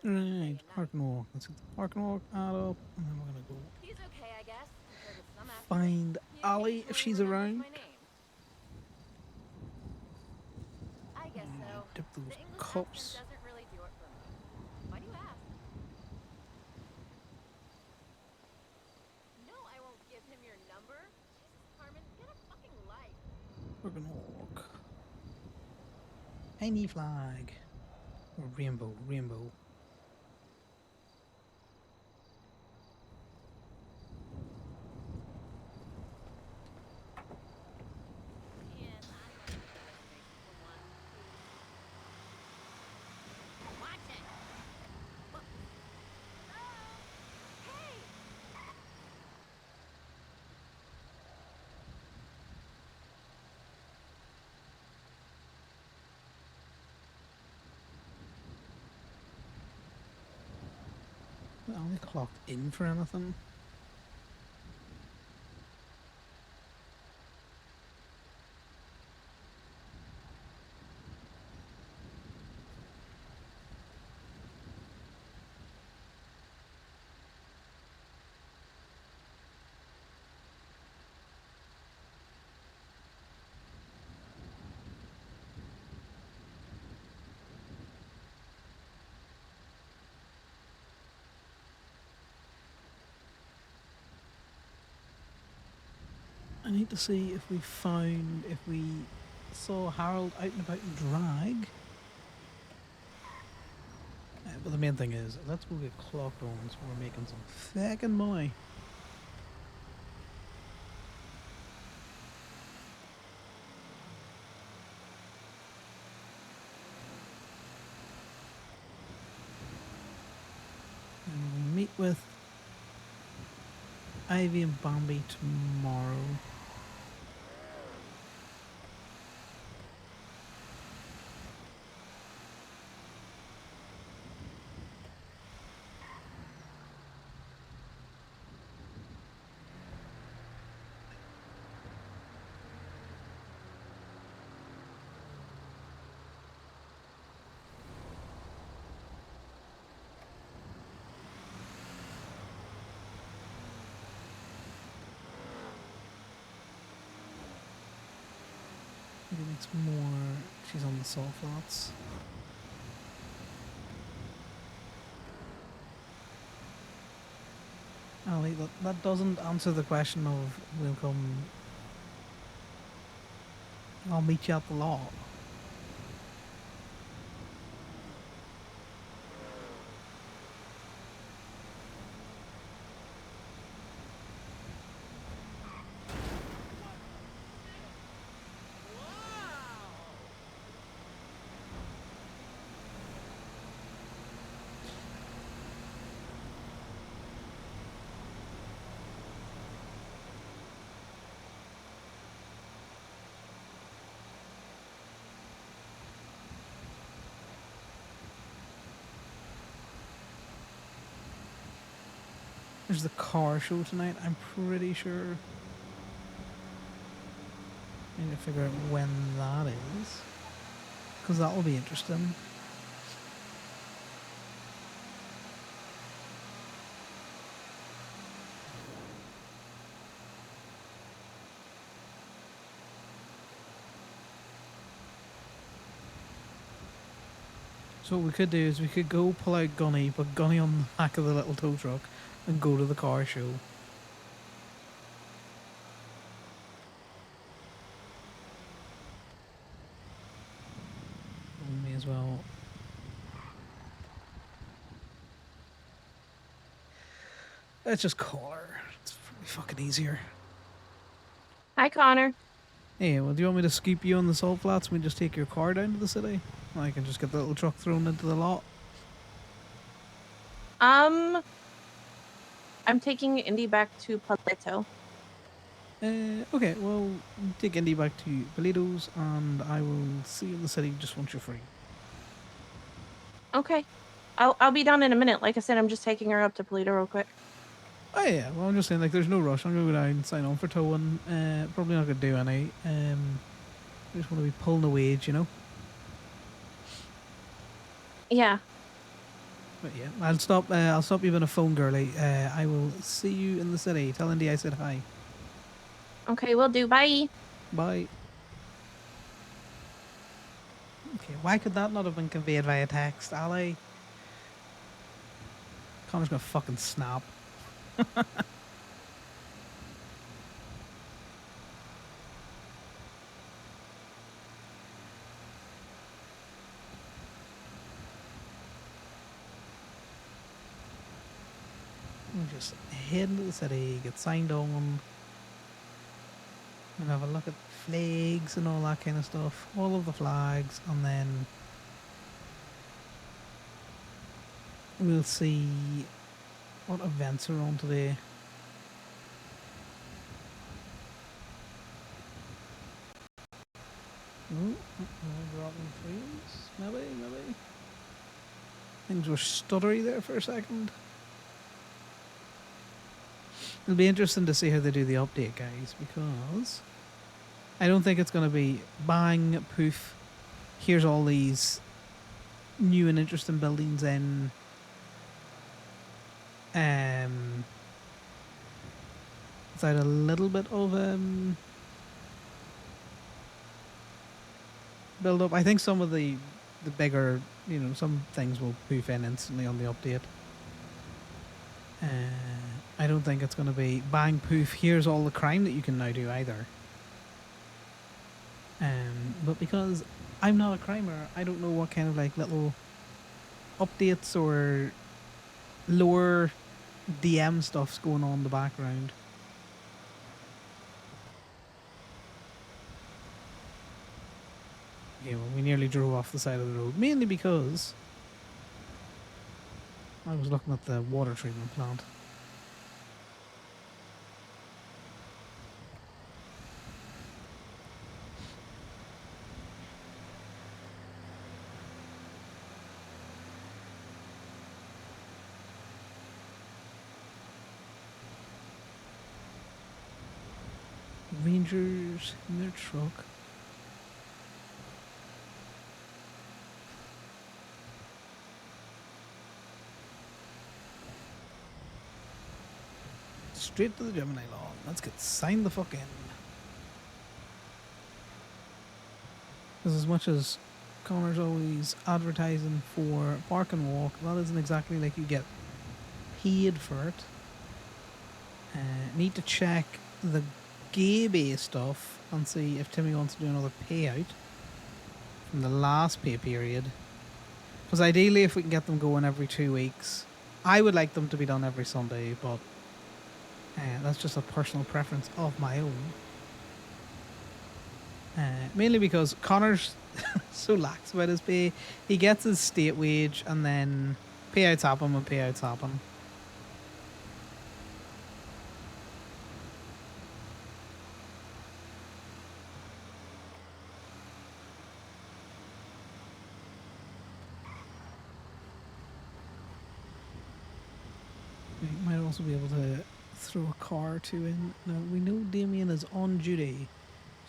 Right, park and walk. Let's get the park and walk add up, and then we're gonna go He's okay, I guess, compared with some actors. find He Ali if occasionally she's remembers around. my name. I I guess need to so. dip those The English accent cups. doesn't really do it for me. Why do you ask? No, I won't give him your number. Jesus, Carmen, get a fucking life. Park and walk. Any flag. Or rainbow, rainbow. Yes, I'd like to get a reservation for one, please. Watch it! What? Hello? Hey! I only clocked in for anything. I need to see if we found, if we saw Harold out and about in drag. But the main thing is, let's go get clocked on so we're making some fucking money. And we'll meet with Ivy and Bambi tomorrow. Maybe makes more. She's on the salt flats. Ali, that doesn't answer the question of we'll come. I'll meet you at the lot. There's the car show tonight. I'm pretty sure. I need to figure out when that is, because that will be interesting. So what we could do is we could go pull out Gunny, put Gunny on the back of the little tow truck, and go to the car show. We may as well. Let's just call her. It's probably fucking easier. Hi, Connor. Hey, well, do you want me to scoop you on the salt flats and we just take your car down to the city? I can just get the little truck thrown into the lot. Um, I'm taking Indy back to Paleto. Okay, well, take Indy back to Bolitos and I will see you in the city just once you're free. Okay. I'll be down in a minute. Like I said, I'm just taking her up to Paleto real quick. Oh yeah, well I'm just saying like there's no rush. I'm gonna go down and sign on for towing. Probably not gonna do any. I just want to be pulling a wage, you know. Yeah. But yeah, I'll stop. I'll stop you being a phone girly. I will see you in the city. Tell Indy I said hi. Okay, will do. Bye. Bye. Okay, why could that not have been conveyed via text, Ali? Connor's gonna fucking snap. We'll just head into the city, get signed on, and have a look at flags and all that kind of stuff. All of the flags, and then we'll see what events are on today. Oh, dropping trees. Maybe. Things were stuttery there for a second. It'll be interesting to see how they do the update, guys, because I don't think it's going to be bang, poof, here's all these new and interesting buildings in without a little bit of build up. I think some of the bigger, some things will poof in instantly on the update. I don't think it's going to be bang, poof, here's all the crime that you can now do either. But because I'm not a crimer, I don't know what kind of like little updates or lower DM stuff's going on in the background. Yeah, well, we nearly drove off the side of the road, mainly because I was looking at the water treatment plant. Rangers in their truck. Straight to the Gemini law. Let's get signed the fuck in. Because as much as Connor's always advertising for park and walk, that isn't exactly like you get paid for it. Need to check the gay stuff and see if Timmy wants to do another payout from the last pay period. Because ideally, if we can get them going every 2 weeks, I would like them to be done every Sunday, but that's just a personal preference of my own. Mainly because Connor's so lax about his pay. He gets his state wage and then payouts happen when payouts happen. We might also be able to throw a car or two in. Now, we know Damien is on duty,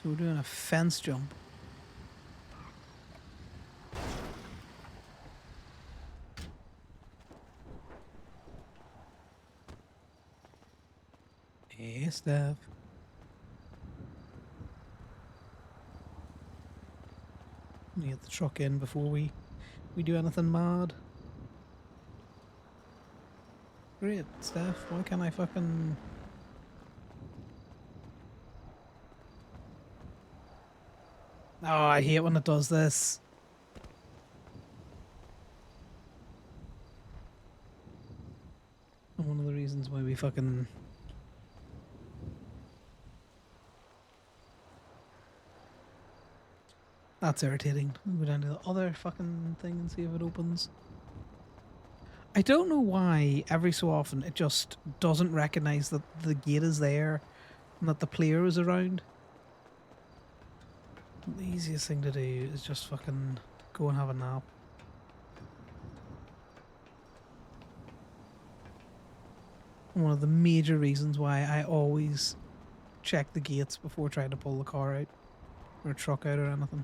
so we're doing a fence jump. Hey, Steph. Let me get the truck in before we do anything mad. Great, Steph. Why can't I fucking... Oh, I hate when it does this. And one of the reasons why we fucking... That's irritating. I'll go down to the other fucking thing and see if it opens. I don't know why every so often it just doesn't recognize that the gate is there and that the player is around. The easiest thing to do is just fucking go and have a nap. One of the major reasons why I always check the gates before trying to pull the car out or a truck out or anything.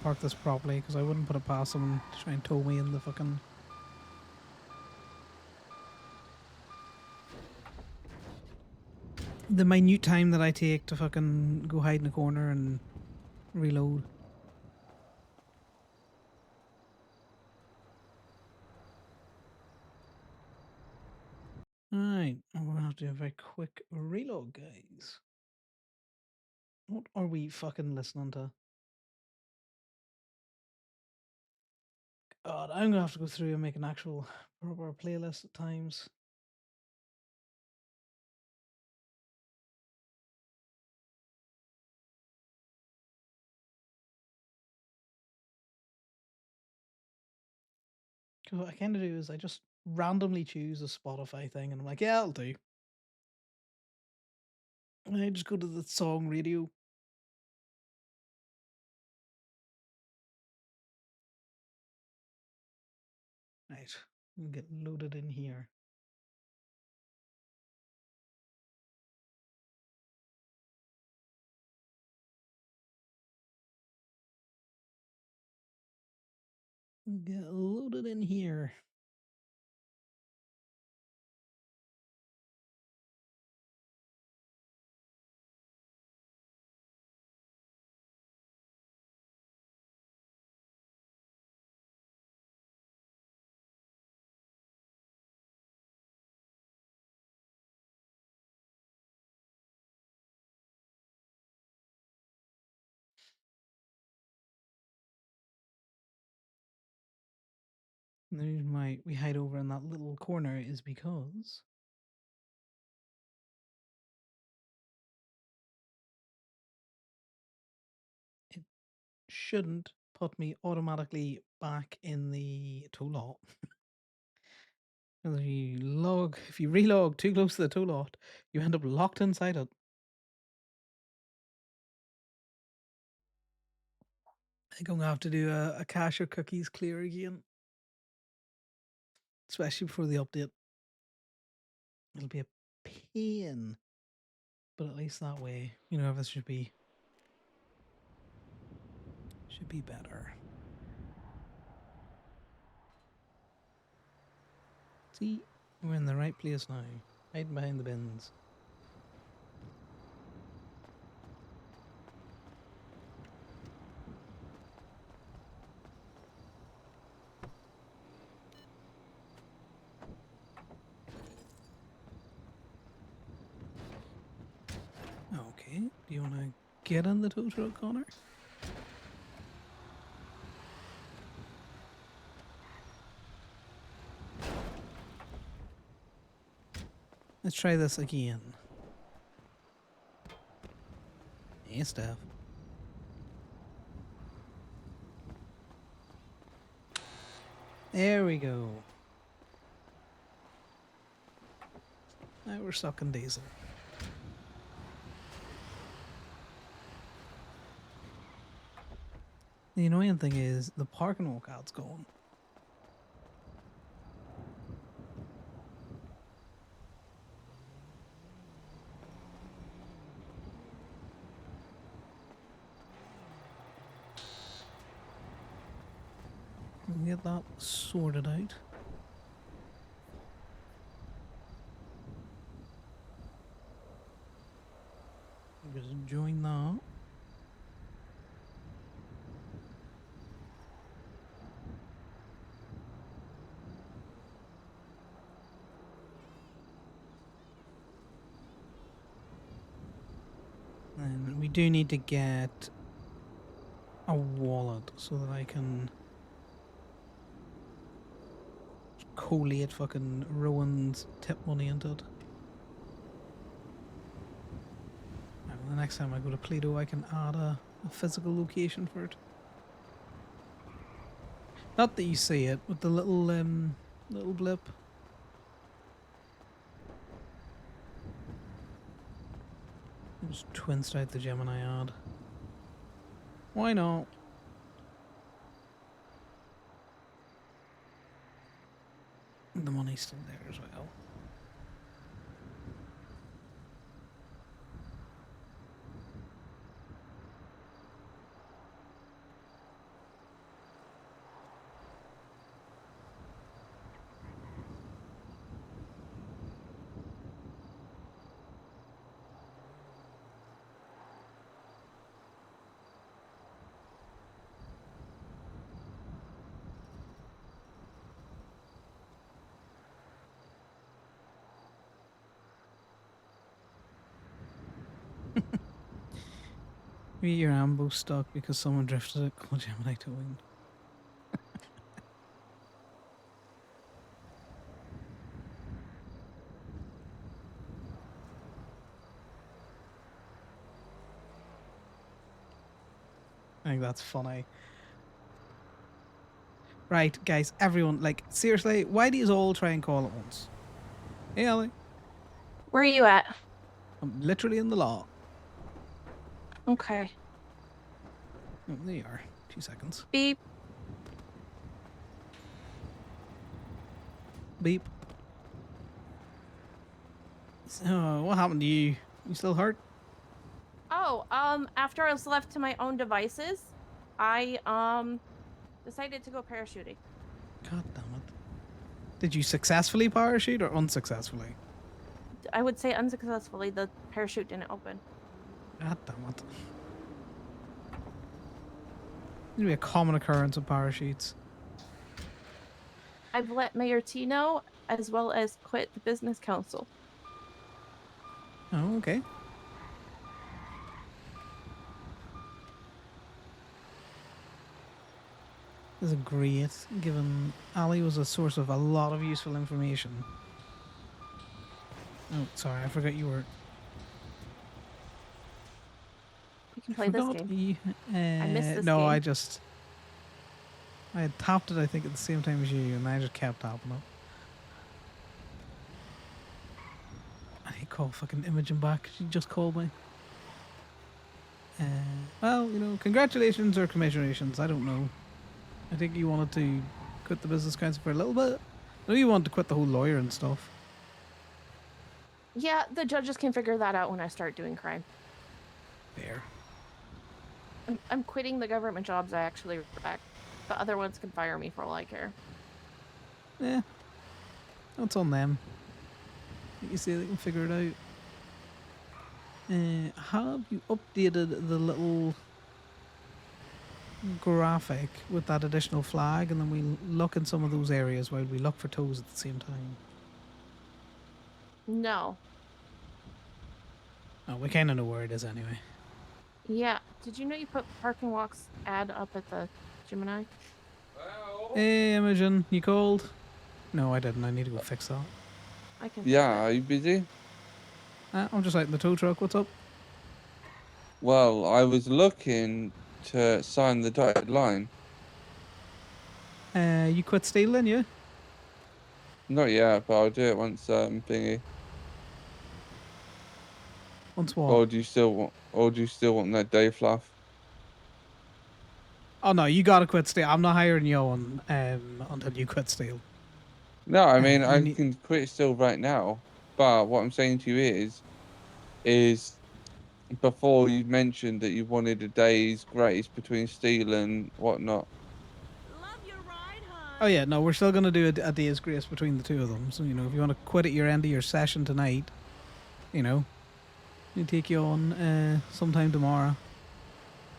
park this properly because I wouldn't put it past someone to try and tow me in the fucking. The minute time that I take to fucking go hide in a corner and reload. Alright, we're gonna have to do a very quick reload, guys. What are we fucking listening to? God, I'm gonna have to go through and make an actual proper playlist at times. Because what I kind of do is I just randomly choose a Spotify thing and I'm like, yeah, I'll do. And I just go to the song radio. Right, and get loaded in here. Get loaded in here. And the reason why we hide over in that little corner is because it shouldn't put me automatically back in the tow lot. If you relog too close to the tow lot, you end up locked inside it. I think I'm gonna have to do a cache of cookies clear again, especially before the update. It'll be a pain, but at least that way, you know, this should be better. See, we're in the right place now, hiding behind the bins. Okay, do you want to get in the tow truck, Connor? Let's try this again. Hey, Steph. There we go. Now we're sucking diesel. The annoying thing is the parking walkout's gone. We'll get that sorted out. Just join that. And we do need to get a wallet so that I can collate fucking Rowan's tip money into it. Right, well, the next time I go to Pluto, I can add a physical location for it. Not that you see it, with the little blip. I just twinsed out the Gemini ad. Why not? The money's still there as well. Maybe your ambo stuck because someone drifted it. Call Gemini towing. I think that's funny. Right, guys, everyone, like, seriously, why do you all try and call at once? Hey, Ellie, Where are you at? I'm literally in the law. Okay. Oh, there you are. 2 seconds. Beep. Beep. So, what happened to you? You still hurt? Oh, after I was left to my own devices, I decided to go parachuting. God damn it. Did you successfully parachute or unsuccessfully? I would say unsuccessfully, the parachute didn't open. God damn it. It's gonna be a common occurrence of parachutes. I've let Mayor T know, as well as quit the business council. Oh, okay. This is great, given Ali was a source of a lot of useful information. Oh, sorry, I forgot you were. We can play this game. You, I missed this no, game. I had tapped it, I think, at the same time as you, and I just kept tapping it. I need to call fucking Imogen back. She just called me. Well, you know, congratulations or commiserations. I don't know. I think you wanted to quit the business council for a little bit. No, you wanted to quit the whole lawyer and stuff. Yeah, the judges can figure that out when I start doing crime. Fair. I'm quitting the government jobs I actually respect. The other ones can fire me for all I care. Yeah. That's on them. You see, they can figure it out. Have you updated the little graphic with that additional flag, and then we look in some of those areas while we look for toes at the same time? No. Oh, we kind of know where it is anyway. Yeah. Did you know you put Park and Walk's ad up at the Gemini? Hey, Imogen, you called? No, I didn't. I need to go fix that. I can. Yeah, are you busy? I'm just out in the tow truck. What's up? Well, I was looking to sign the dotted line. You quit stealing, you? Not yet, but I'll do it once thingy. Once what? Or do you still want that day fluff? Oh no, you gotta quit steal. I'm not hiring you on until you quit steal. No, I mean you I need- can quit still right now. But what I'm saying to you is before you mentioned that you wanted a day's grace between steal and whatnot. Love your ride, hon. Oh yeah, no, we're still gonna do a day's grace between the two of them. So you know, if you want to quit at your end of your session tonight, you know, we take you on sometime tomorrow.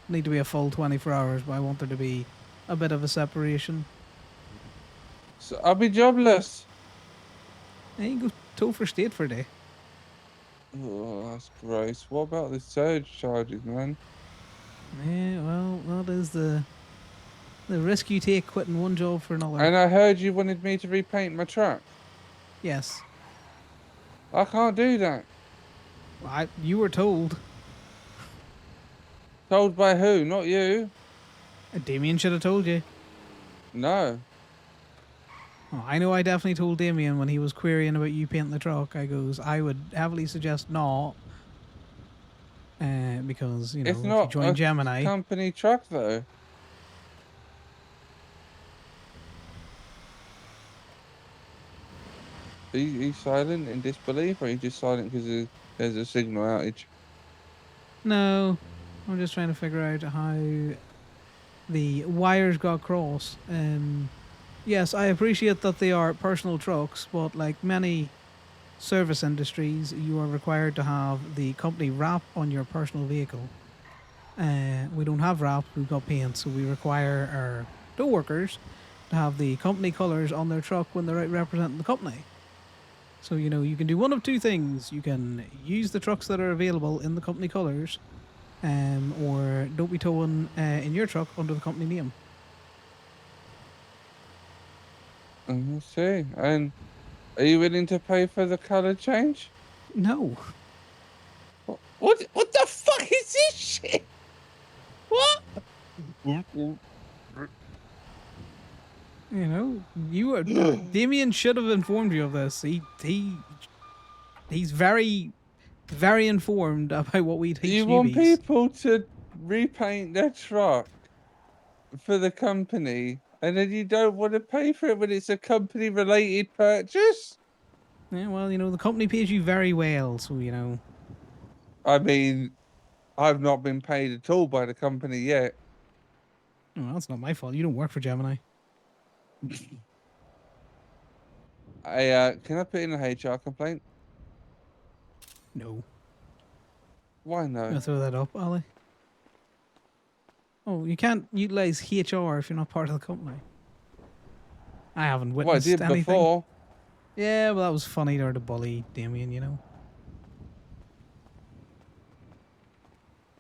Need to be a full 24 hours, but I want there to be a bit of a separation. So I'll be jobless. Hey, you go tow for state for a day. Oh, that's gross. What about the surge charges, man? Yeah, well, that is the risk you take quitting one job for another. And I heard you wanted me to repaint my truck. Yes. I can't do that. You were told. Told by who? Not you. Damien should have told you. No. Oh, I know I definitely told Damien when he was querying about you painting the truck. I goes, I would heavily suggest not. Because, you know, It's if not you join a Gemini. company truck, though. Are you silent in disbelief, or are you just silent because there's a signal outage? No, I'm just trying to figure out how the wires got crossed. Yes, I appreciate that they are personal trucks, but like many service industries, you are required to have the company wrap on your personal vehicle. We don't have wrap, we've got paint, so we require our tow workers to have the company colours on their truck when they're out representing the company. So, you know, you can do one of two things. You can use the trucks that are available in the company colours, or don't be towing in your truck under the company name. I see. And are you willing to pay for the color change? No. What the fuck is this shit? What? You know, you are Damien should have informed you of this. He's very very informed about what we teach You want newbies. people to repaint their truck for the company, and then you don't want to pay for it when it's a company related purchase? Yeah, well, you know, the company pays you very well, so you know. I mean, I've not been paid at all by the company yet. Oh, that's not my fault. You don't work for Gemini. Can I put in a HR complaint? No. Why I'm no? gonna throw that up, Ali. Oh, you can't utilize HR if you're not part of the company. I haven't Well, I witnessed did anything. before. Yeah, well, that was funny there to bully Damien, you know.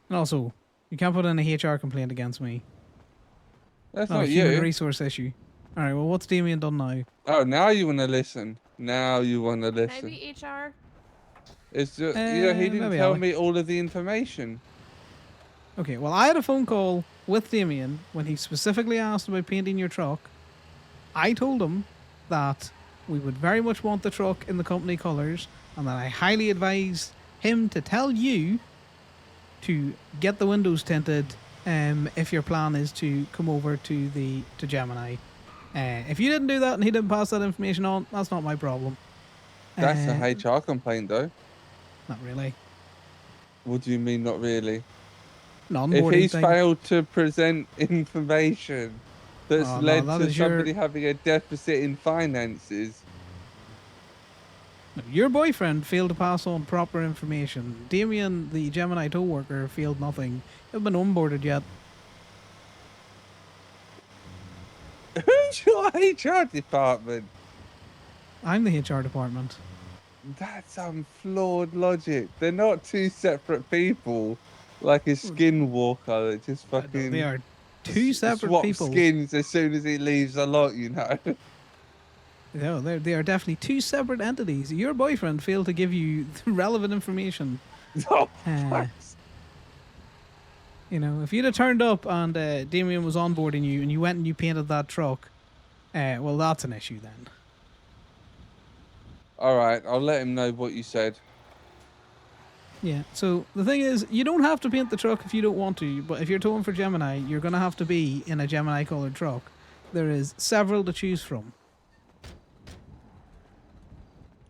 And also, you can't put in a HR complaint against me. That's Not a not human you. resource issue. All right, well, what's Damien done now? Oh, now you want to listen. Now you want to Can I listen. be HR? It's just, he didn't Maybe tell Ali. me all of the information. Okay, well, I had a phone call with Damien when he specifically asked about painting your truck. I told him that we would very much want the truck in the company colours and that I highly advised him to tell you to get the windows tinted if your plan is to come over to Gemini. If you didn't do that and he didn't pass that information on, that's not my problem. That's Uh, a HR complaint, though. Not really. What do you mean, not really? An If onboarding he's thing. failed to present information that's Oh no, led that to is your somebody having a deficit in finances, no, your boyfriend failed to pass on proper information. Damien, the Gemini tow worker, failed nothing. You haven't been onboarded yet. who's your HR department? I'm the HR department. That's some flawed logic. They're not two separate people, like a skinwalker that just No, they fucking are two separate swaps people. skins as soon as he leaves the lot, you know? No, they are definitely two separate entities. Your boyfriend failed to give you the relevant information. Oh, Uh, fuck. you know, if you'd have turned up and Damien was onboarding you and you went and you painted that truck, well, that's an issue then. All right, I'll let him know what you said. Yeah, so the thing is, you don't have to paint the truck if you don't want to, but if you're towing for Gemini, you're going to have to be in a Gemini coloured truck. There is several to choose from.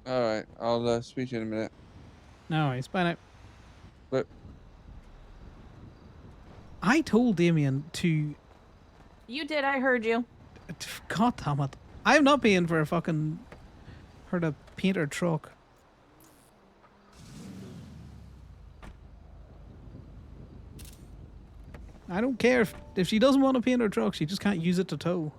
All right, I'll speak to you in a minute. No worries, bye now. But I told Damien to... You did. I heard you. God damn it. I'm not paying for a fucking... her to paint her truck. I don't care if she doesn't want to paint her truck, she just can't use it to tow.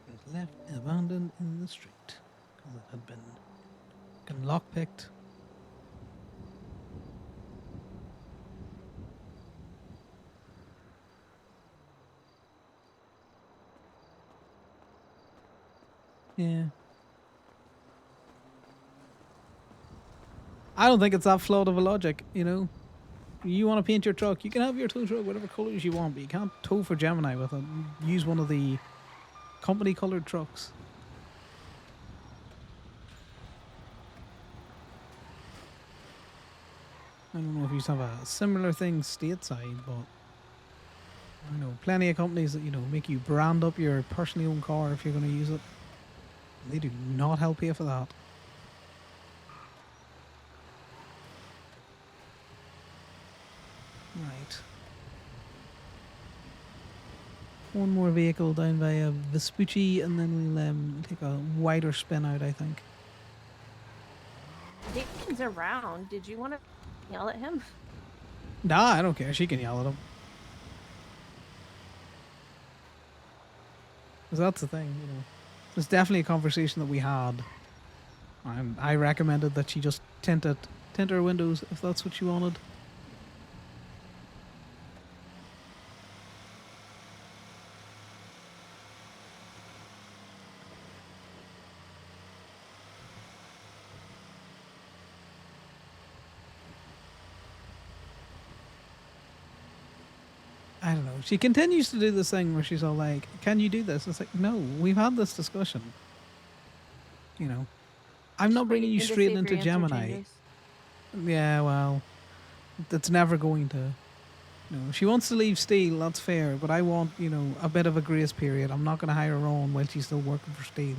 It was left abandoned in the street because it had been lockpicked. Yeah. I don't think it's that flawed of a logic, you know? You want to paint your truck, you can have your tow truck whatever colours you want, but you can't tow for Gemini with it. Use one of the company coloured trucks. I don't know if you have a similar thing stateside, but I know plenty of companies that, you know, make you brand up your personally owned car if you're going to use it. They do not help you for that. Right. one more vehicle down by Vespucci, and then we'll take a wider spin out, I think. Dickens around. Did you want to yell at him? Nah, I don't care. She can yell at him. 'Cause that's the thing, you know. There's definitely a conversation that we had. I recommended that she just tint her windows if that's what she wanted. I don't know. She continues to do this thing where she's all like, "Can you do this?" It's like, no, we've had this discussion. You know, I'm not bringing you Waiting to see straight if into your answer Gemini. changes. Yeah, well, that's never going to. You know, if she wants to leave Steel, that's fair. But I want, you know, a bit of a grace period. I'm not going to hire her on while she's still working for Steel.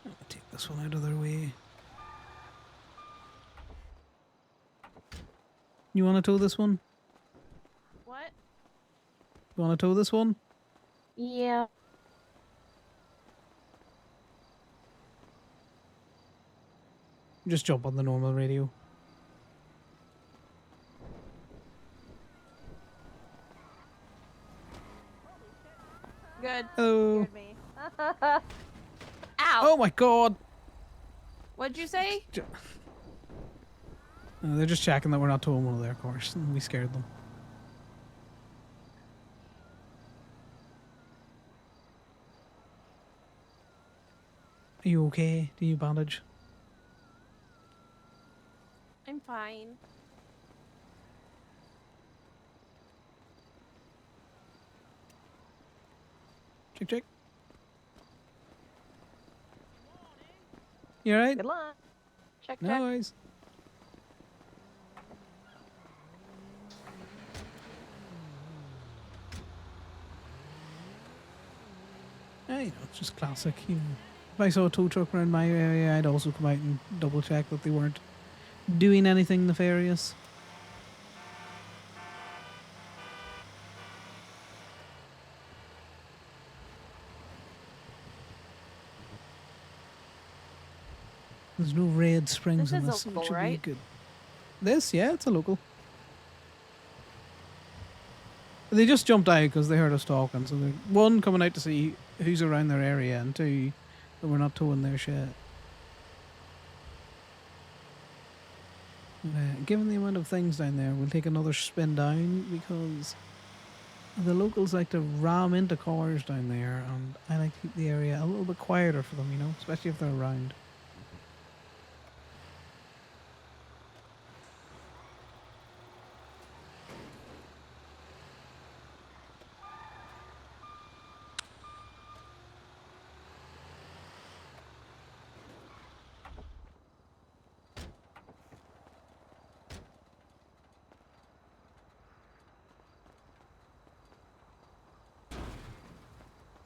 I'll take this one out of their way. You want to tow this one? What? You want to tow this one? Yeah. Just jump on the normal radio. Good. Oh, Scared me. Ow. oh my God! What'd you say? They're just checking that we're not towing one of their cars, and we scared them. Are you okay? Do you bandage? I'm fine. Check, check. You alright? Good luck. Check, No check. worries. Yeah, you know, it's just classic. You know, if I saw a tow truck around my area, I'd also come out and double check that they weren't doing anything nefarious. There's no red springs This in is a this, so it local, should be right? good. This, yeah, it's a local. They just jumped out because they heard us talking. So they're one coming out to see who's around their area, and two that we're not towing their shit. Given the amount of things down there, we'll take another spin down because the locals like to ram into cars down there, and I like to keep the area a little bit quieter for them, you know, especially if they're around.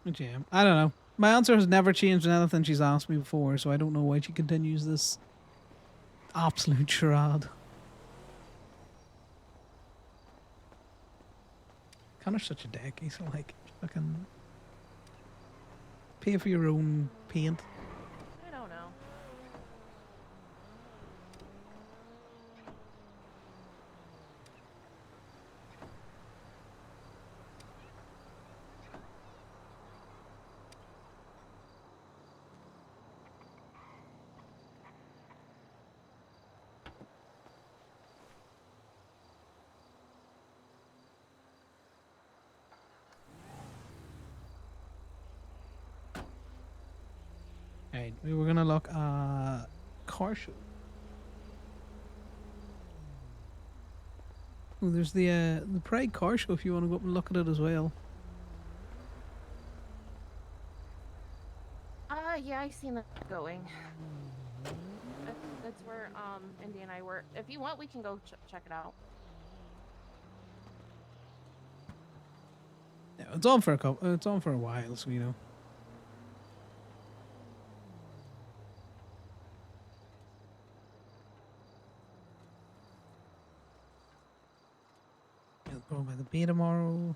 Yeah, I don't know. My answer has never changed in anything she's asked me before, so I don't know why she continues this absolute charade. Connor's such a dick. He's like, fucking pay for your own paint. I don't know. Right, we were gonna look at car show. Oh, there's the Pride car show if you want to go up and look at it as well. Yeah, I seen that going. That's where Indy and I were. If you want, we can go check it out. Yeah, it's on for a couple. It's on for a while, so you know. Going by the bay tomorrow.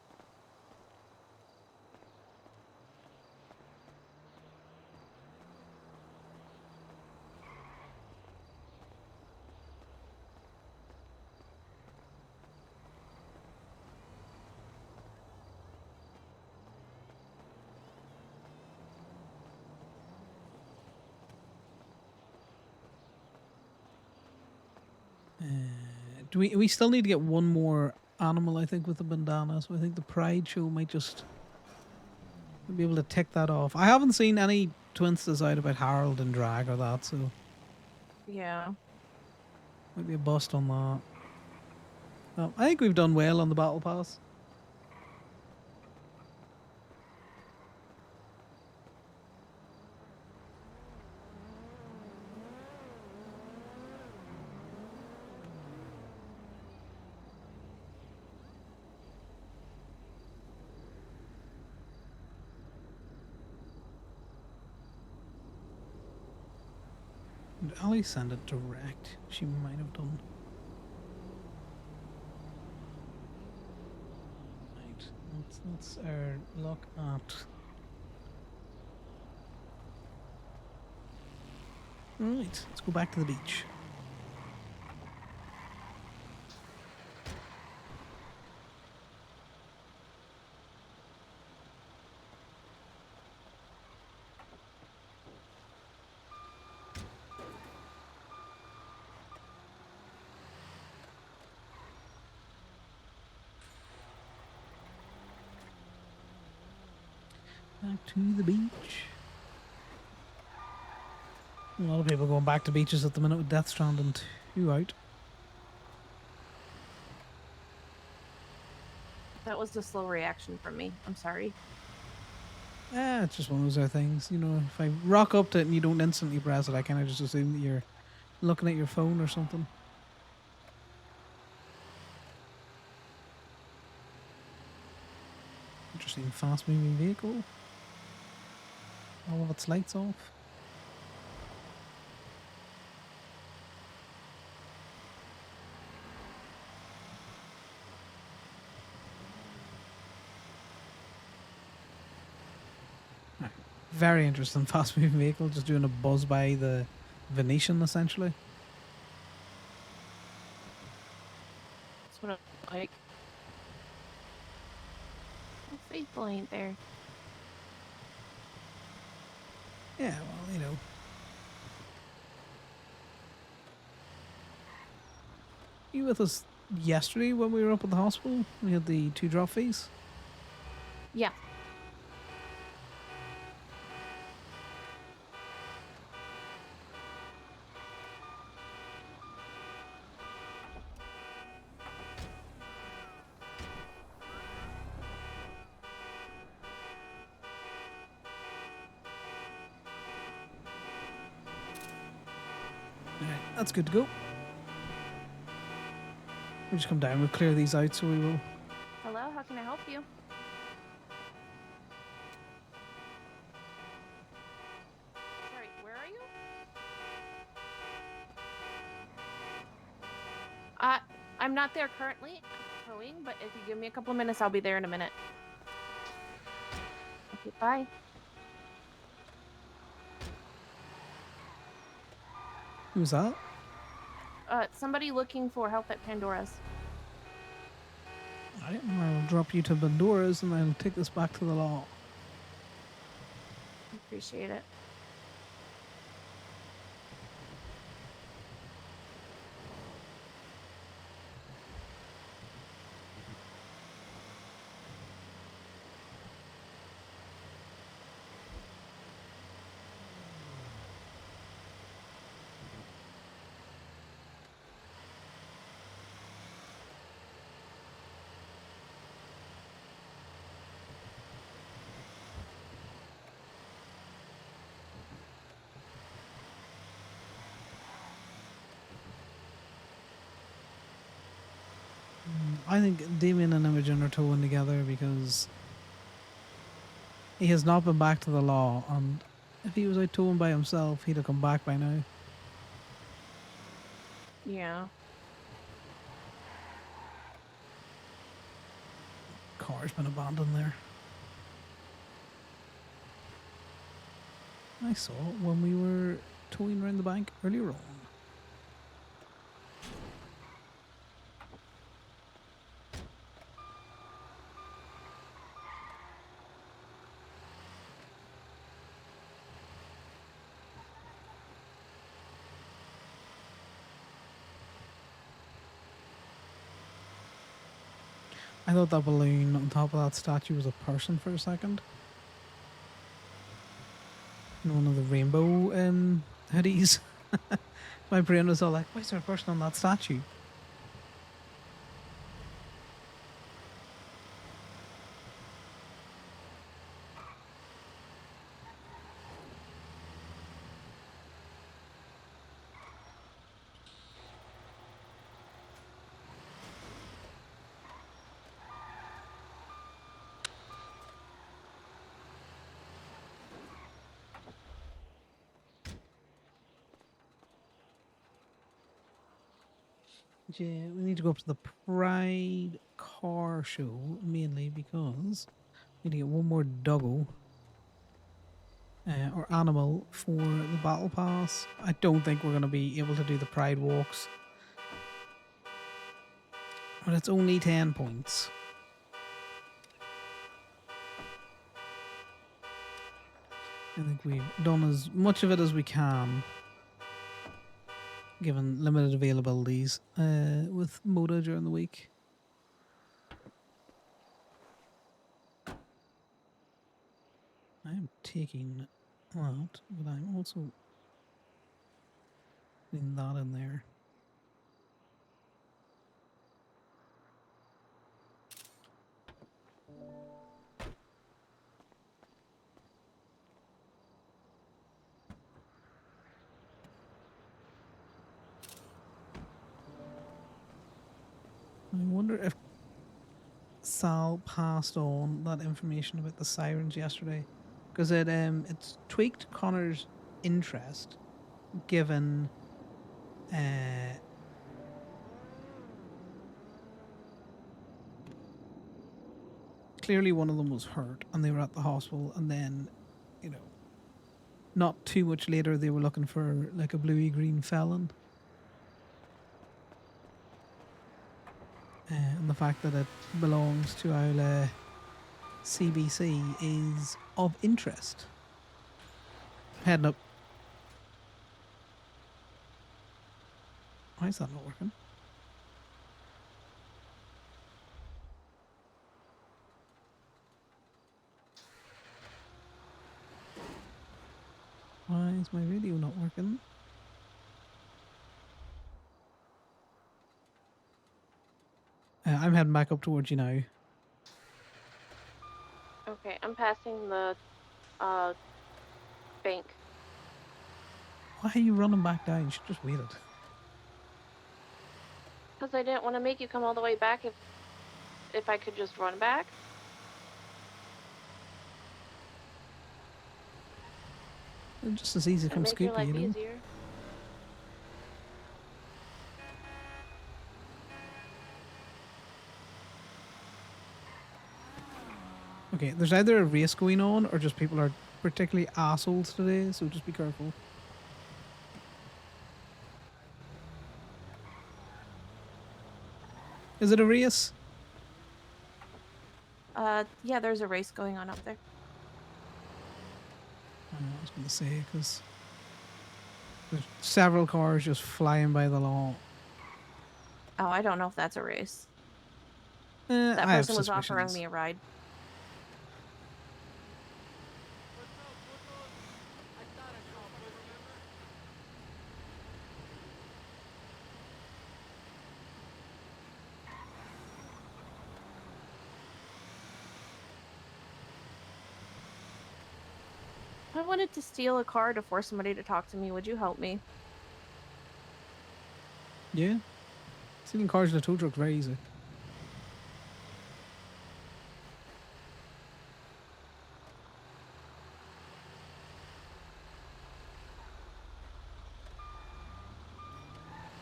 Do we still need to get one more animal, I think, with the bandana, so I think the Pride show might just be able to tick that off. I haven't seen any twins out about Harold and Drag or that, so Yeah. might be a bust on that. Well, I think we've done well on the battle pass. Did Ali send it direct? She might have done. Right. Let's look at. Right. Let's go back to the beach. Back to the beach. A lot of people going back to beaches at the minute with Death Stranding 2 out. That was a slow reaction from me. I'm sorry. It's just one of those other things. You know, if I rock up to it and you don't instantly press it, I kind of just assume that you're looking at your phone or something. Interesting fast moving vehicle. All of its lights off. Very interesting fast moving vehicle, just doing a buzz by the Venetian essentially. That's what I like. Oh, Faithful ain't there. Yeah, well, you know. You with us yesterday when we were up at the hospital? We had the 2 drop fees. Yeah. Alright, that's good to go. We'll just come down, we'll clear these out, so we will. Hello, how can I help you? Sorry, where are you? I'm not there currently. I'm towing, but if you give me a couple of minutes, I'll be there in a minute. Okay, bye. Who's that? Somebody looking for help at Pandora's. Alright, I'll drop you to Bandora's and I'll take this back to the law. Appreciate it. I think Damien and Imogen are towing together because he has not been back to the law, and if he was out towing by himself, he'd have come back by now. Yeah. car's been abandoned there. I saw it when we were towing around the bank earlier on. I thought that balloon on top of that statue was a person for a second. In one of the rainbow hoodies. My brain was all like, why is there a person on that statue? Yeah, we need to go up to the Pride car show mainly because we need to get one more doggo or animal for the battle pass. I don't think we're going to be able to do the Pride walks, but it's only 10 points. I think we've done as much of it as we can, given limited availabilities with Moda during the week. I am taking that, but I'm also putting that in there. I wonder if Sal passed on that information about the sirens yesterday, because it's tweaked Connor's interest, given clearly one of them was hurt and they were at the hospital, and then, you know, not too much later they were looking for like a bluey green felon. And the fact that it belongs to our CBC is of interest. Heading up. Why is that not working? Why is my video not working? I'm heading back up towards you now. Okay, I'm passing the bank. Why are you running back down? You should just waited. Because I didn't want to make you come all the way back if I could just run back. Just as easy to come Make your scoop life you, you know? easier. Okay, there's either a race going on or just people are particularly assholes today, so just be careful. Is it a race? Yeah, there's a race going on up there. I was going to say, because there's several cars just flying by the law. Oh, I don't know if that's a race. That That person was offering me a ride. If I wanted to steal a car to force somebody to talk to me, would you help me? Yeah. Stealing cars in a tow truck very easy.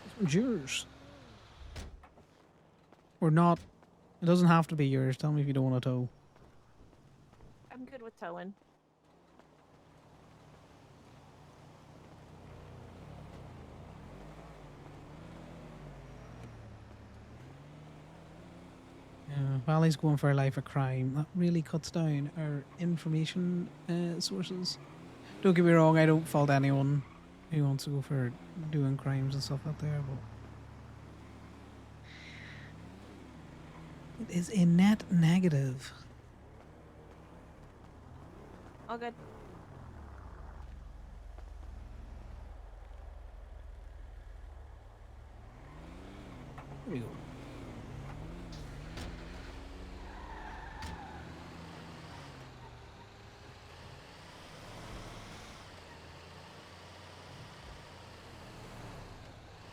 This one's yours. Or not It doesn't have to be yours. Tell me if you don't want to tow. I'm good with towing. Yeah, Valley's going for a life of crime. That really cuts down our information sources. Don't get me wrong, I don't fault anyone who wants to go for doing crimes and stuff out there, but it is a net negative. All good. There we go.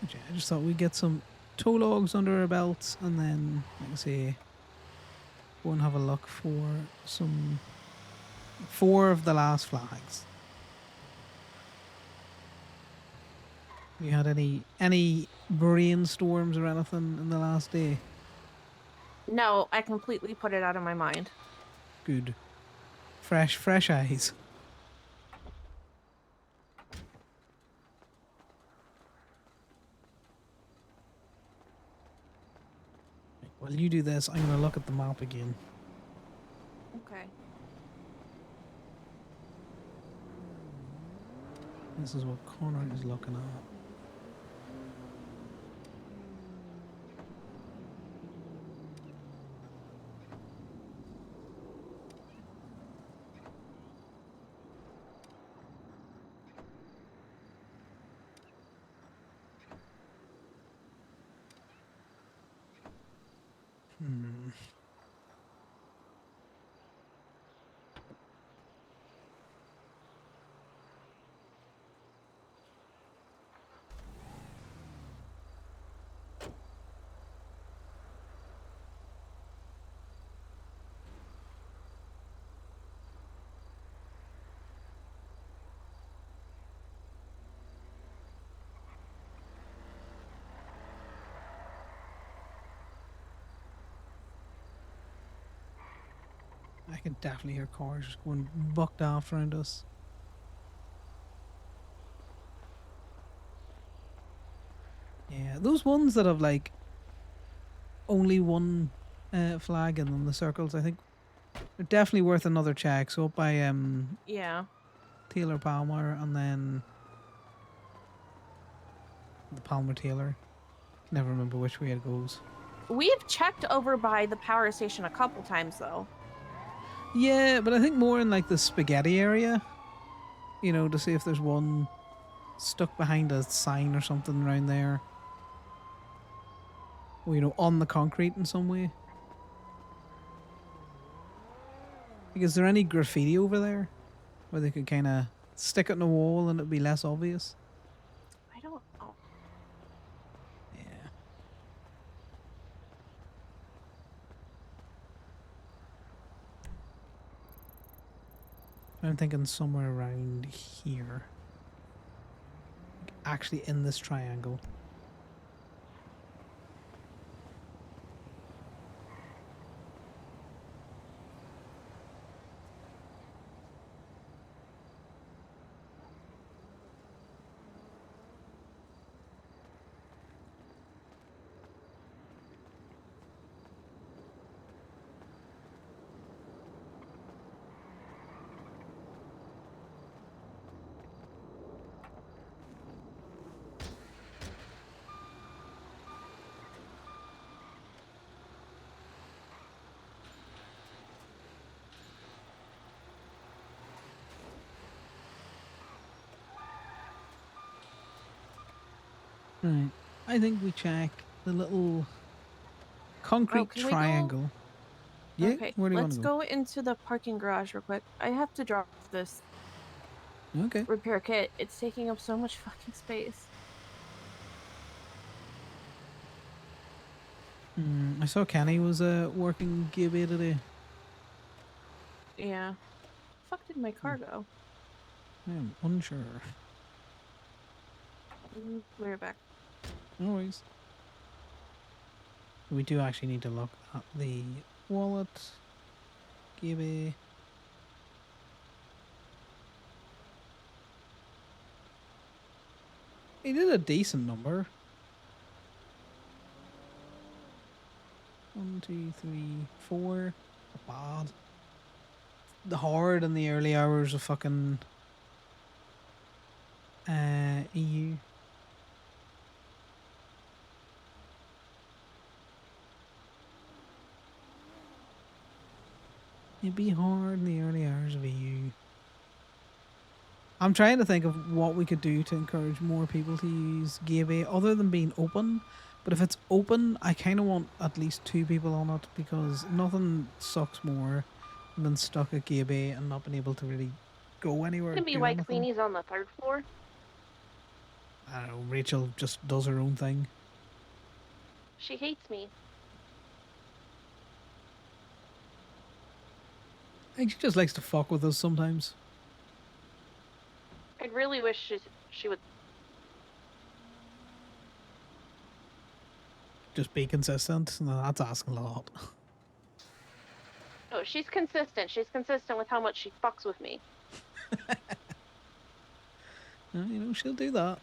Okay, I just thought we'd get some tow logs under our belts and then, like I say, go and have a look for some 4 of the last flags. You had any brainstorms or anything in the last day? No, I completely put it out of my mind. Good. Fresh eyes. While you do this, I'm gonna look at the map again. Okay. This is what Conor is looking at. Hmm. I can definitely hear cars just going bucked off around us. Yeah, those ones that have like only one flag in them, the circles, I think they're definitely worth another check. So up by Yeah. Taylor Palmer and then the Palmer Taylor. Never remember which way it goes. We've checked over by the power station a couple times though. Yeah, but I think more in like the spaghetti area. You know, to see if there's one stuck behind a sign or something around there. Or, you know, on the concrete in some way. Like, is there any graffiti over there? Where they could kind of stick it on a wall and it'd be less obvious? I don't know. Yeah. I'm thinking somewhere around here. Actually in this triangle. Right. I think we check the little concrete can we go- triangle. Yeah, Okay, where do you want let's to go? go into the parking garage real quick. I have to drop this Okay. repair kit. It's taking up so much fucking space. I saw Kenny was working GB today. Yeah. Fuck did my car go? I am unsure. We're back. No worries. We do actually need to look at the wallet. Gibby. He did a decent number. 1, 2, 3, 4. Not bad. The hard in the early hours of fucking EU. It'd be hard in the early hours of EU. I'm trying to think of what we could do to encourage more people to use Gabby other than being open. But if it's open, I kind of want at least 2 people on it because nothing sucks more than stuck at Gabby and not being able to really go anywhere or Can be do White anything. Queenie's on the 3rd floor. I don't know, Rachel just does her own thing. She hates me. I think she just likes to fuck with us sometimes. I really wish she would. Just be consistent. No, that's asking a lot. No, she's consistent. She's consistent with how much she fucks with me. You know, she'll do that.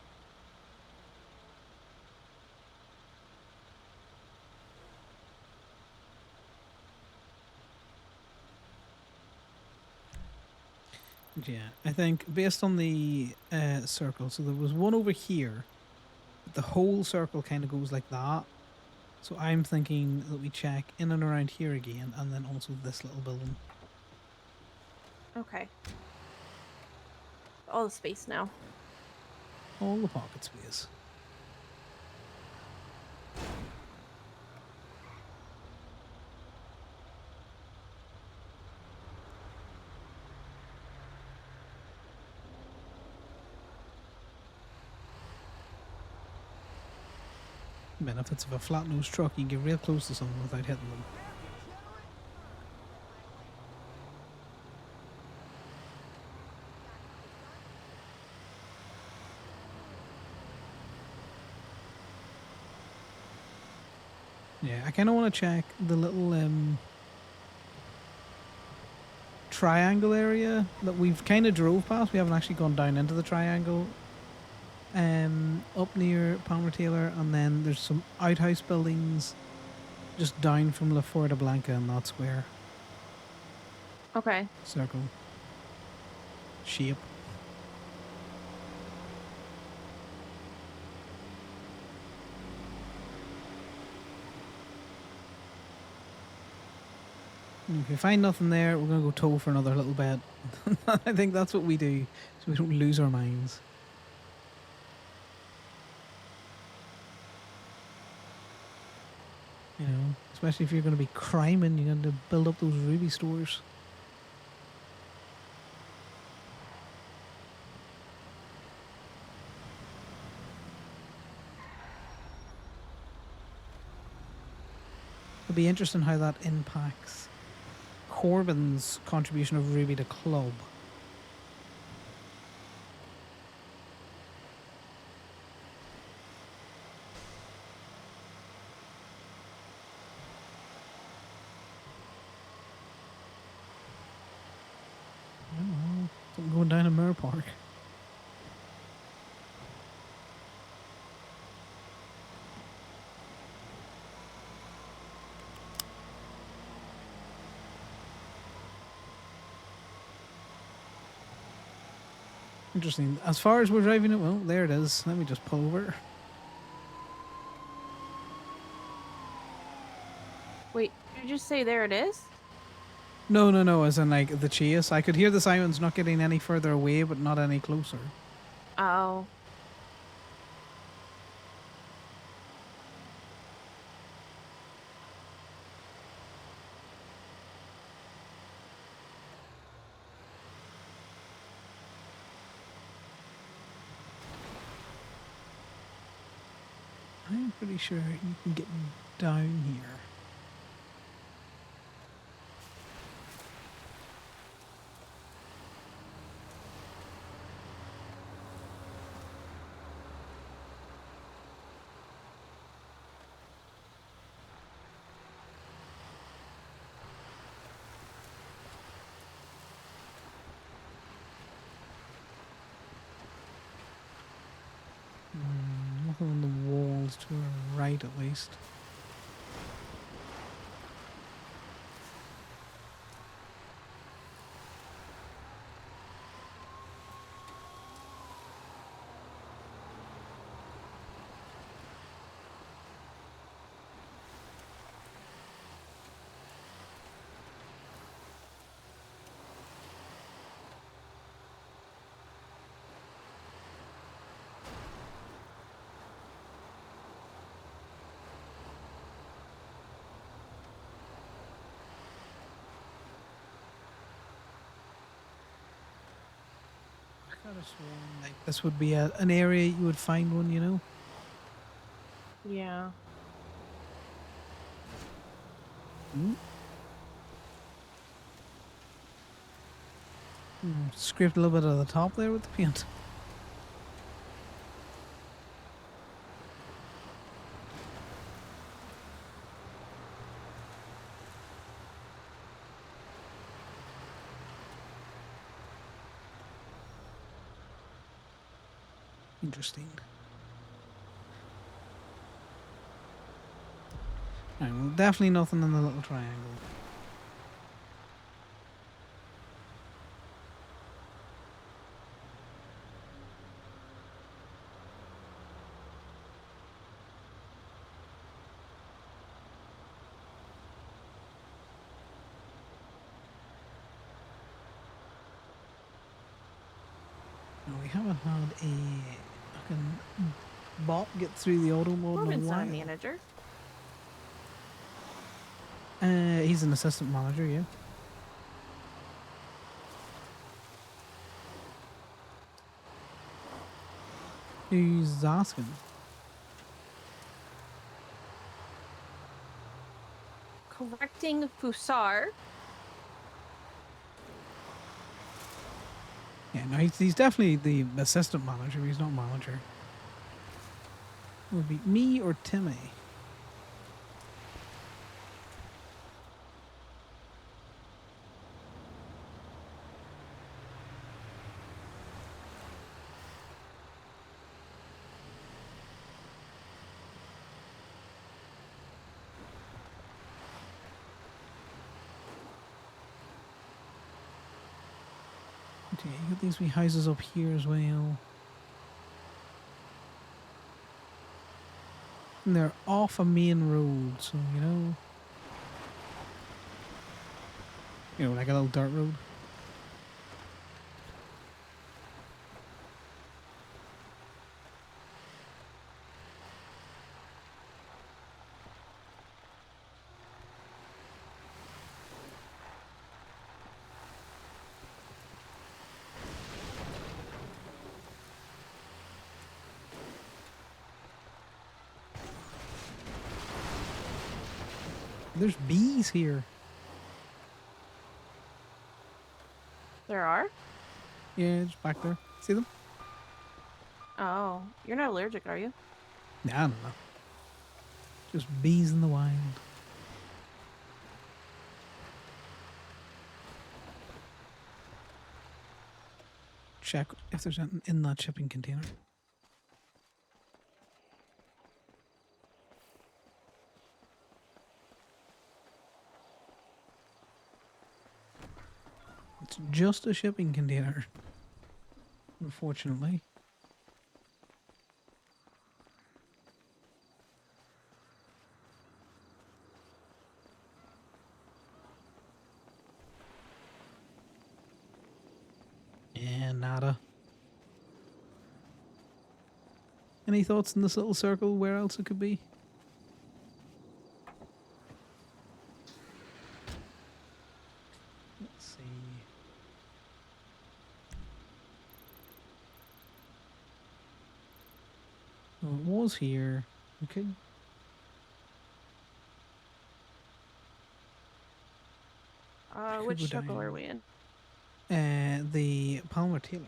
Yeah, I think based on the circle, so there was one over here. The whole circle kind of goes like that. So I'm thinking that we check in and around here again, and then also this little building. Okay. All the space now. All the pocket space. Benefits of a flat nose truck, you can get real close to someone without hitting them. Yeah, I kind of want to check the little triangle area that we've kind of drove past. We haven't actually gone down into the triangle. Up near Palmer Taylor, and then there's some outhouse buildings just down from La Fuerza Blanca in that square. Okay. Circle. Shape. And if we find nothing there, we're going to go tow for another little bit. I think that's what we do, so we don't lose our minds. You know, especially if you're going to be criming, you're going to build up those ruby stores. It'll be interesting how that impacts Corbyn's contribution of ruby to club. I don't know, something going down in Mirror Park. Interesting. As far as we're driving it, well, there it is. Let me just pull over. Wait, did you just say there it is? No, as in like the chase. I could hear the sirens not getting any further away, but not any closer. Oh. I'm pretty sure you can get down here. Nothing on the walls to our right, at least. I could have sworn like this would be an area you would find one, you know? Yeah. Scraped a little bit of the top there with the paint. Interesting. Right, well, definitely nothing in the little triangle. No, we haven't had a fucking bot get through the auto mode in a Norman's not a while. manager. He's an assistant manager, yeah. Who's asking? Correcting Fusar. Yeah, no, he's definitely the assistant manager. He's not manager. It would be me or Timmy. Okay, you got these wee houses up here as well. And they're off a main road, so like a little dirt road. There's bees here. There are? Yeah, just back there. See them? Oh, you're not allergic, are you? Nah, I don't know. Just bees in the wild. Check if there's anything in that shipping container. It's just a shipping container, unfortunately. And nada. Any thoughts in this little circle where else it could be? Let's see. Oh, it was here. Okay. Could Which go circle are down. we in? The Palmer Taylor.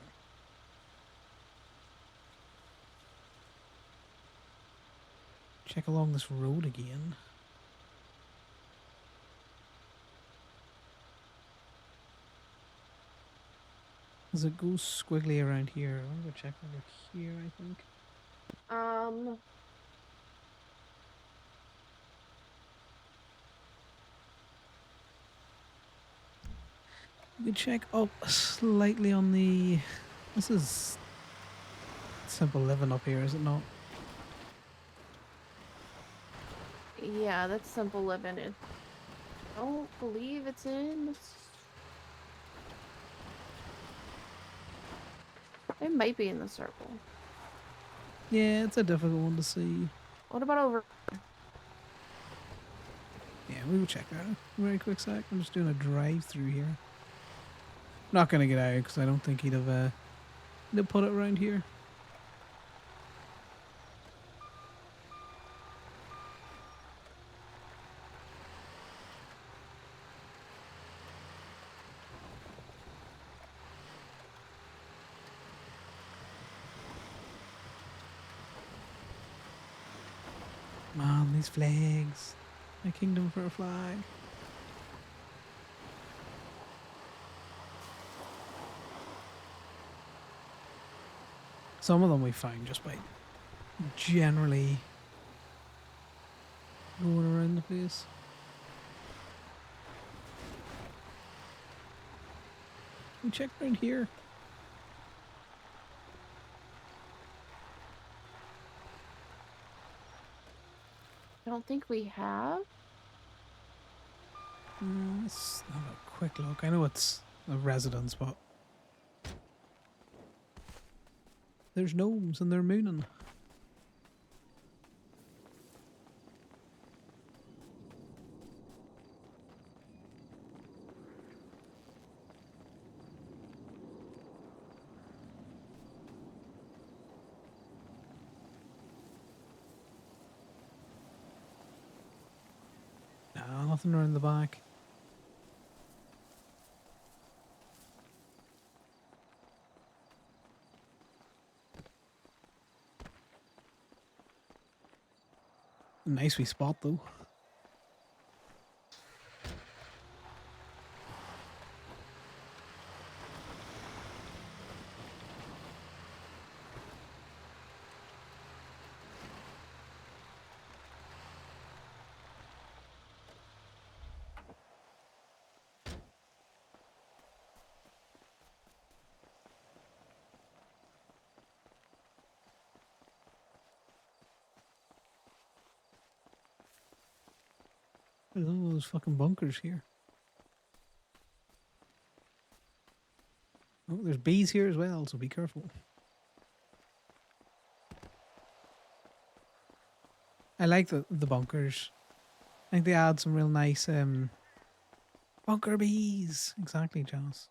Check along this road again. As it goes squiggly around here. I'm gonna check over here, I think. Um, We check up slightly on the. This is simple living up here, is it not? yeah, that's simple living. I don't believe it's in. It might be in the circle. Yeah, it's a difficult one to see. What about over? Yeah, we will check that. Very quick sec. I'm just doing a drive through here. Not gonna get out because I don't think he'd have he'd put it around here. Man, these flags. My kingdom for a flag. Some of them we find just by generally going around the place. We check around here. I don't think we have. Let's have a quick look. I know it's a residence, but there's gnomes and they're mooning. No, nothing around the back. Nice wee spot though. There's all those fucking bunkers here. Oh, there's bees here as well, so be careful. I like the bunkers. I think they add some real nice bunker bees. Exactly, Joss.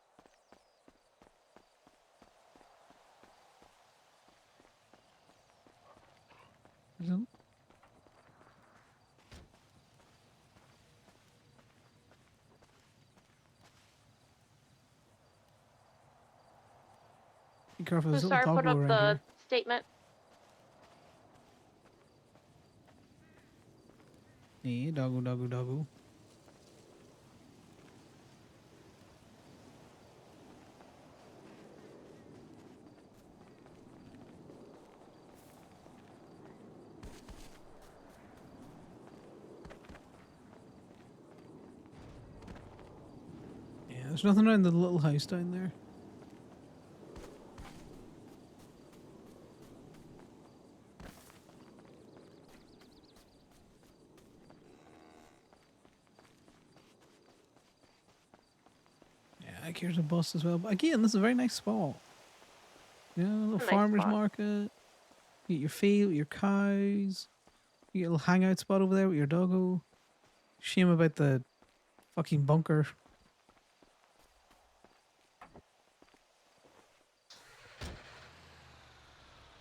Be careful, there's a little Sorry, put doggo up around the here. statement. Yeah, doggo, doggo, doggo. Yeah, there's nothing around the little house down there. Yeah, like here's a bus as well. But again, this is a very nice spot. Yeah, a little Nice farmer's spot. market. You get your field, your cows. You get a little hangout spot over there with your doggo. Shame about the fucking bunker.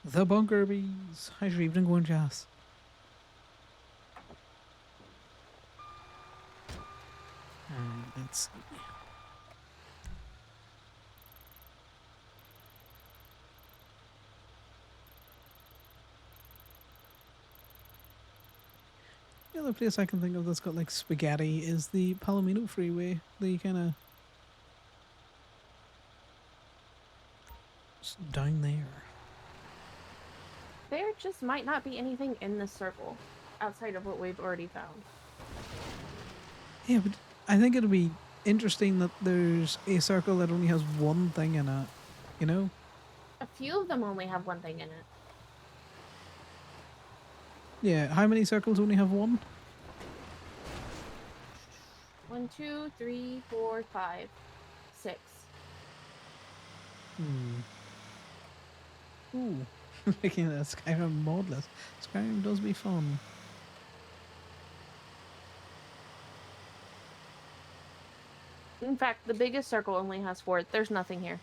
The bunker bees. How's your evening going, Jazz? Let's see. The other place I can think of that's got like spaghetti is the Palomino Freeway. The kind of down there. There just might not be anything in this circle outside of what we've already found. Yeah, but I think it'll be interesting that there's a circle that only has one thing in it. You know? A few of them only have one thing in it. Yeah. How many circles only have one? 1, 2, 3, 4, 5, 6. Ooh. Looking at Skyrim mod list. Skyrim does be fun. In fact, the biggest circle only has 4. There's nothing here.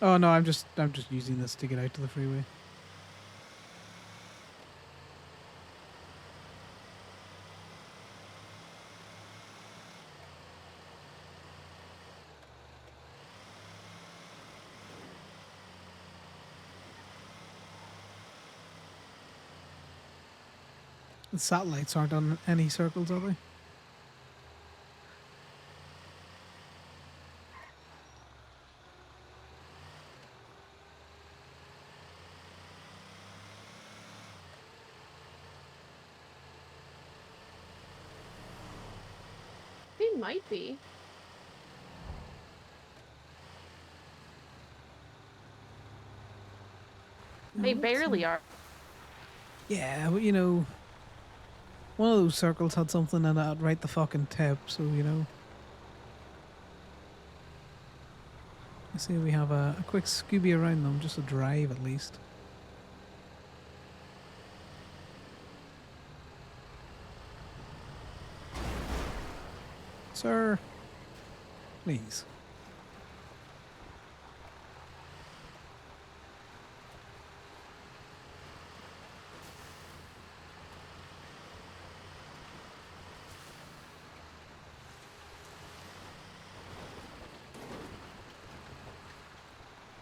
Oh no, I'm just using this to get out to the freeway. The satellites aren't on any circles, are they? They might be. They No, barely are. Yeah, but you know, one of those circles had something in it right the fucking tip, so you know. I say we have a quick Scooby around them, just a drive at least. Sir, please.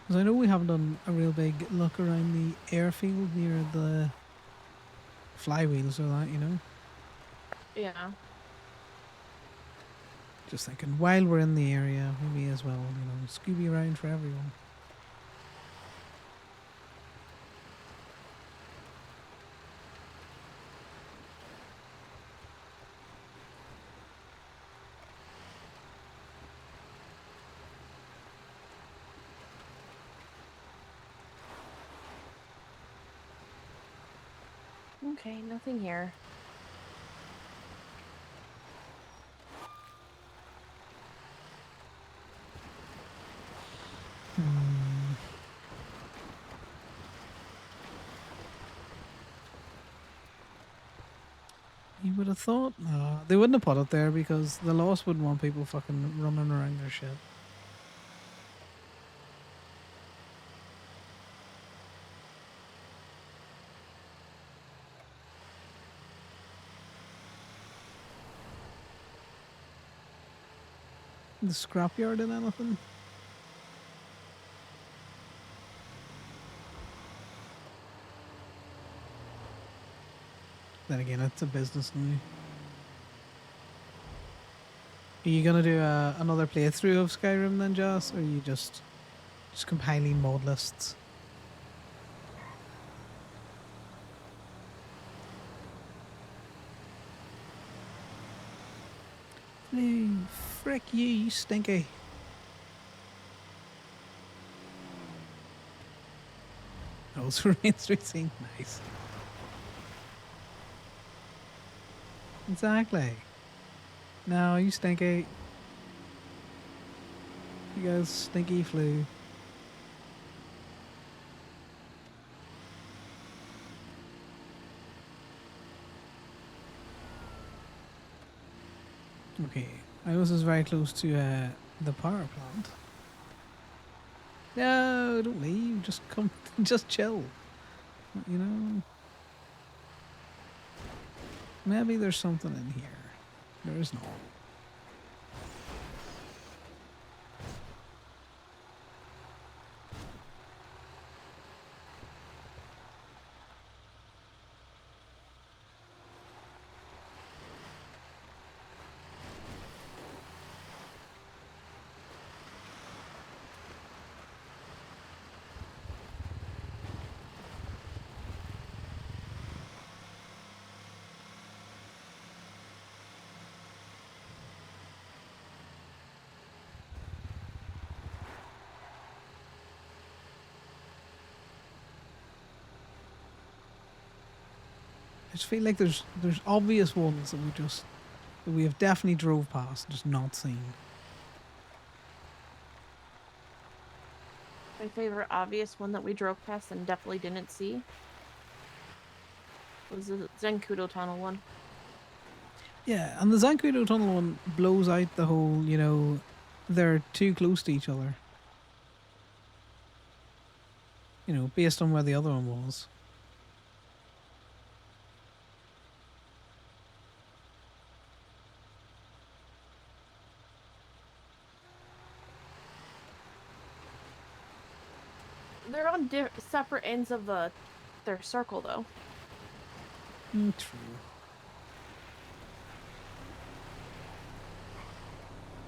Because I know we haven't done a real big look around the airfield near the flywheels or that, you know. Yeah. Just thinking, while we're in the area, we may as well, you know, Scooby around for everyone. Okay, nothing here. You would have thought, no, they wouldn't have put it there because the Lost wouldn't want people fucking running around their shit. The scrapyard and anything? Then again, it's a business now. Are you gonna do another playthrough of Skyrim then, Joss, or are you just compiling mod lists? No, frick you, you stinky. Oh, so Rain Street scene, nice. Exactly. No, you stinky. You guys stinky flu. Okay, I was just very close to the power plant. No, don't leave. Just come, just chill. You know. Maybe there's something in here. There is not. I just feel like there's obvious ones that we have definitely drove past, just not seen. My favorite obvious one that we drove past and definitely didn't see was the Zenkudo Tunnel one. Yeah, and the Zancudo Tunnel one blows out the whole, they're too close to each other. Based on where the other one was. They're on separate ends of their circle, though. True.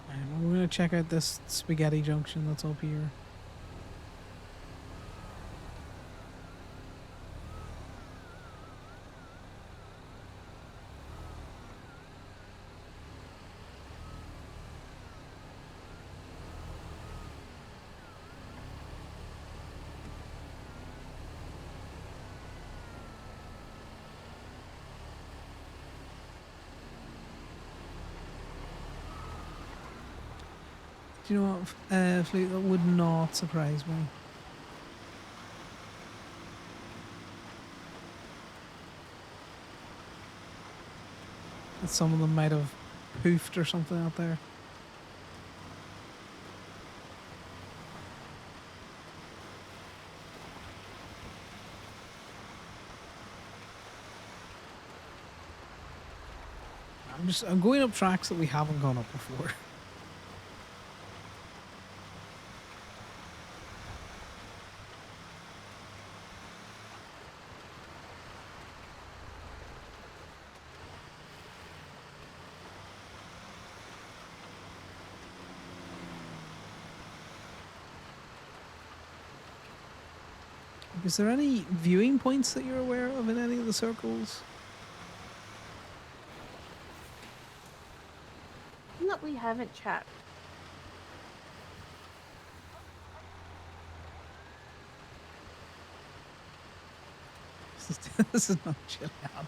And we're gonna check out this spaghetti junction that's up here. Do you know what, Fleet? That would not surprise me. That some of them might have poofed or something out there. I'm going up tracks that we haven't gone up before. Is there any viewing points that you're aware of in any of the circles? That we haven't checked. This is not chill out.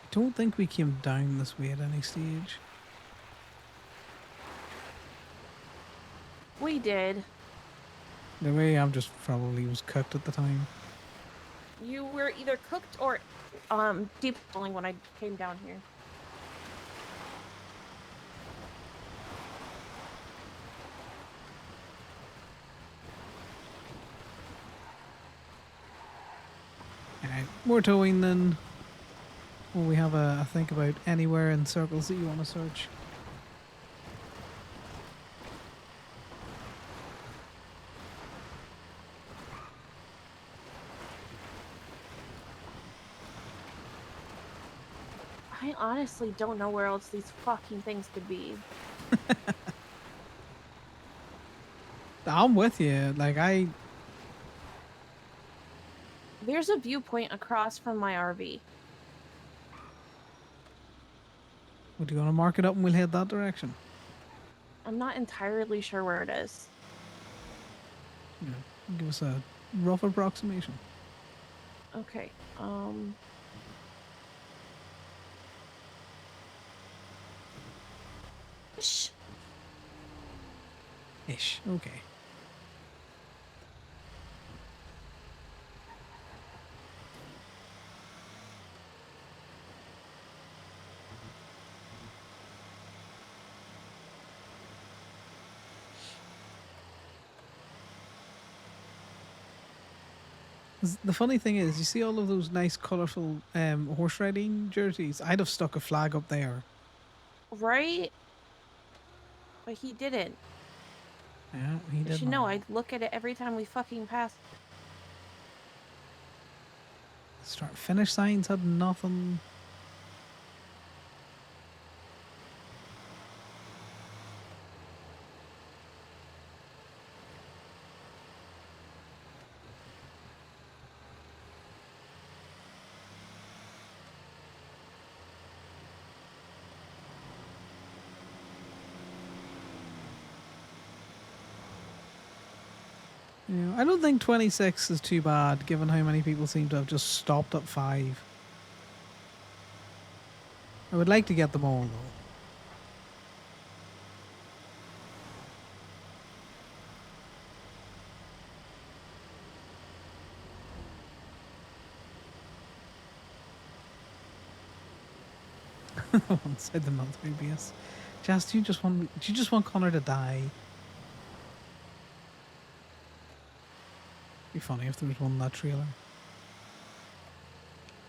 I don't think we came down this way at any stage. We did. The way I'm just probably was cooked at the time. You were either cooked or deep falling when I came down here. Alright, more towing then. Will we have a think about anywhere in circles that you want to search? I honestly don't know where else these fucking things could be. I'm with you. There's a viewpoint across from my RV. Would you want to mark it up and we'll head that direction? I'm not entirely sure where it is. Yeah, give us a rough approximation. Okay. Shh. Ish. Okay. The funny thing is, you see all of those nice, colourful horse riding jerseys? I'd have stuck a flag up there. Right? But he didn't. Yeah, he You did should not. know, I'd look at it every time we fucking pass. Start finish signs had nothing. I don't think 26 is too bad, given how many people seem to have just stopped at 5. I would like to get them all, though. Inside the military base. Jess, do you just want Connor to die? Be funny if there was one in that trailer.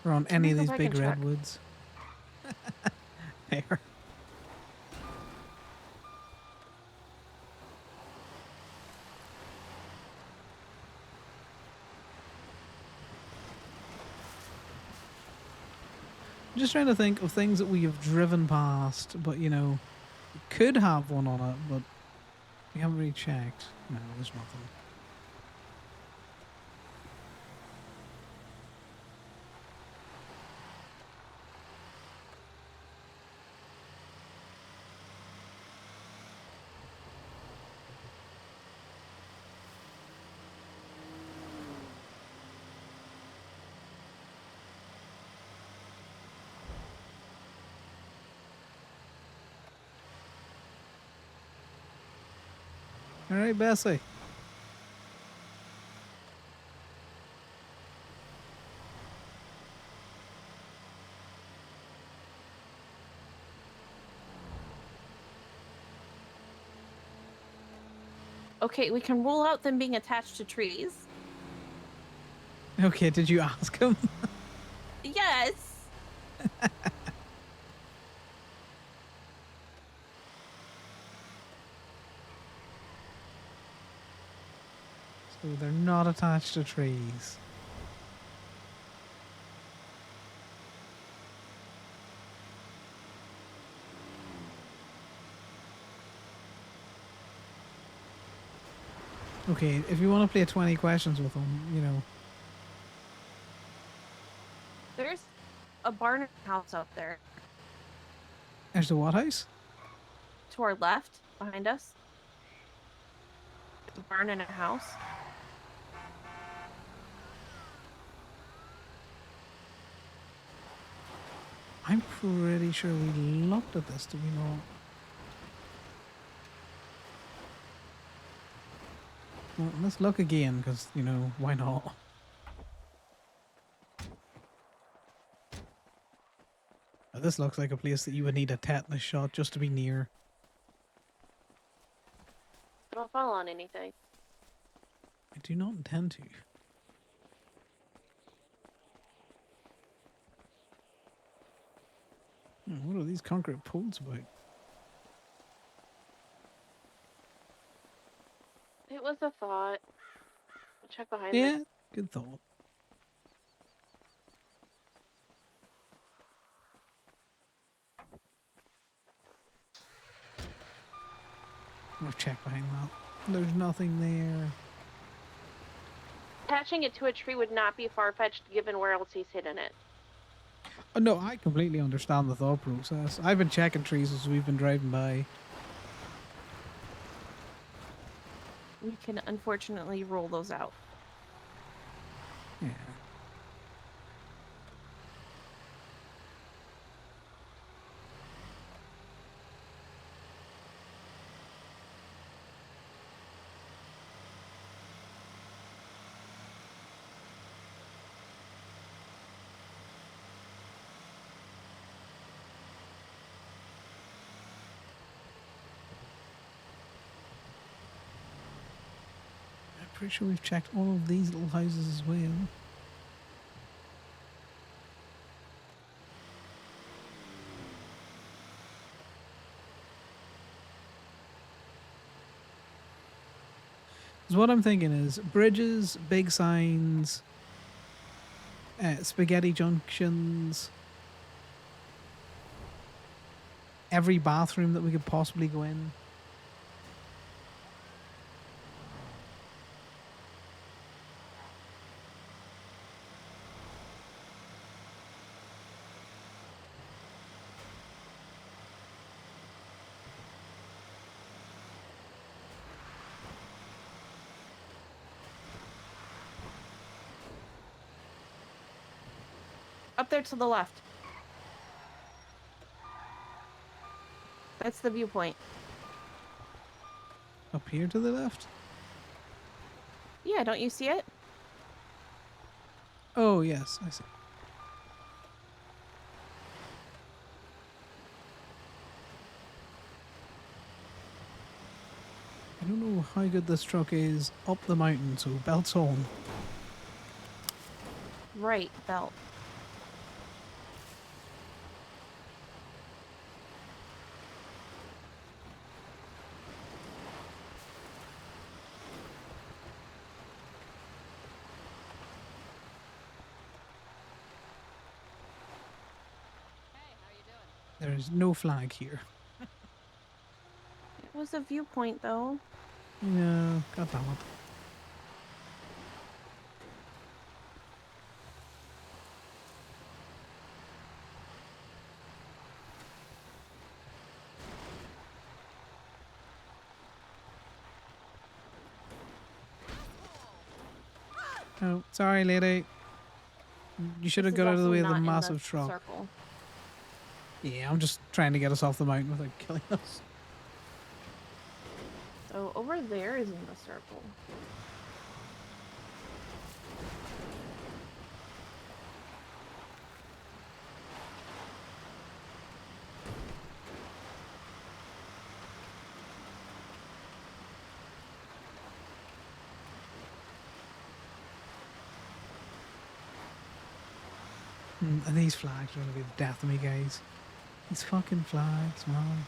Or on any of Let me these go back big and check. redwoods. There. I'm just trying to think of things that we have driven past, but could have one on it, but we haven't really checked. No, there's nothing. All right, Bessie. Okay, we can rule out them being attached to trees. Okay, did you ask him? Yes. So they're not attached to trees. Okay, if you want to play 20 questions with them, There's a barn house up there there's the what house? to our left, behind us. A barn and a house. I'm pretty sure we looked at this, did we not? Well, let's look again, because, why not? This looks like a place that you would need a tetanus shot just to be near. Don't fall on anything. I do not intend to. What are these concrete poles about? It was a thought. I'll check behind Yeah, this. good thought. I'll check behind that. There's nothing there. Attaching it to a tree would not be far-fetched given where else he's hidden it. Oh, no, I completely understand the thought process. I've been checking trees as we've been driving by. We can unfortunately roll those out. Yeah. I'm pretty sure we've checked all of these little houses as well. So what I'm thinking is bridges, big signs, spaghetti junctions, every bathroom that we could possibly go in. Up there to the left. That's the viewpoint. Up here to the left? Yeah, don't you see it? Oh, yes, I see. I don't know how good this truck is up the mountain, so belts on. Right, belt. Hey, how you doing? There is no flag here. It was a viewpoint, though. Yeah, god damn it. Oh, sorry, lady. You should This have is got out of the also way of the not in massive truck. Circle. Yeah, I'm just trying to get us off the mountain without killing us. So over there is in the circle. And these flags are going to be the death of me, guys. These fucking flags, man.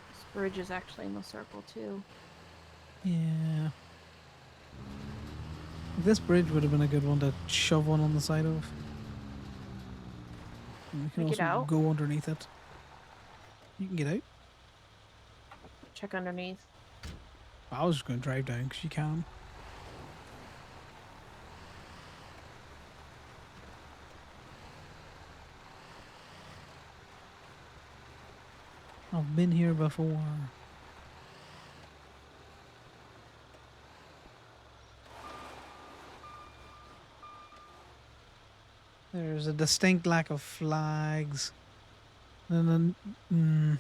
This bridge is actually in the circle, too. Yeah. This bridge would have been a good one to shove one on the side of. And we can Can we get also out? go underneath it. You can get out. Check underneath. I was just going to drive down because you can. I've been here before. There's a distinct lack of flags. And then,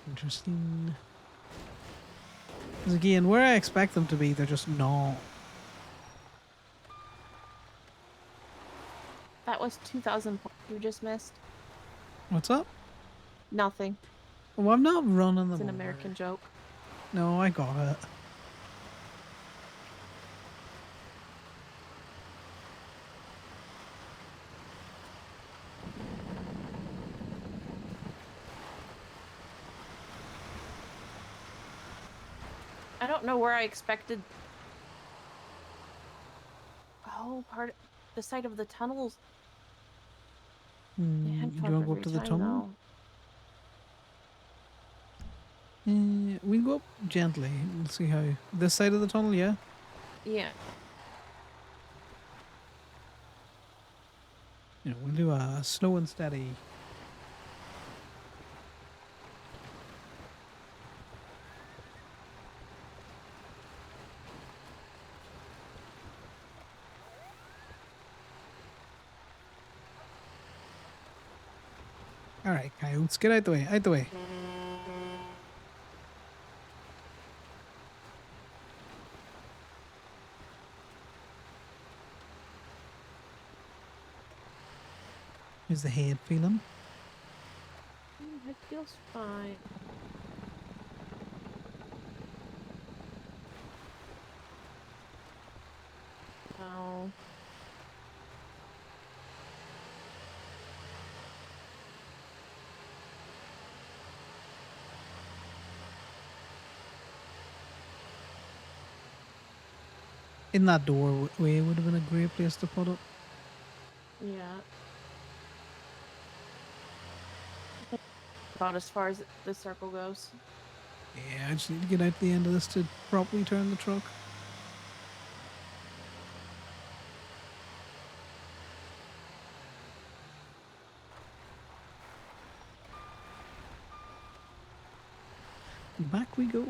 Interesting. Because again, where I expect them to be, they're just not. That was 2,000 you just missed. What's up? Nothing. Well, I'm not running them It's an over. American joke. No, I got it. I don't know where I expected. Oh, the side of the tunnels. They Do head you fuck want to go up every to the time, tunnel? We can go up gently. We'll see how. This side of the tunnel, yeah? though. Yeah. You know, we'll do a slow and steady. Alright, coyotes, get out the way, out the way. How's the head feeling? It feels fine. Oh. In that doorway would have been a great place to put it. Yeah. About as far as the circle goes. Yeah, I just need to get out the end of this to properly turn the truck. Back we go.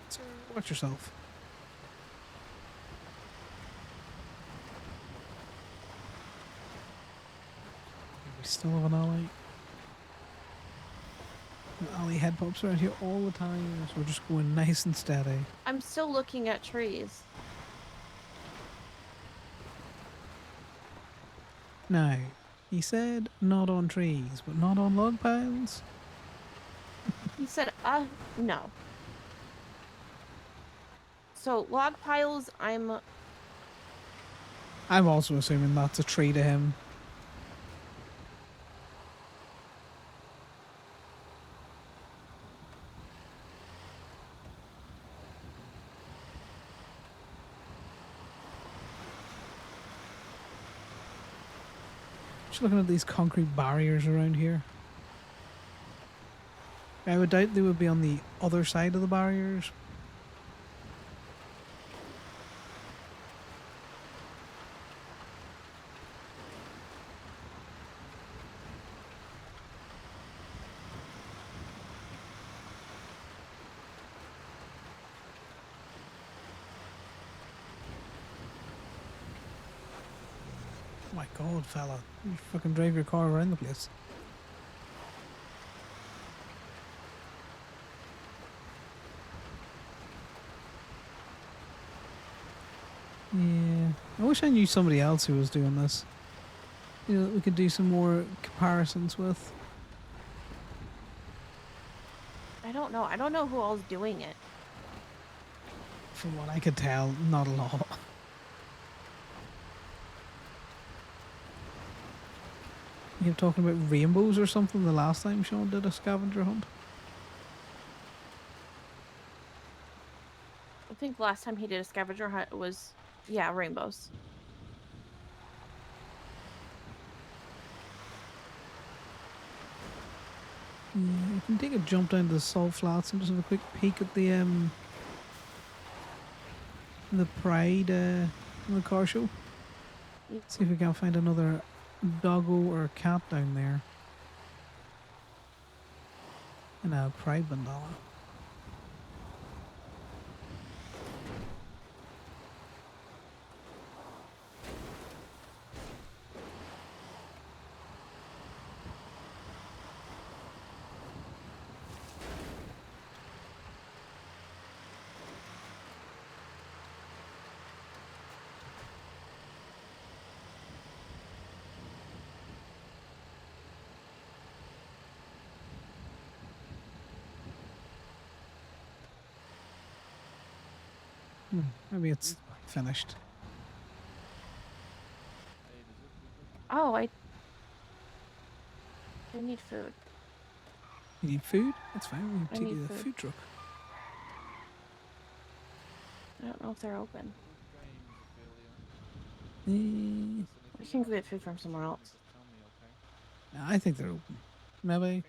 Sir, watch yourself. We still have an alley. The alley head pops around here all the time, so we're just going nice and steady. I'm still looking at trees. Now, he said not on trees, but not on log piles. He said, no. So, log piles, I'm also assuming that's a tree to him. Just looking at these concrete barriers around here. I would doubt they would be on the other side of the barriers. Oh my god, fella. You fucking drive your car around the place. Yeah. I wish I knew somebody else who was doing this. You know, that we could do some more comparisons with. I don't know. I don't know who all's doing it. From what I could tell, not a lot. You were talking about rainbows or something the last time Sean did a scavenger hunt. I think last time he did a scavenger hunt was, yeah, rainbows. Yeah, you can take a jump down to the salt flats and just have a quick peek at the Pride the car show. See if we can find another doggo or cat down there. And a Pride bandana. Maybe it's finished. Oh, I need food. You need food? That's fine. I We'll take need you to the food. food truck. I don't know if they're open. Eh, I can get food from somewhere else. no, I think they're open. Maybe.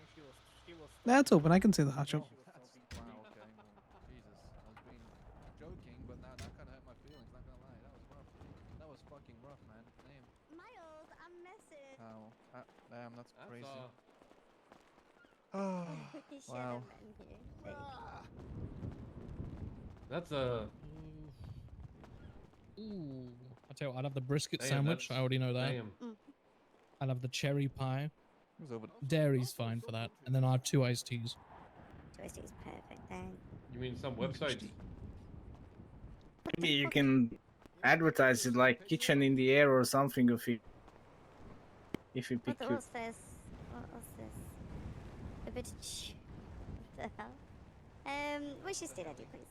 That's open. I can see the hatch up. Wow, okay, well, Jesus. I was being joking, but that kind of hurt my feelings, not gonna lie. That was rough. That was fucking rough, man. Damn. Miles, I'm missing. How? Damn, that's crazy. Oh, Oh, wow. That's a Ooh. I tell you what, I'd have the brisket damn, sandwich. I that's- already know that. Damn. I'd have the cherry pie. It was over. Dairy's fine for that. And then I'll have 2 iced teas. Twisty's perfect then. You mean some websites? Maybe you can advertise it like kitchen in the air or something if you pick your What's this? What's this? A bit of what the hell? What's your state ID, please?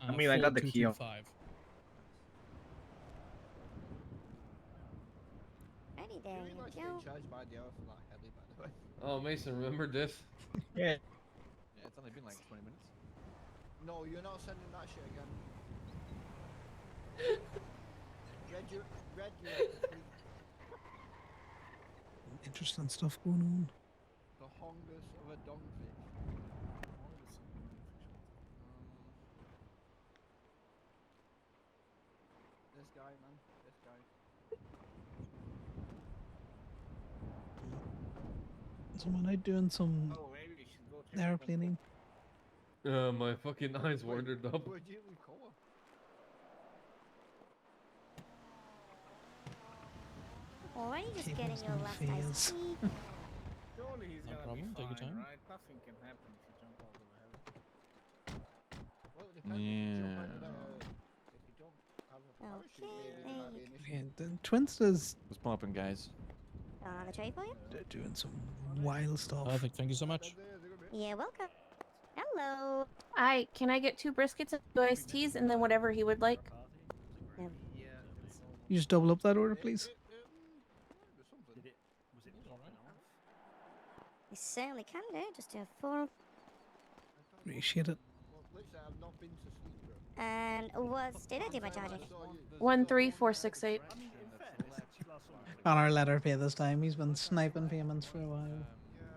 I mean, I got the key on. 4225. Alrighty, there you go. charged by the hour for that heli, by the way. Oh, Mason, remember this? Yeah. Yeah, it's only been like 20 minutes. No, you're not sending that shit again. Red, Interesting stuff going on. the hongus of a dogfish. This guy, man. This guy. Someone out doing some Oh, maybe we should go check up on airplaning. My fucking eyes wandered up. Where'd you leave Conor? Alrighty, just getting Cable's your gonna last fail. iced tea. Surely he's No gonna problem, be take your fine, time. right? Nothing can happen if you jump out of a heli. Well, it depends if you jump out of Yeah. if you don't have a parachute, maybe Okay, there might be an issue. Yeah, the Twinsters What's popping, guys? On the tray for you? doing some wild stuff. Perfect, thank you so much. Yeah, welcome. Hello. Can I get 2 briskets and 2 iced teas and then whatever he would like? No. You just double up that order, please. You certainly can do. Just do 4. Appreciate it. Well, literally, I've not been to sleep, bro. And what's did I do my charging? 13468. On our letter pay this time. He's been sniping payments for a while. Yeah.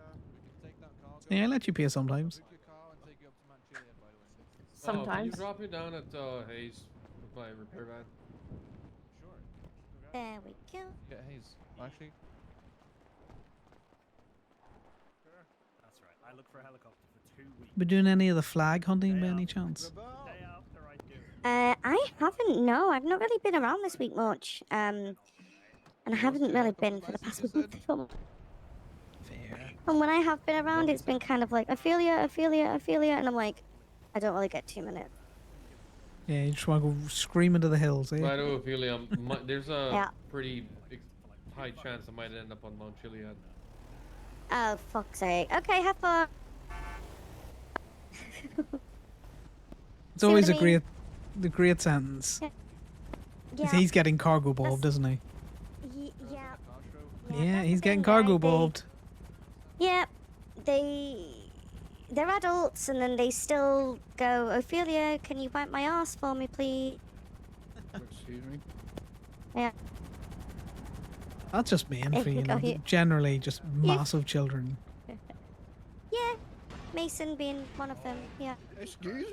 Take that cargo. Yeah, I let you pay sometimes. Pick your car and take you up to Manchuria, by the way. Oh, can you Sometimes. drop me down at Hayes with my repair van? Sure. There we go. Get Hayes. Actually, That's right. I look for a helicopter for 2 weeks. We doing any of the flag hunting by any chance? Day after I do it. I haven't. No, I've not really been around this week much. And I haven't really been for the past month. Fair. And when I have been around, it's been kind of like Ophelia, and I'm like, I don't really get 2 minutes. Yeah, you just want to go scream into the hills, eh? By the way, Ophelia, there's a Yeah. pretty high chance I might end up on Mount Chiliad. Oh, fuck's sake. Okay, have fun. It's always See what I mean? the great sentence. Yeah. He's getting cargo bobbed, isn't he? Yeah. Yeah, that's he's the getting thing, cargo right? bobbed. Yeah, they're adults, and then they still go, Ophelia, can you wipe my ass for me, please? Excuse me. Yeah. That's just mean Eh, for, you look know, out here. generally just massive children. Yeah, Mason being one of them. Yeah. Excuse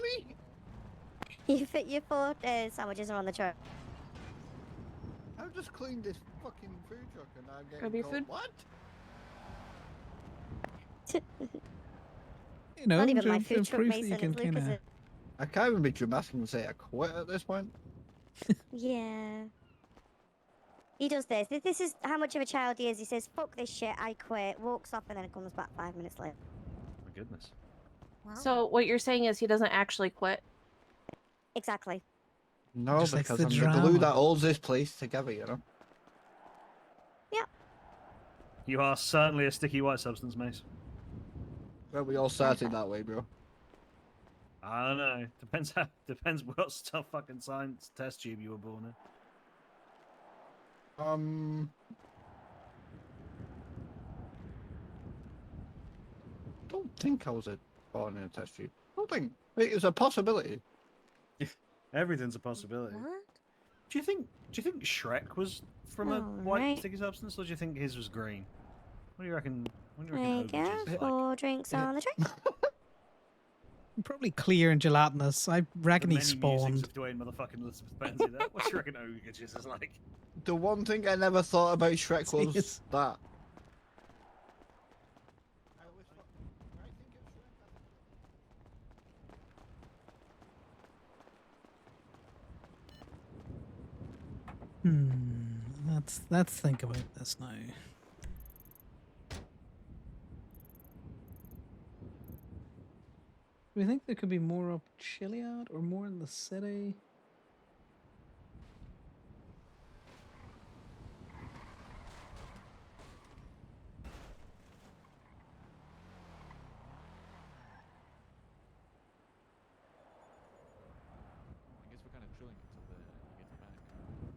me? Your 4 sandwiches are on the truck. I've just cleaned this fucking food truck and I'm Grab getting your told, food. what? You know, Not even my to food truck, proof that Mason. you can It's kind Lucas's. of. I can't even be dramatic and say I quit at this point. Yeah. He does this. This is how much of a child he is. He says, fuck this shit, I quit, walks off, and then comes back 5 minutes later. My goodness. So what you're saying is he doesn't actually quit? Exactly. No, Just likes because the I'm the glue drama. that holds this place together, you know? You are certainly a sticky white substance, Mace. Well, we all started that way, bro. I don't know. Depends what stuff fucking science test tube you were born in. Don't think I was born in a test tube. Don't think it was a possibility. Everything's a possibility. What? Do you think Shrek was from a white Alright. sticky substance, or do you think his was green? What do you reckon? What do you There you reckon Hogan's go. is 4 drinks on the tray. Probably clear and gelatinous. I reckon The he many spawned. musics of Dwayne motherfucking Elizabeth Benzie there. What do you reckon Hogan's is like? The one thing I never thought about Shrek was Jeez. that. Let's think about this now. Do we think there could be more up Chiliad or more in the city?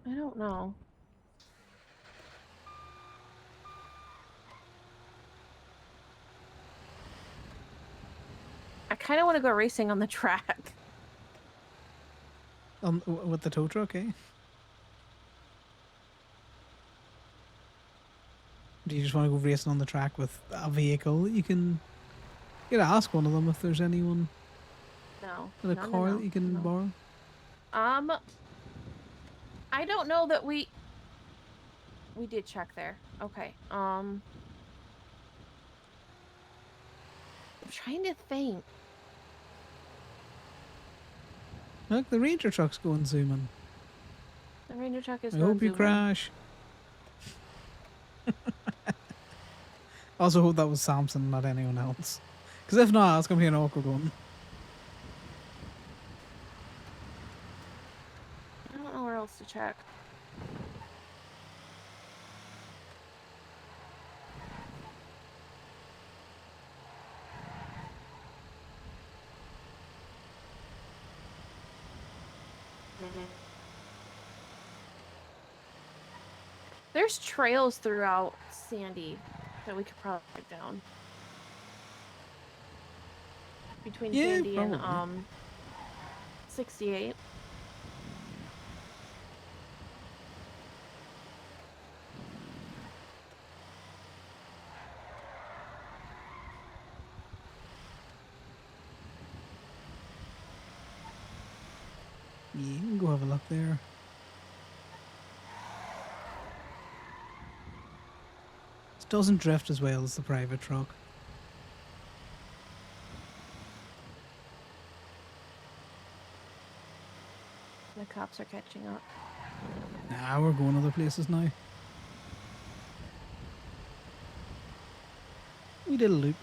I don't know. I kind of want to go racing on the track. With the tow truck, eh? Do you just want to go racing on the track with a vehicle that you can... You gotta ask one of them if there's anyone No. with a car that you can borrow. I don't know that we did check there. Okay. I'm trying to think. Look, the Ranger truck's going zooming. The Ranger truck is I going hope you zooming. crash. Also hope that was Samson, not anyone else. Because if not, it's going to be an awkward one. I don't know where else to check. There's trails throughout Sandy that we could probably take down. Between Yeah, Sandy and probably. 68. Yeah, you can go have a look there. It doesn't drift as well as the private truck. The cops are catching up. Nah, we're going other places now. We did a loop.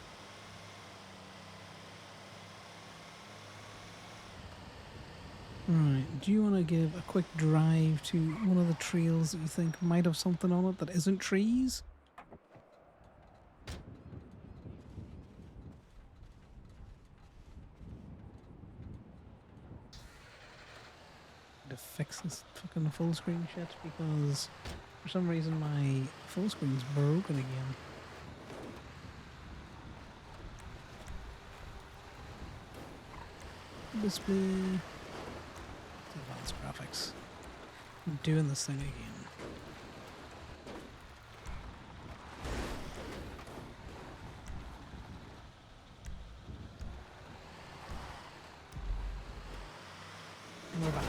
Right, do you want to give a quick drive to one of the trails that you think might have something on it that isn't trees? To fix this fucking full screen shit because for some reason my full screen's broken again. Display. Advanced graphics. I'm doing this thing again. And we're back.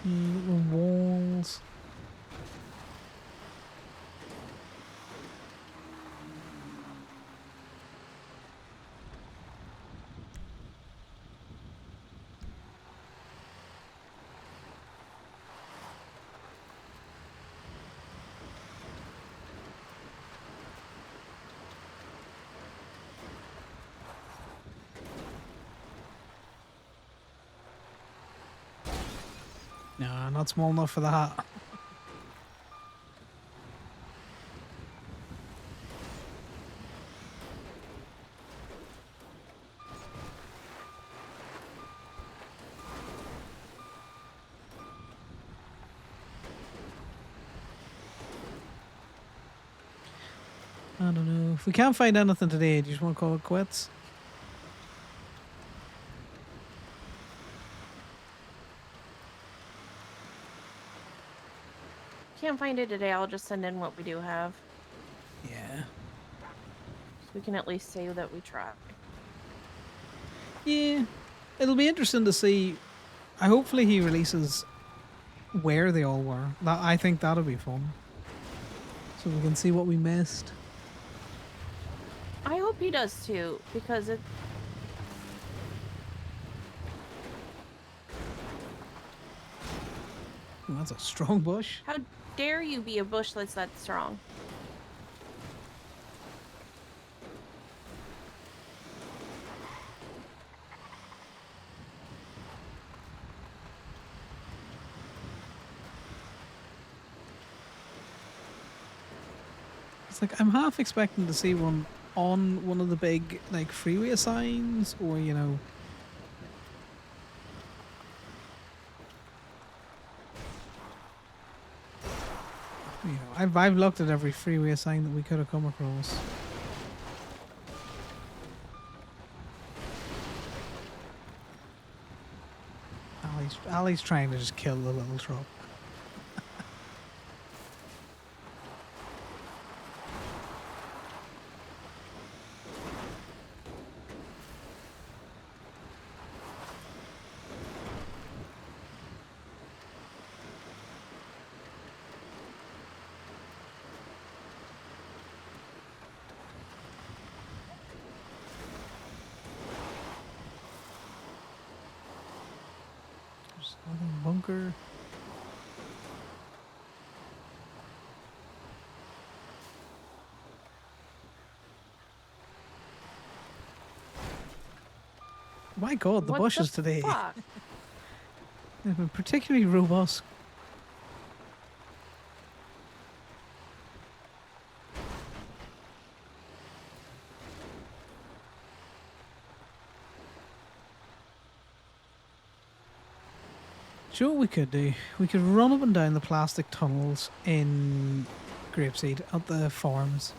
Little walls. No, not small enough for the hat. I don't know. If we can't find anything today, do you just want to call it quits? Can't find it today. I'll just send in what we do have. Yeah. So we can at least say that we tried. Yeah. It'll be interesting to see. Hopefully he releases where they all were. I think that'll be fun. So we can see what we missed. I hope he does too, because it... Ooh, that's a strong bush. How dare you be a bush that's that strong? It's like I'm half expecting to see one on one of the big like freeway signs, or you know, You know, I've looked at every freeway sign that we could have come across. Ali's trying to just kill the little truck. There's another bunker. My God, the What bushes today. Fuck? They've been particularly robust. Do you know what we could do? We could run up and down the plastic tunnels in Grapeseed at the farms.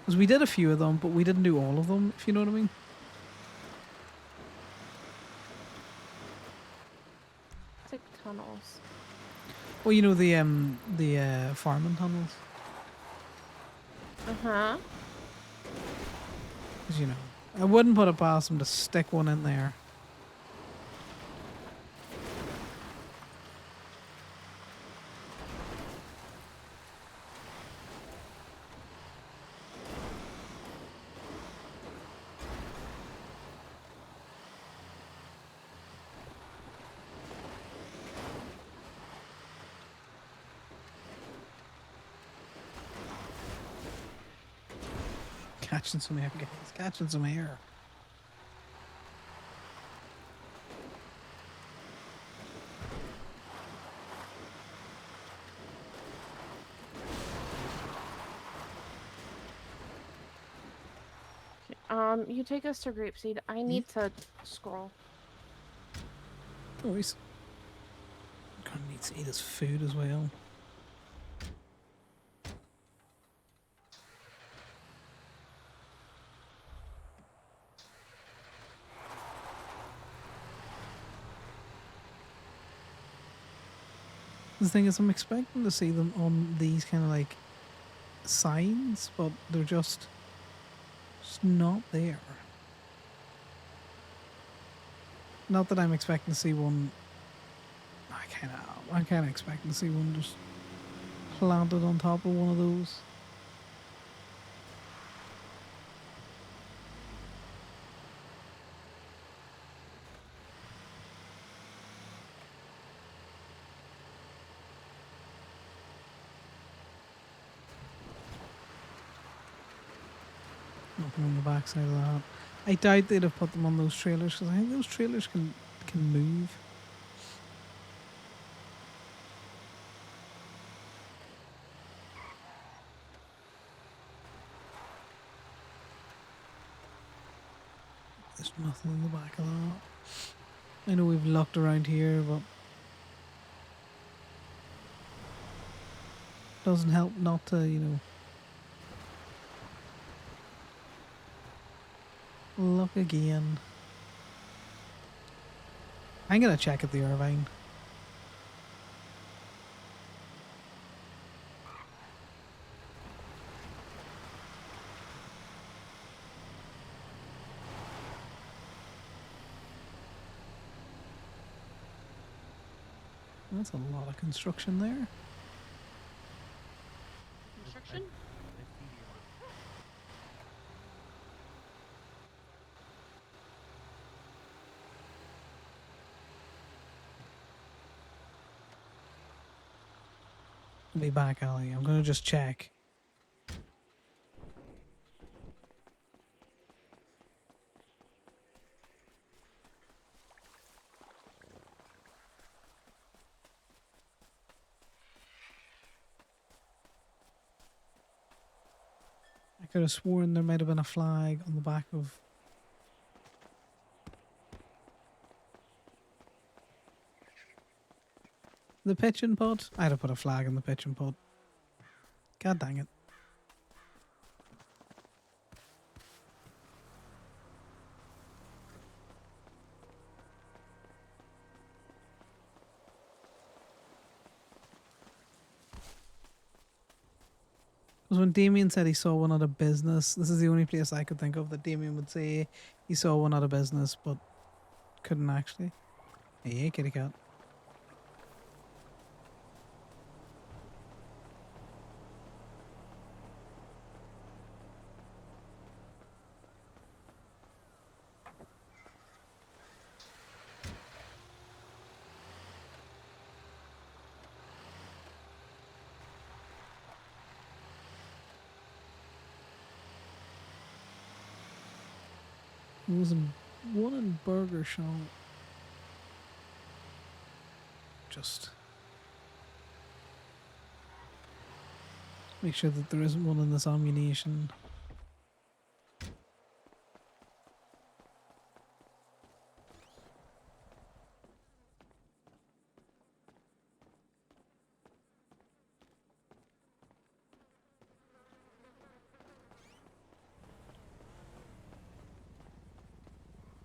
Because we did a few of them, but we didn't do all of them, if you know what I mean. Thick tunnels. Well, you know the farming tunnels. Uh-huh. Because, you know, I wouldn't put it past them to stick one in there. Catching some air, guys. Catching some air. You take us to Grapeseed. I need to scroll. Oh, he's gonna need to eat his food as well. The thing is, I'm expecting to see them on these kind of like signs, but they're just not there. Not that I'm expecting to see one. I kind of expecting to see one just planted on top of one of those. Nothing on the backside of that. I doubt they'd have put them on those trailers because I think those trailers can move. There's nothing in the back of that. I know we've looked around here, but doesn't help not to, you know, look again. I'm gonna check at the Irvine. That's a lot of construction there. Construction? I'll be back, Ali. I'm gonna just check. I could have sworn there might have been a flag on the back of the pitching pod. I'd have put a flag on the pitching pod. God dang it. Because when Damien said he saw one at a business, this is the only place I could think of that Damien would say he saw one at a business, but couldn't actually. Hey, kitty cat. There was one in Burger Shop. Just make sure that there isn't one in this ammunition.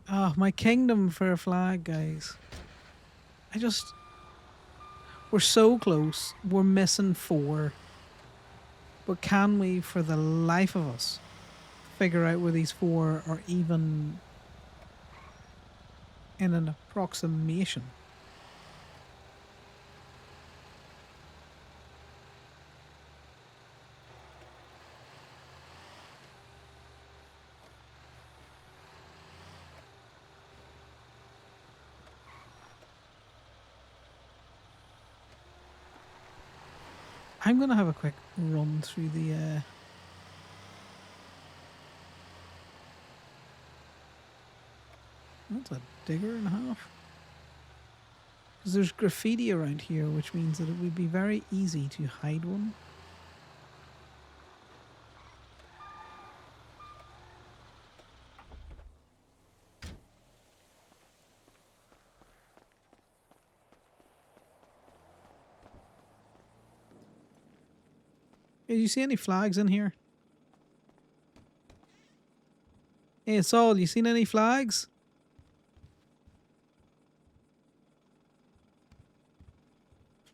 Ah, my kingdom for a flag, guys. We're so close. We're missing 4. But can we, for the life of us, figure out where these 4 are even in an approximation? I'm going to have a quick run through the... That's a digger and a half. Because there's graffiti around here, which means that it would be very easy to hide one. Hey, do you see any flags in here? Hey, Saul, you seen any flags?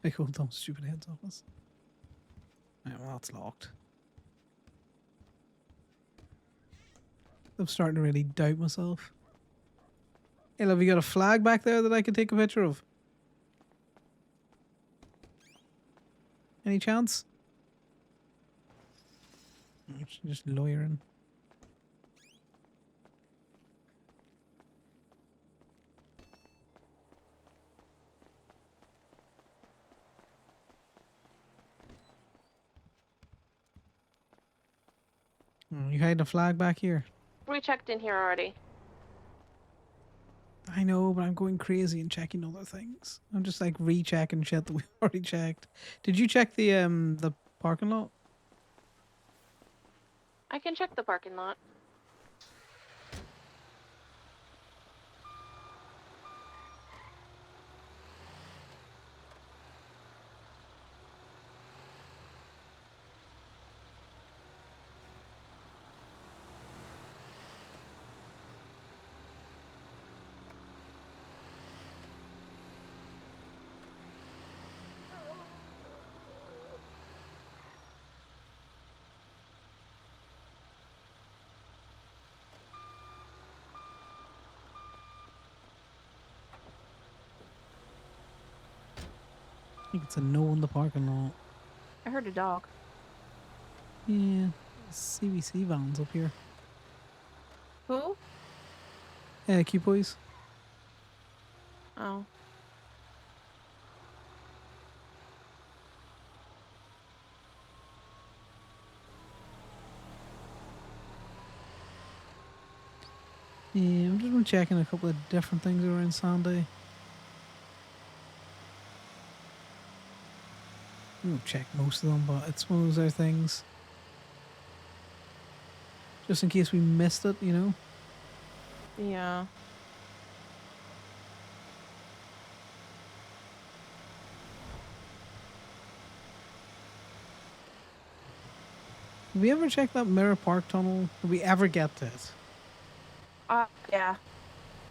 I hold those stupid heads off us. Right, well, that's locked. I'm starting to really doubt myself. Hey, have you got a flag back there that I could take a picture of? Any chance? Just lawyering. You hiding a flag back here? We checked in here already. I know, but I'm going crazy and checking other things. I'm just like rechecking shit that we already checked. Did you check the parking lot? I can check the parking lot. I think it's a no in the parking lot. I heard a dog. Yeah, CBC vans up here. Who? Keep boys. Oh. Yeah, I'm just been checking a couple of different things around Sandy. I don't check most of them, but it's one of those other things. Just in case we missed it, you know? Yeah. Have we ever checked that Mirror Park tunnel? Did we ever get to it? Yeah.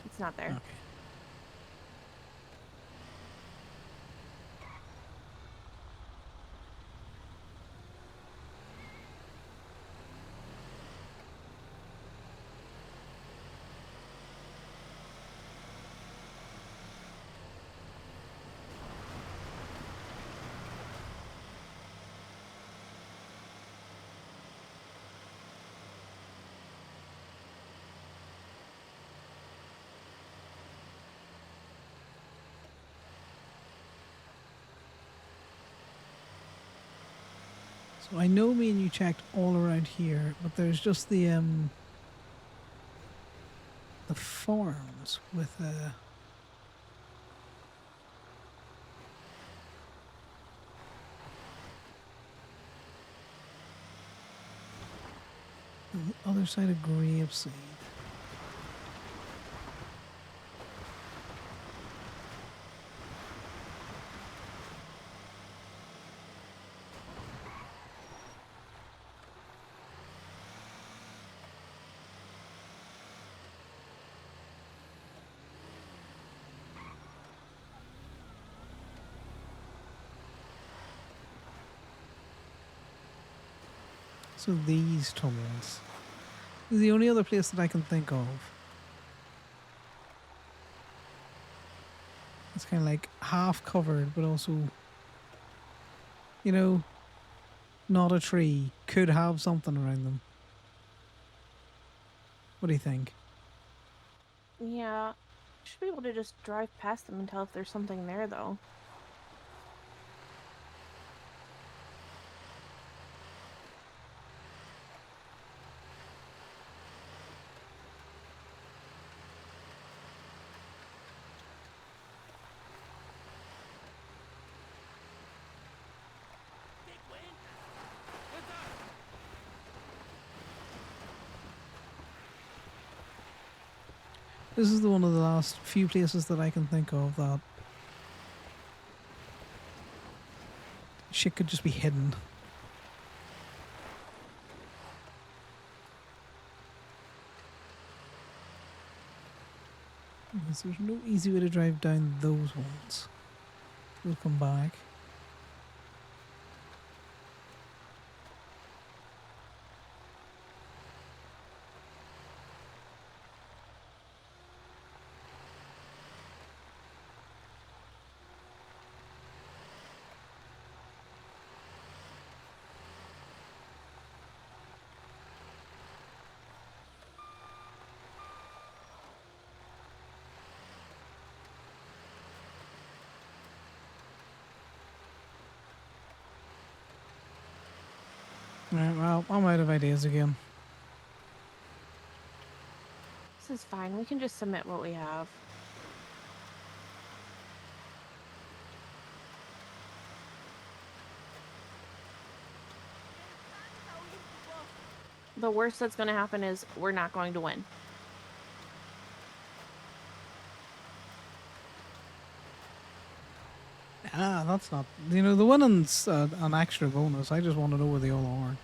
It's not there. Okay. So I know me and you checked all around here, but there's just the farms with on the other side of Graveseed. So these tunnels. This is the only other place that I can think of. It's kind of like half covered, but also, you know, not a tree. Could have something around them. What do you think? Yeah. Should be able to just drive past them and tell if there's something there, though. This is the one of the last few places that I can think of that shit could just be hidden. Because there's no easy way to drive down those ones. We'll come back. Right, well, I'm out of ideas again. This is fine. We can just submit what we have. The worst that's going to happen is we're not going to win. Ah, that's not... You know, the winning's an extra bonus. I just want to know where they all are.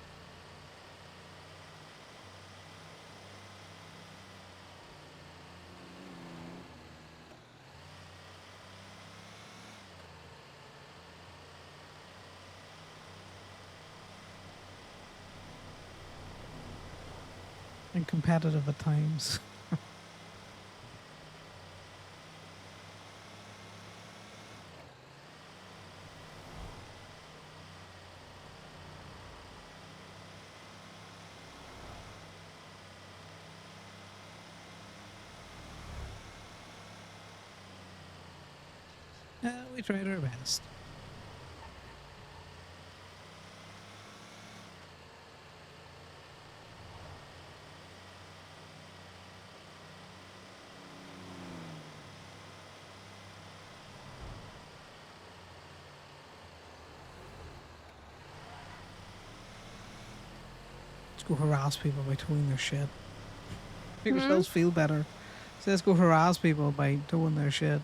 And competitive at times. We tried our best. Let's go harass people by towing their shit. Make ourselves feel better. So let's go harass people by towing their shit.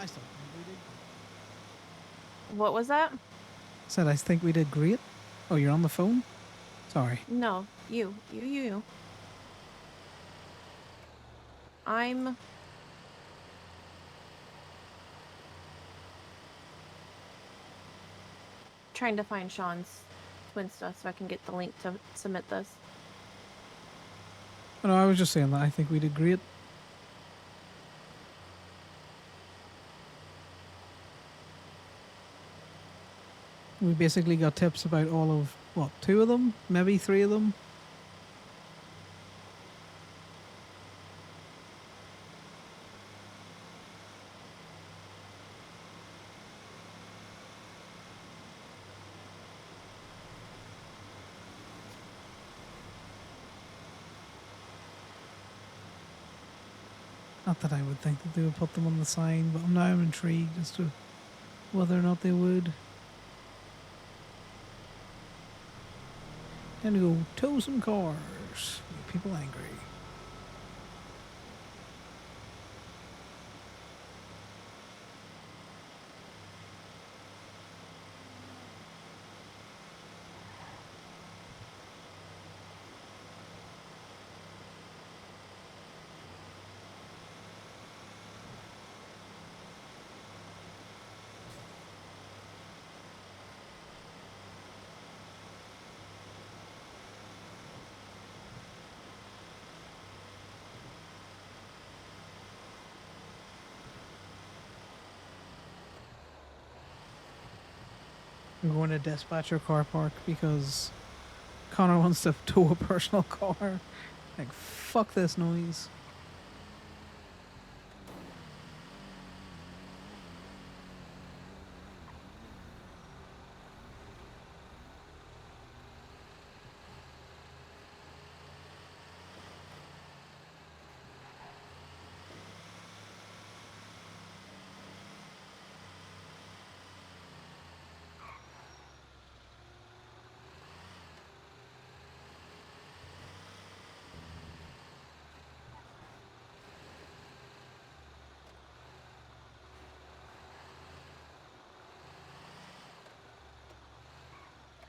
I still think we did. What was that? Said I think we did great. Oh, you're on the phone? Sorry. No, you. I'm trying to find Sean's twin stuff so I can get the link to submit this. Oh, no, I was just saying that I think we did great. We basically got tips about all of, what, 2 of them? Maybe 3 of them? Not that I would think that they would put them on the sign, but now I'm intrigued as to whether or not they would. Time to go tow some cars. Make people angry. I'm going to dispatcher car park because Connor wants to tow a personal car. Like, fuck this noise.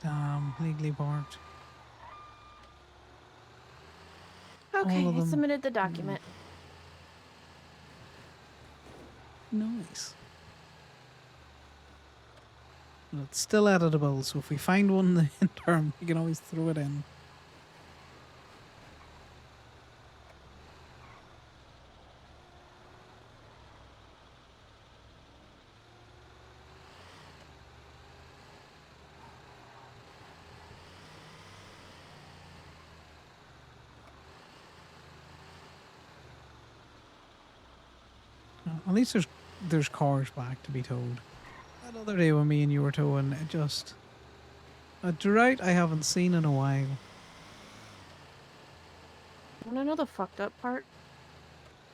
Damn, legally parked. Okay, of I them. submitted the document. Nice. Well, it's still editable, so if we find one in the interim, we can always throw it in. At least there's cars back to be towed. That other day when me and you were towing, it just a drought I haven't seen in a while. Wanna know the fucked up part?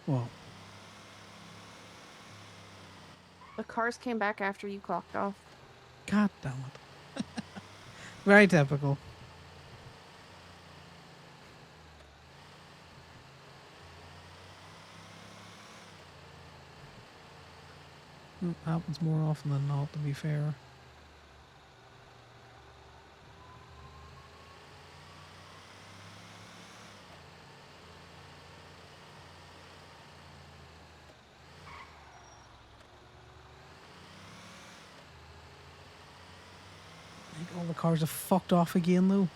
Well, The cars came back after you clocked off. god damn it. Very typical. It happens more often than not, to be fair. I think all the cars have fucked off again, though.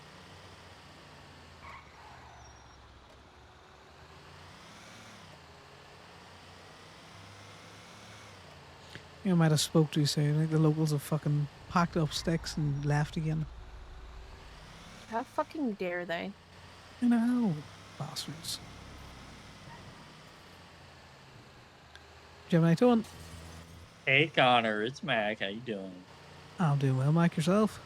I might have spoke too soon. I think the locals have fucking packed up sticks and left again. How fucking dare they? You know, bastards. Gemini Tone. Hey Connor, it's Mac. How you doing? I'm doing well, Mike. Yourself?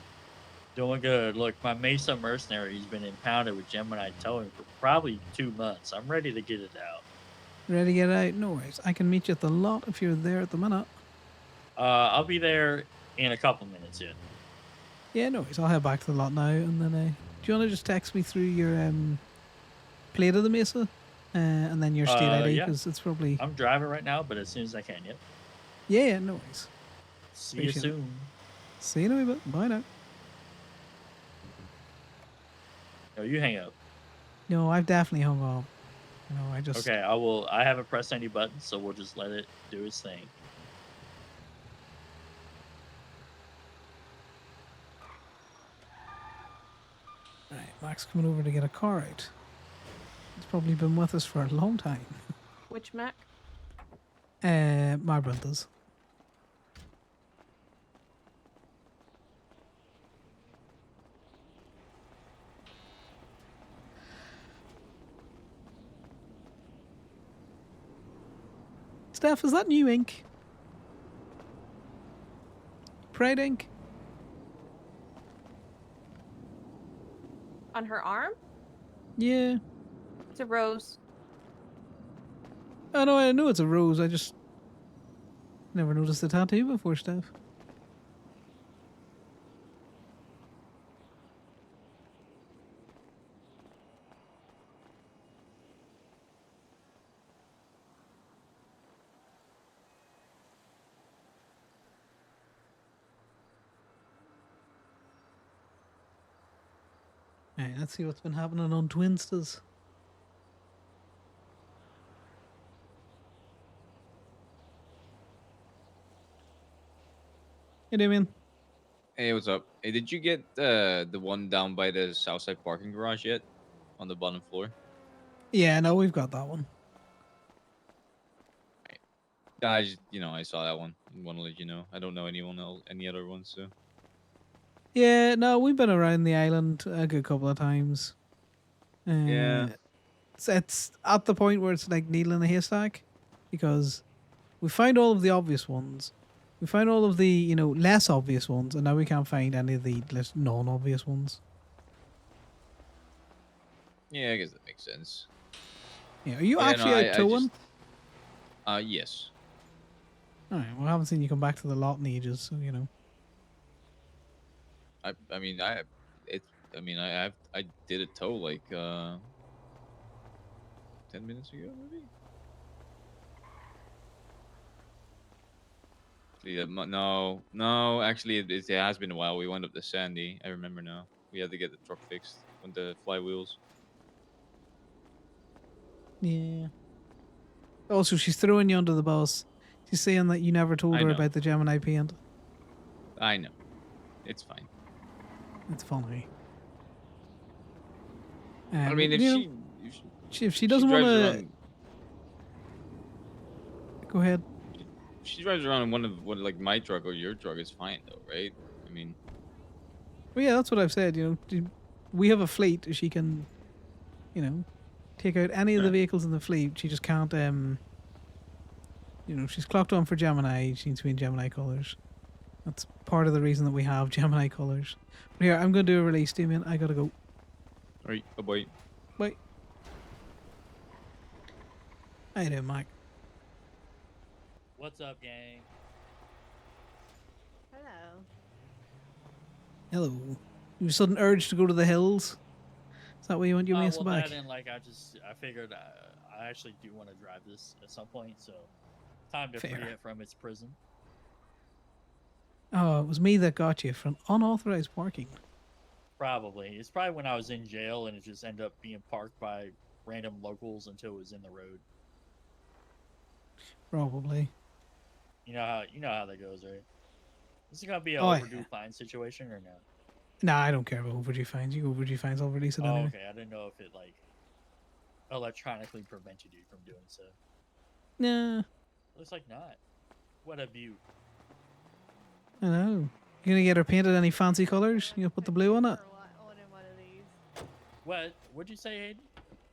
Doing good. Look, my Mesa mercenary's been impounded with Gemini towing for probably 2 months. I'm ready to get it out. Ready to get out? No worries. I can meet you at the lot if you're there at the minute. I'll be there in a couple minutes. Yeah. Yeah, no worries. I'll head back to the lot now, and then do you want to just text me through your plate of the Mesa, and then your state ID Yeah. because it's probably. I'm driving right now, but as soon as I can. Yep. Yeah, no worries. See you Appreciate it. soon. See you in a wee bit. Bye now. No, you hang up. No, I've definitely hung up. No, I just. Okay, I will. I haven't pressed any buttons, so we'll just let it do its thing. Right, Mac's coming over to get a car out. He's probably been with us for a long time. Which Mac? My brother's. Steph, is that new ink? Pride ink? On her arm? Yeah. It's a rose. I know it's a rose. I just never noticed the tattoo before, Steph. Alright, let's see what's been happening on Twinstas. Hey, Damien. Hey, what's up? Hey, did you get the one down by the Southside parking garage yet? On the bottom floor? Yeah, no, we've got that one. I saw that one. I want to let you know. I don't know anyone else, any other ones, so. Yeah, no, we've been around the island a good couple of times. Yeah. It's at the point where it's like needle in a haystack, because we find all of the obvious ones. We find all of the, less obvious ones, and now we can't find any of the less non-obvious ones. Yeah, I guess that makes sense. Yeah, are you Yeah, actually no, out towing? Yes. Alright, well, I haven't seen you come back to the lot in ages, so, I mean, I did a tow like 10 minutes ago, maybe. Yeah, no, actually, it has been a while. We went up to Sandy. I remember now. We had to get the truck fixed on the flywheels. Yeah. Also, she's throwing you under the bus. She's saying that you never told I her know. about the Gemini paint. I know. It's fine. It's funny. I mean, if if she doesn't want drives to, around, go ahead. if she drives around in one like my truck or your truck, it's fine though, right? I mean, Well, yeah, that's what I've said. We have a fleet. She can, take out any of the Right. vehicles in the fleet. She just can't. She's clocked on for Gemini. She needs to be in Gemini colors. That's part of the reason that we have Gemini colors. But here, I'm going to do a release, Damien. I gotta go. all right, bye. Bye. How you doing, Mike? What's up, gang? Hello. Hello. You have a sudden urge to go to the hills? Is that why you want your mace Well, back? that and I figured I actually do want to drive this at some point, so time to free Fair. it from its prison. Oh, it was me that got you from unauthorized parking. Probably. It's probably when I was in jail and it just ended up being parked by random locals until it was in the road. Probably. You know how that goes, right? This is gonna be an Oh, overdue yeah. fine situation or no? Nah, I don't care about overdue fines. You go overdue fines, I'll release it Oh, anyway. okay. I didn't know if it electronically prevented you from doing so. Nah, Looks like not. What a beaut. I know. You gonna get her painted any fancy colors? You gonna put the blue on it? Owning one of these. What? What'd you say, Hayden?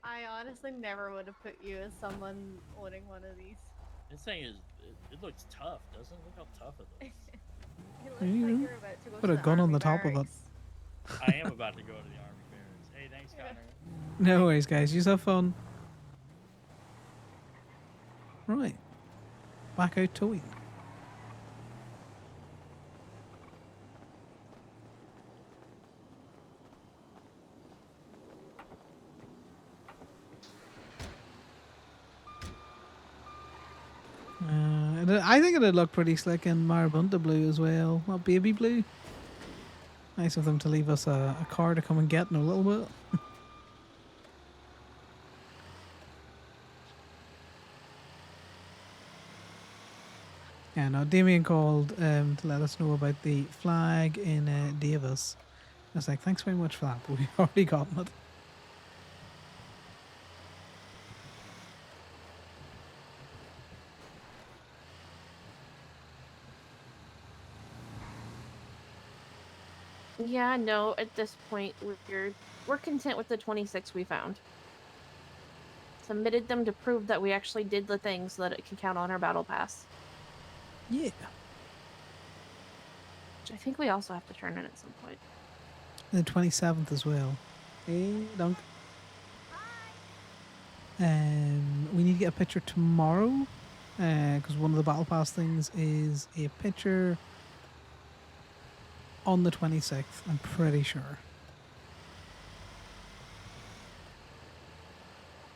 I honestly never would have put you as someone owning one of these. This thing is. It looks tough, doesn't it? Look how tough it looks. It looks There like you go. you're about to go Put to a the gun on army the top barracks. I am about to go to the army barracks. Hey, thanks, Connor. No worries, guys. You have fun. Right. Back out towing. I think it'd look pretty slick in Marabunta blue as well, not baby blue. Nice of them to leave us a car to come and get in a little bit. Yeah, no, Damien called to let us know about the flag in Davis. I was like, thanks very much for that, but we've already gotten it. Yeah, no, at this point we're content with the 26 we found. Submitted them to prove that we actually did the things so that it can count on our battle pass. Yeah. Which I think we also have to turn in at some point. The 27th as well. Hey, Dunk. We need to get a picture tomorrow, because one of the battle pass things is a picture on the 26th, I'm pretty sure.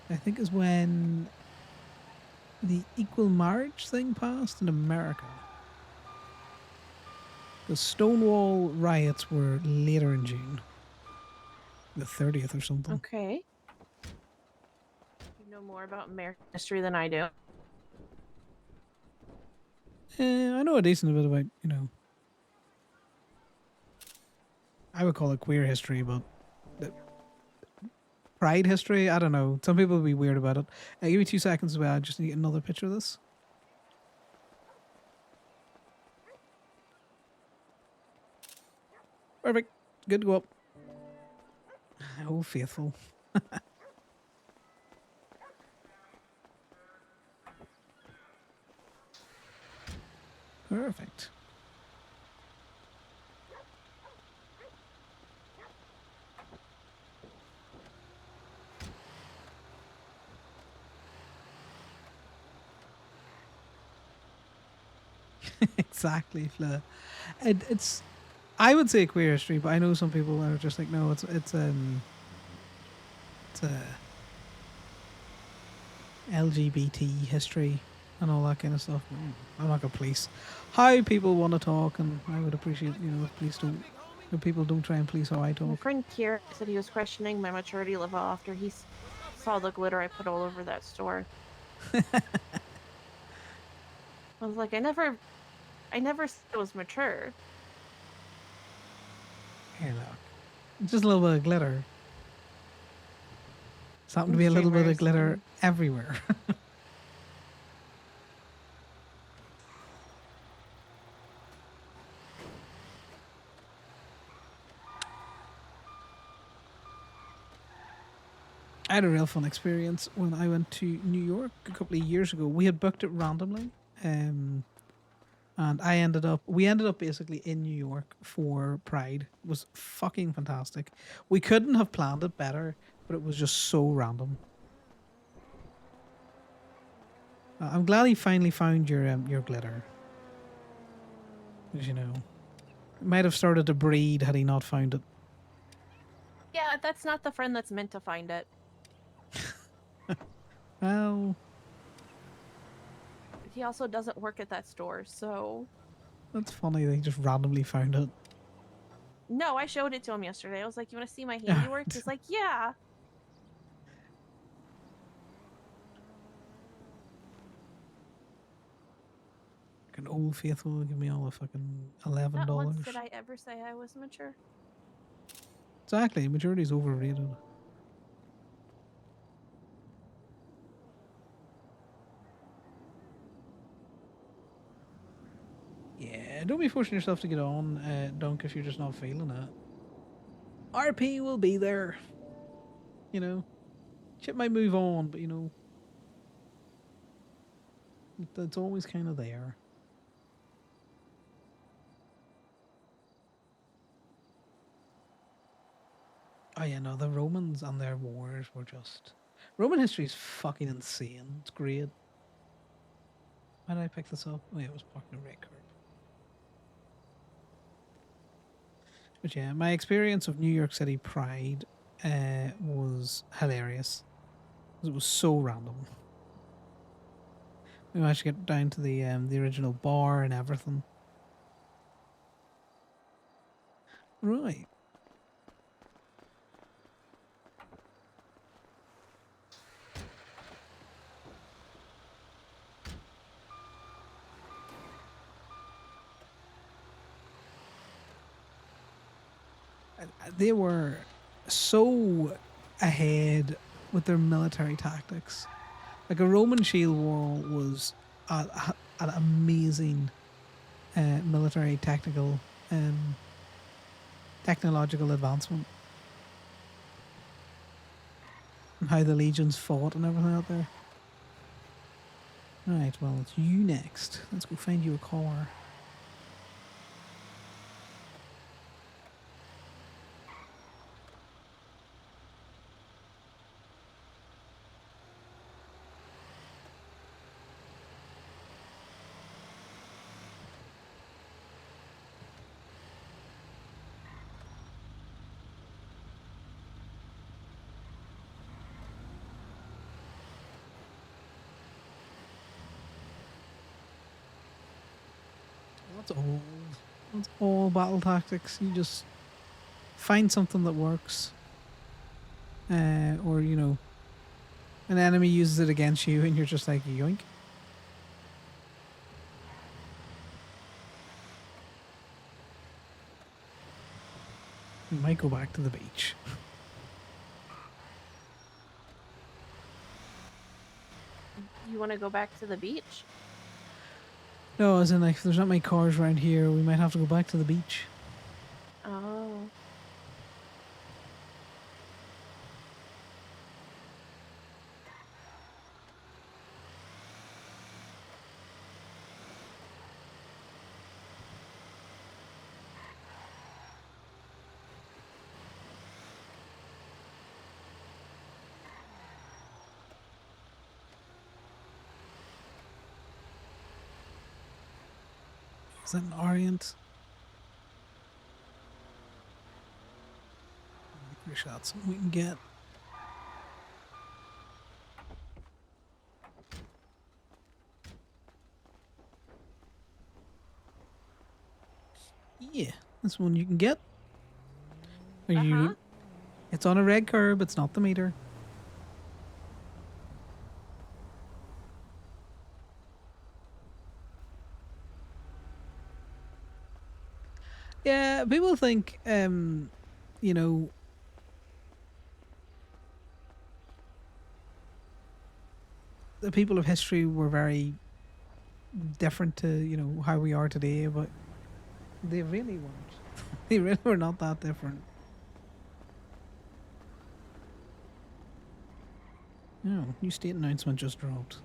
I think is when the equal marriage thing passed in America. The Stonewall riots were later in June. The 30th or something. Okay. You know more about American history than I do. I know a decent bit about, I would call it queer history, but pride history, I don't know. Some people will be weird about it. Give me 2 seconds as well. I just need another picture of this. Perfect. Good to go up. Oh, faithful. Perfect. Exactly, Fleur. It's I would say queer history, but I know some people are just like, no, it's LGBT history and all that kind of stuff. I'm not gonna police how people want to talk, and I would appreciate, if people don't try and police how I My talk. friend Kier said he was questioning my maturity level after he saw the glitter I put all over that store. I was like, I never said it was mature. Here, look. Just a little bit of glitter. There's happened to be a little bit of Streamers glitter and- everywhere. I had a real fun experience when I went to New York a couple of years ago. We had booked it randomly, and we ended up basically in New York for Pride. It was fucking fantastic. We couldn't have planned it better, but it was just so random. I'm glad he finally found your glitter. Because, it might have started to breed had he not found it. Yeah, that's not the friend that's meant to find it. Well, He also doesn't work at that store, so... that's funny. They just randomly found it. No, I showed it to him yesterday. I was like, you want to see my handiwork? He's like, yeah. An old faithful will give me all the fucking $11. Not once did I ever say I was mature. Exactly. Majority's overrated. Yeah, don't be forcing yourself to get on, Dunk, if you're just not feeling it. RP will be there. Shit might move on, but it's always kind of there. Oh yeah, no, the Romans and their wars were just... Roman history is fucking insane. It's great. Why did I pick this up? Oh yeah, it was parked in a red curb. But yeah, my experience of New York City Pride was hilarious. It was so random. We managed to get down to the original bar and everything. Right. They were so ahead with their military tactics. Like a Roman shield wall was an amazing military technological advancement. And how the legions fought and everything out there. Right, well, it's you next. Let's go find you a car. That's old. That's all battle tactics. You just find something that works. Or, you know, an enemy uses it against you and you're just like, yoink. You might go back to the beach. You want to go back to the beach? No, as in, like, if there's not many cars around here, we might have to go back to the beach. Oh. Is that an Orient? Pretty sure that's something we can get. Yeah, that's one you can get. Are you? It's on a red curb. It's not the meter. Yeah, people think, you know, the people of history were very different to, you know, how we are today, but they really weren't. They really were not that different. No, new state announcement just dropped.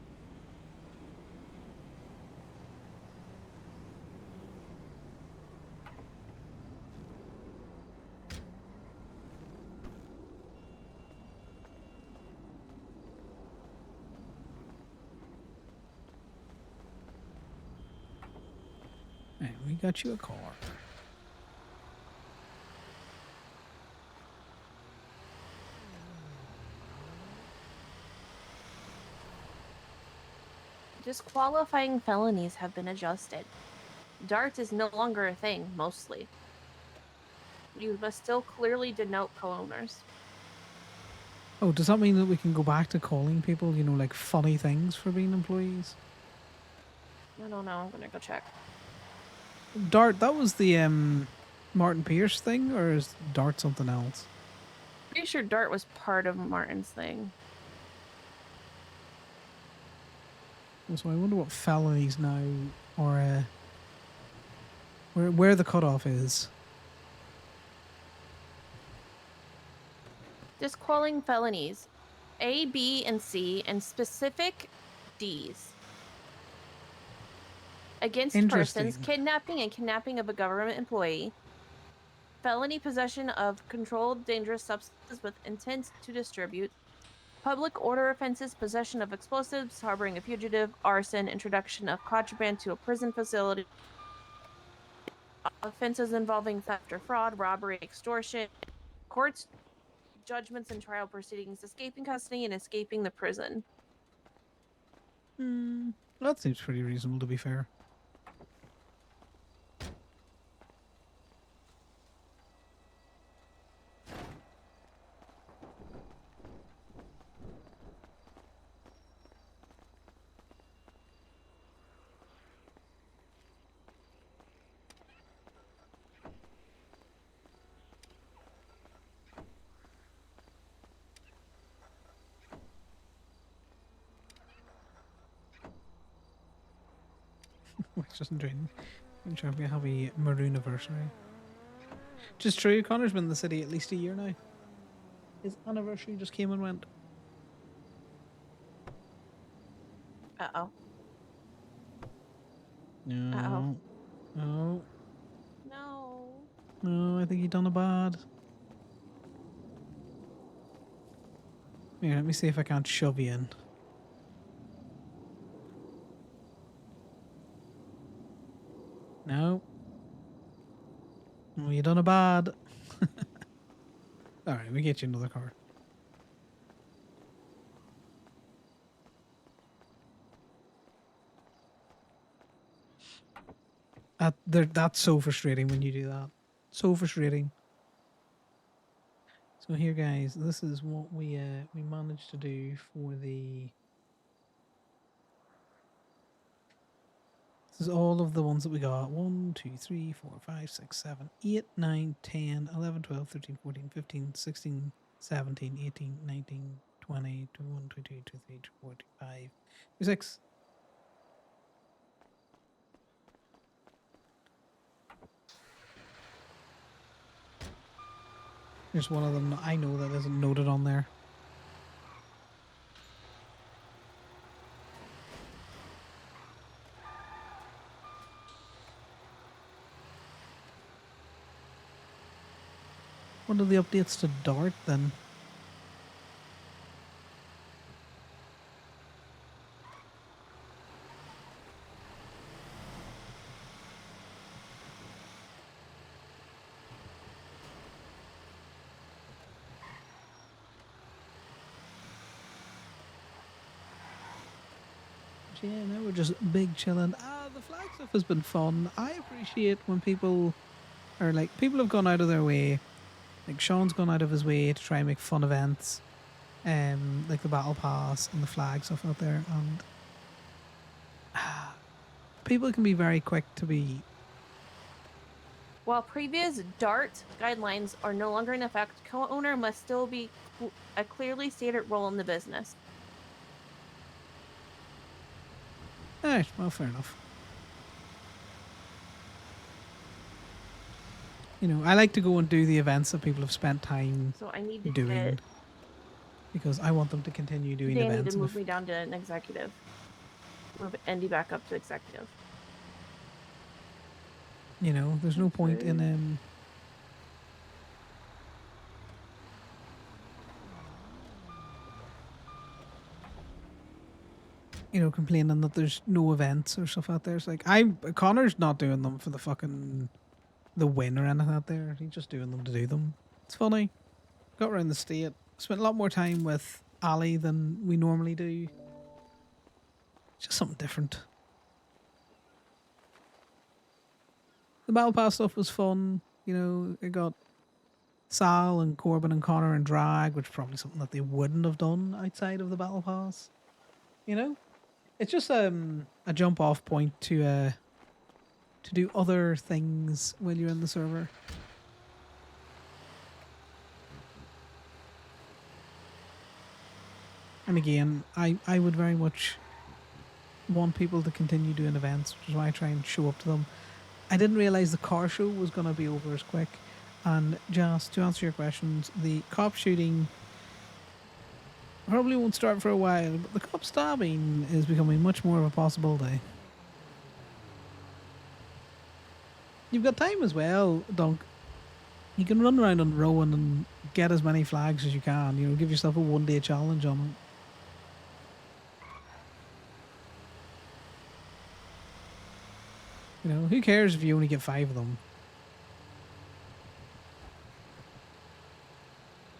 Right, we got you a car. Disqualifying felonies have been adjusted. DART is no longer a thing, mostly. You must still clearly denote co-owners. Oh, does that mean that we can go back to calling people, you know, like funny things for being employees? I don't know, I'm gonna go check. Dart, that was the Martin Pierce thing, or is Dart something else? Pretty sure DART was part of Martin's thing. So I wonder what felonies now, or where the cutoff is. Disqualifying felonies. A, B, and C, and specific Ds. Against persons, kidnapping and kidnapping of a government employee. Felony possession of controlled dangerous substances with intent to distribute. Public order offenses, possession of explosives, harboring a fugitive, arson, introduction of contraband to a prison facility. Offenses involving theft or fraud, robbery, extortion. Courts, judgments, and trial proceedings, escaping custody and escaping the prison. That seems pretty reasonable, to be fair. Which doesn't drain. I'm sure we have a maroon anniversary. Which is true, Connor's been in the city at least a year now. His anniversary just came and went. Uh-oh. No. Uh-oh. No. No. No, I think he done a bad. Here, let me see if I can't shove you in. No. No, you done a bad. Alright, we get you another car. That's so frustrating when you do that. So frustrating. So here, guys, this is what we managed to do for the. This is all of the ones that we got. 1, 2, 3, 4, 5, 6, 7, 8, 9, 10, 11, 12, 13, 14, 15, 16, 17, 18, 19, 20, 21, 22, 23, 24, 25, 26. There's one of them I know that isn't noted on there. What are the updates to Dart then? Yeah, now we're just big chilling. The flag stuff has been fun. I appreciate when people are like, people have gone out of their way. Like Sean's gone out of his way to try and make fun events, like the battle pass and the flag stuff out there, and people can be very quick to be. While previous DART guidelines are no longer in effect, co-owner must still be a clearly stated role in the business. Alright, well, fair enough. You know, I like to go and do the events that people have spent time So I need to doing get because I want them to continue doing Danny events. to move me down to an executive. Move Andy back up to executive. You know, there's no point in you know, complaining that there's no events or stuff out there. It's like Connor's not doing them for the win or anything out there. He's just doing them to do them. It's funny. Got around the state. Spent a lot more time with Ali than we normally do. Just something different. The battle pass stuff was fun. You know, it got Sal and Corbin and Connor and drag, which is probably something that they wouldn't have done outside of the battle pass. You know, it's just a jump off point to do other things when you're in the server. And again, I would very much want people to continue doing events, which is why I try and show up to them. I didn't realize the car show was going to be over as quick. And just to answer your questions, the cop shooting probably won't start for a while, but the cop stabbing is becoming much more of a possibility. You've got time as well, Dunk. You can run around on Rowan and get as many flags as you can. You know, give yourself a one-day challenge on it. You know, who cares if you only get 5 of them?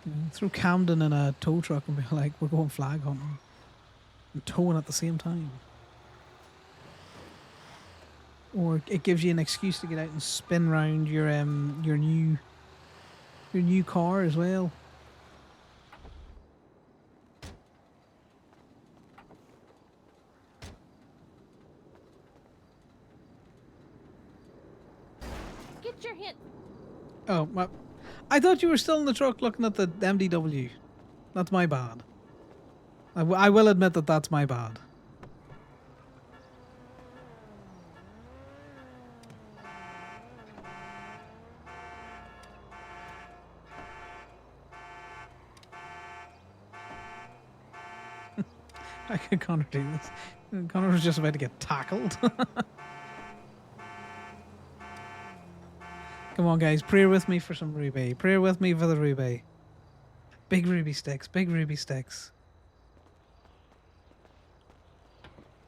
You know, throw Camden in a tow truck and be like, we're going flag hunting. And towing at the same time. or it gives you an excuse to get out and spin round your new car as well. Get your hand. Oh, well, I thought you were still in the truck looking at the MDW. That's my bad. I will admit that that's my bad. How could Connor do this? Connor was just about to get tackled. Come on, guys. Pray with me for some ruby. Pray with me for the ruby. Big ruby sticks. Big ruby sticks.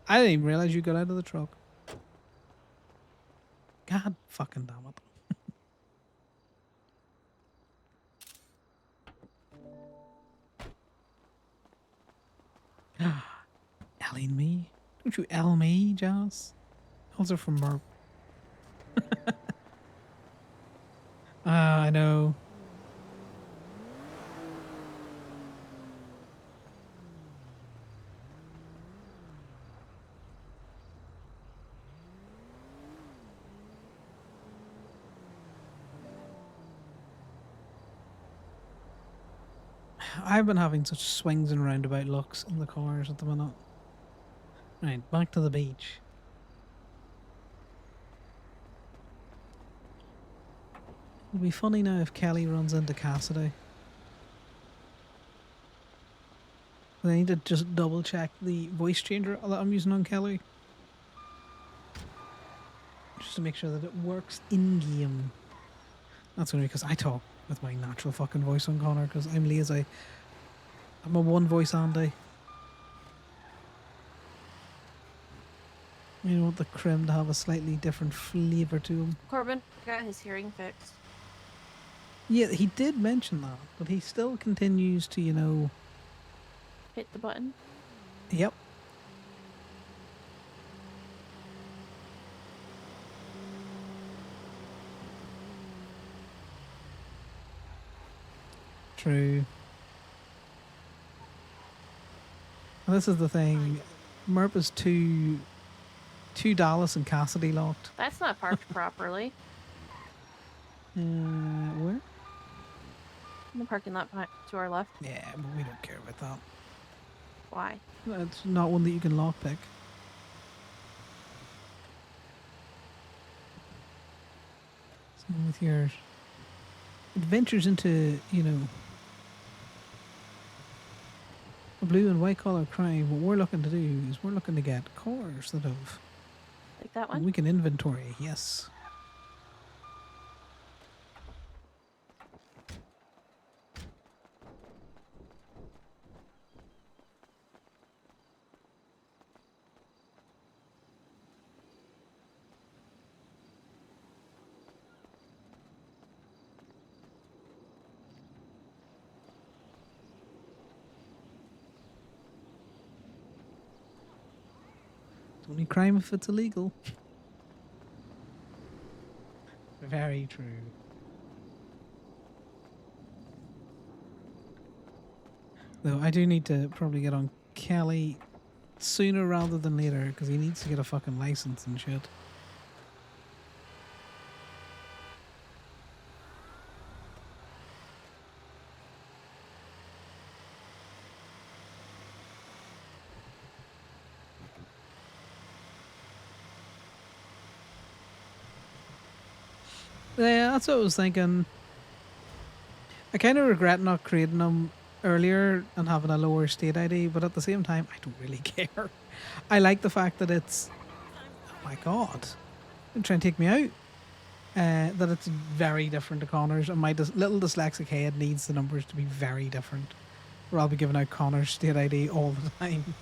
I didn't even realize you got out of the truck. God fucking damn it. Elling me? Don't you L me, Joss? Those are from Merp. I know. I've been having such swings and roundabout looks in the cars at the minute. Right, back to the beach. It'll be funny now if Kelly runs into Cassidy. I need to just double check the voice changer that I'm using on Kelly. Just to make sure that it works in game. That's only because I talk with my natural fucking voice on Connor because I'm lazy. I'm a one voice Andy. You want the Crim to have a slightly different flavour to him. Corbin got his hearing fixed. Yeah, he did mention that, but he still continues to, you know... Hit the button. Yep. True. And this is the thing. Merp is too Dallas and Cassidy locked. That's not parked properly. Where? In the parking lot to our left. Yeah, but we don't care about that. Why? It's not one that you can lockpick. So with your adventures into, you know, a blue and white collar crime, what we're looking to do is we're looking to get cars that have... Like that one? We can inventory, yes. It's only crime if it's illegal. Very true. Though I do need to probably get on Kelly sooner rather than later because he needs to get a fucking license and shit. Yeah, that's what I was thinking. I kind of regret not creating them earlier and having a lower state ID, but at the same time, I don't really care. I like the fact that it's... Oh my god. They're trying to take me out. That it's very different to Connor's, and my little dyslexic head needs the numbers to be very different. Or I'll be giving out Connor's state ID all the time.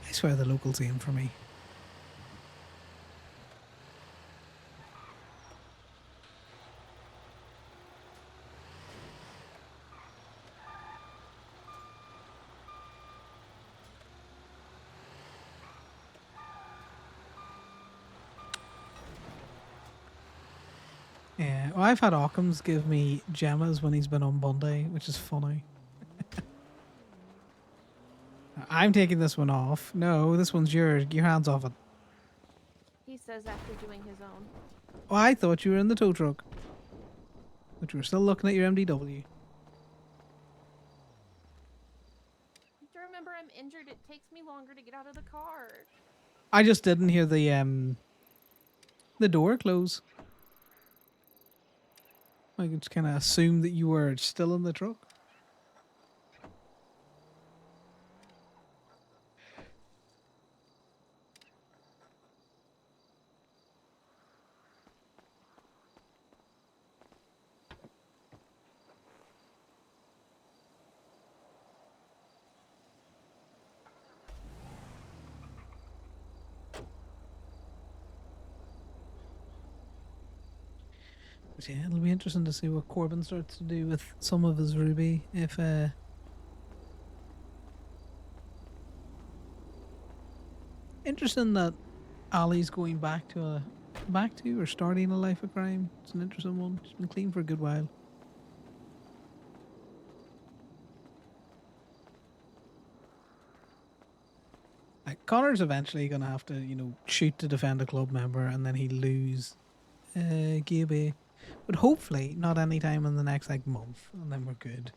I swear the locals aim for me. Yeah, well, I've had Occam's give me gemmas when he's been on Bunday, which is funny. I'm taking this one off. No, this one's yours. Your hands off it. He says after doing his own. Oh, I thought you were in the tow truck. But you were still looking at your MDW. You have to remember I'm injured. It takes me longer to get out of the car. I just didn't hear the door close. I just kind of assumed that you were still in the truck. But yeah, it'll be interesting to see what Corbin starts to do with some of his Ruby. If interesting that Ali's going back to or starting a life of crime. It's an interesting one. She's been clean for a good while. Like, Connor's eventually gonna have to, shoot to defend a club member, and then he lose Gabe. But hopefully not any time in the next month, and then we're good.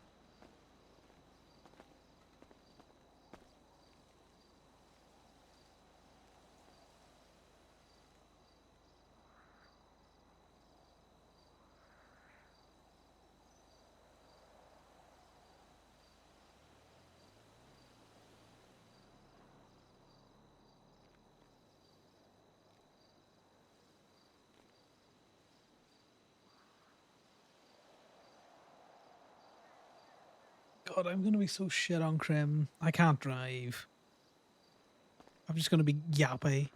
God, I'm gonna be so shit on Crim. I can't drive. I'm just gonna be yappy.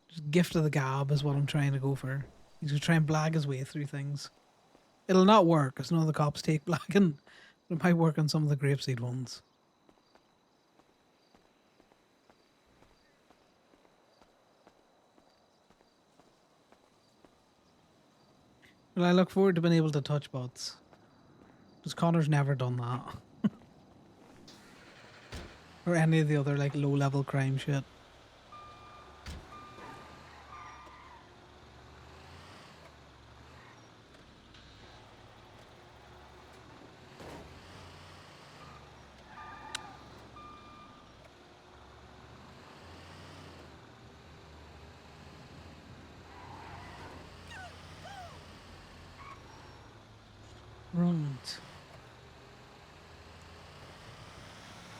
Just gift of the gab is what I'm trying to go for. He's gonna try and blag his way through things. It'll not work because none of the cops take blagging. But it might work on some of the grapeseed ones. Well, I look forward to being able to touch bots. Because Connor's never done that. Or any of the other low level crime shit. Right.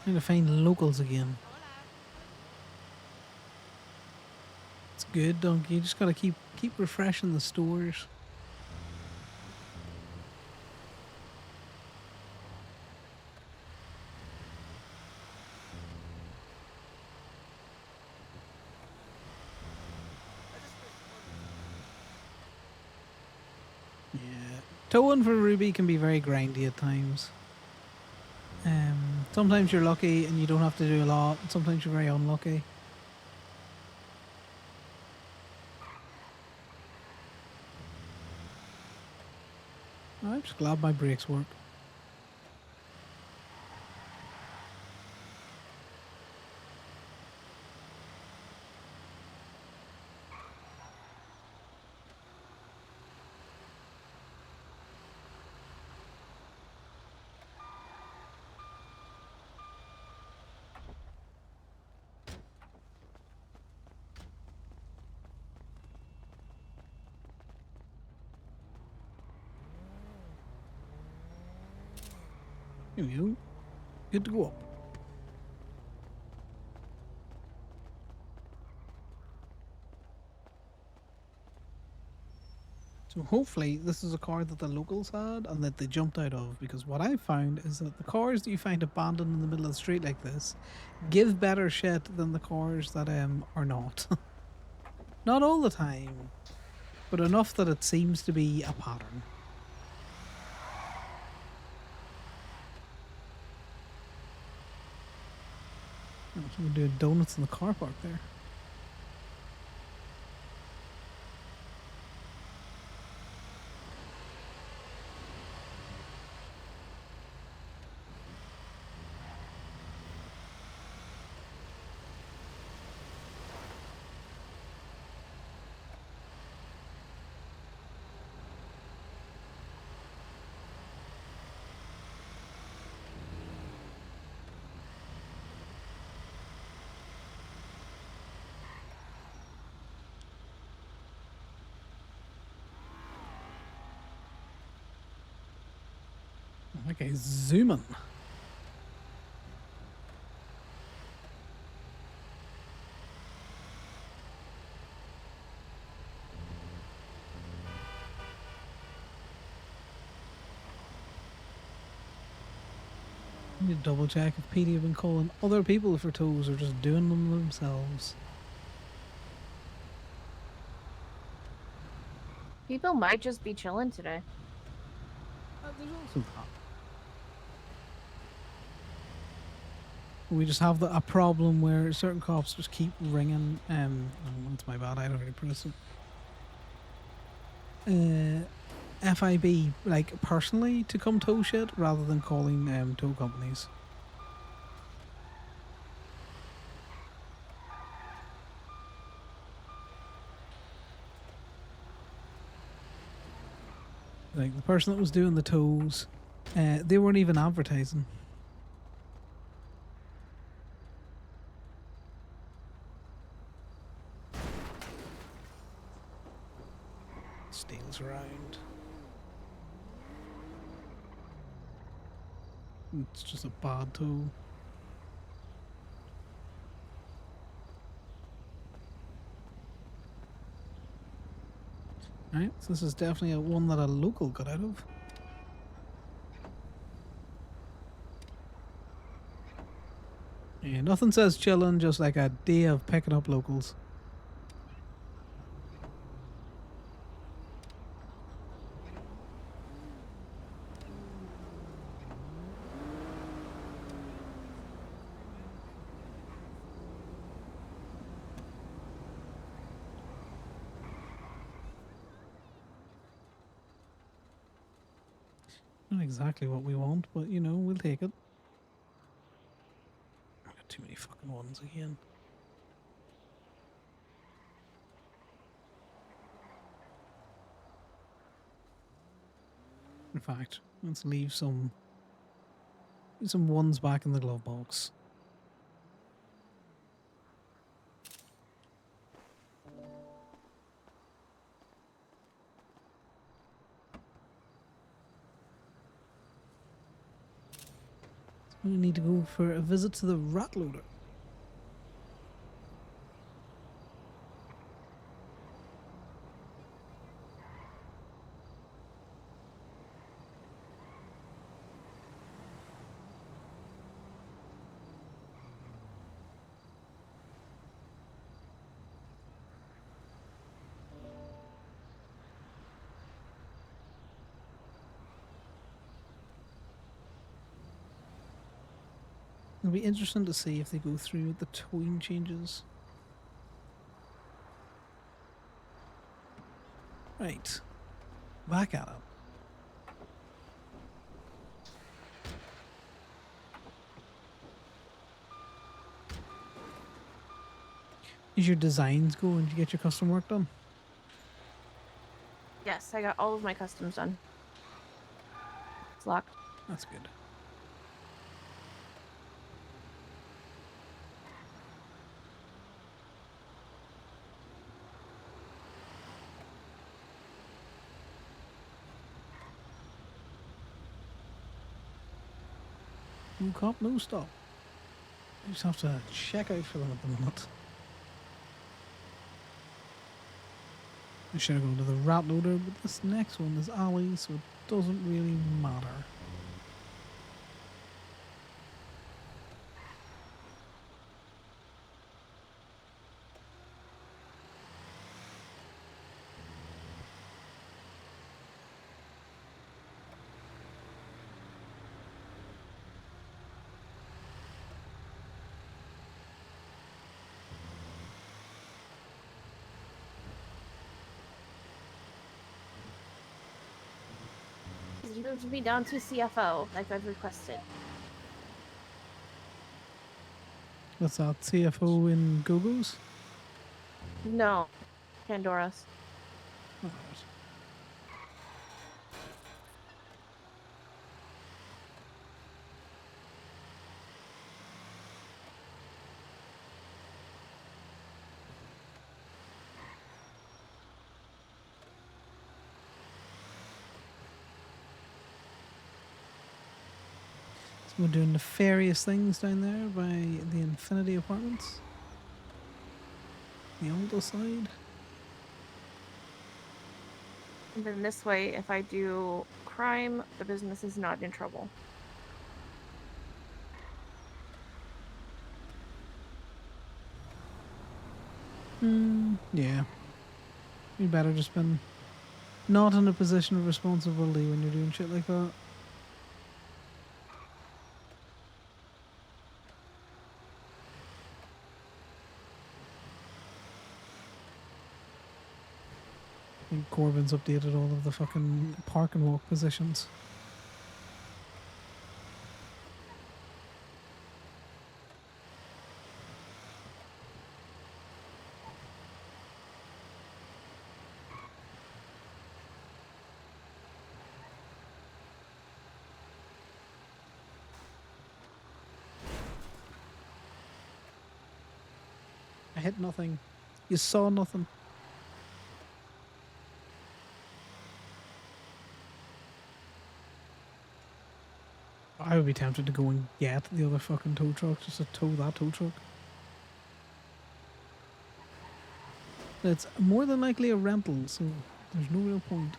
Trying to find locals again. It's good, Donkey. You just gotta keep refreshing the stores. Yeah. Towing for Ruby can be very grindy at times. Sometimes you're lucky and you don't have to do a lot, and sometimes you're very unlucky. I'm just glad my brakes work. Here we go. Good to go up. So hopefully this is a car that the locals had and that they jumped out of, because what I found is that the cars that you find abandoned in the middle of the street like this give better shit than the cars that are not. Not all the time, but enough that it seems to be a pattern. Oh, someone doing donuts in the car park there. Okay, zooming. I need to double check if PD have been calling other people for toes or just doing them themselves. People might just be chilling today. There's also that. We just have a problem where certain cops just keep ringing. Oh, it's my bad. I already pressed it. FIB like personally to come tow shit rather than calling tow companies. Like the person that was doing the tows, they weren't even advertising. Steals around. It's just a bad tow. Right, so this is definitely one that a local got out of. Yeah, nothing says chilling, just like a day of picking up locals. Not exactly what we want, but you know, we'll take it. I've got too many fucking ones again. In fact, let's leave some ones back in the glove box. We need to go for a visit to the rat loader. It'll be interesting to see if they go through with the towing changes. Right. Back at it. Is your designs going? Did you get your custom work done? Yes, I got all of my customs done. It's locked. That's good. No cop, no stop. You just have to check out for them at the moment. I should have gone to the rat loader, but this next one is alley, so it doesn't really matter. You moved me down to CFO, like I've requested. What's that? CFO in Go-Go's? No, Pandora's. Alright. So we're doing nefarious things down there by the Infinity Apartments. The older side. And then this way, if I do crime, the business is not in trouble. Yeah. You better just been not in a position of responsibility when you're doing shit like that. I think Corbyn's updated all of the fucking park and walk positions. I hit nothing. You saw nothing. I would be tempted to go and get the other fucking tow truck just to tow that tow truck. It's more than likely a rental, so there's no real point.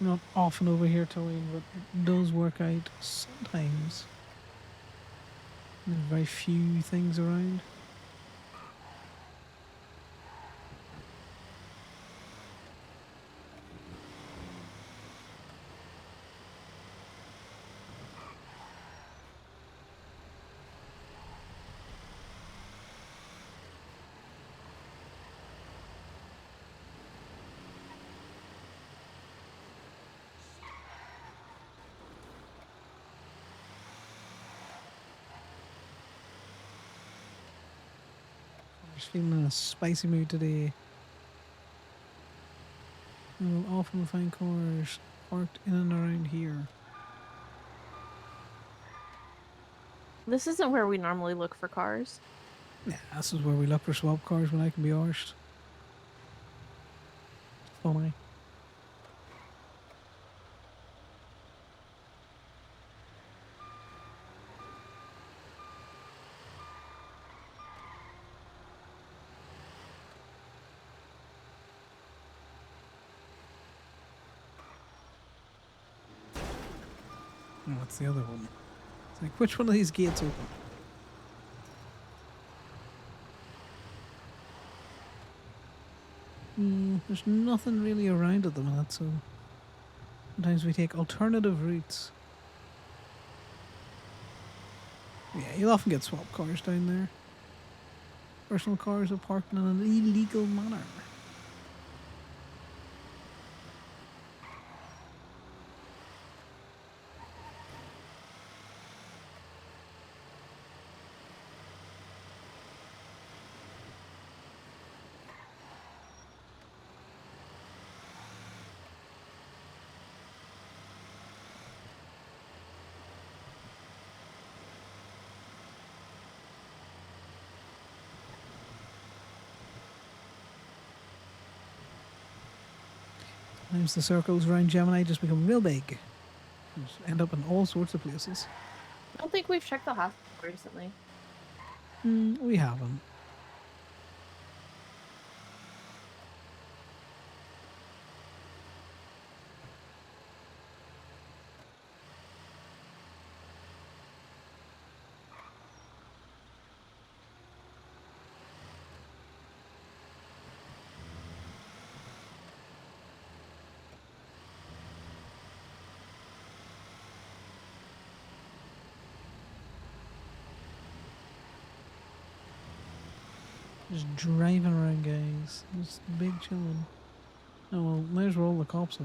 Not often over here towing, but it does work out sometimes. There's very few things around. I'm just feeling in a spicy mood today. I will often find cars parked in and around here. This isn't where we normally look for cars. Yeah, this is where we look for swap cars when I can be arsed. Funny. Oh, what's the other one? It's like, which one of these gates open? There's nothing really around at the minute, so sometimes we take alternative routes. Yeah, you'll often get swap cars down there. Personal cars are parked in an illegal manner. Sometimes the circles around Gemini just become real big. Just end up in all sorts of places. I don't think we've checked the hospital recently. We haven't. Just driving around, guys. Just big chilling. Oh well, there's where all the cops are.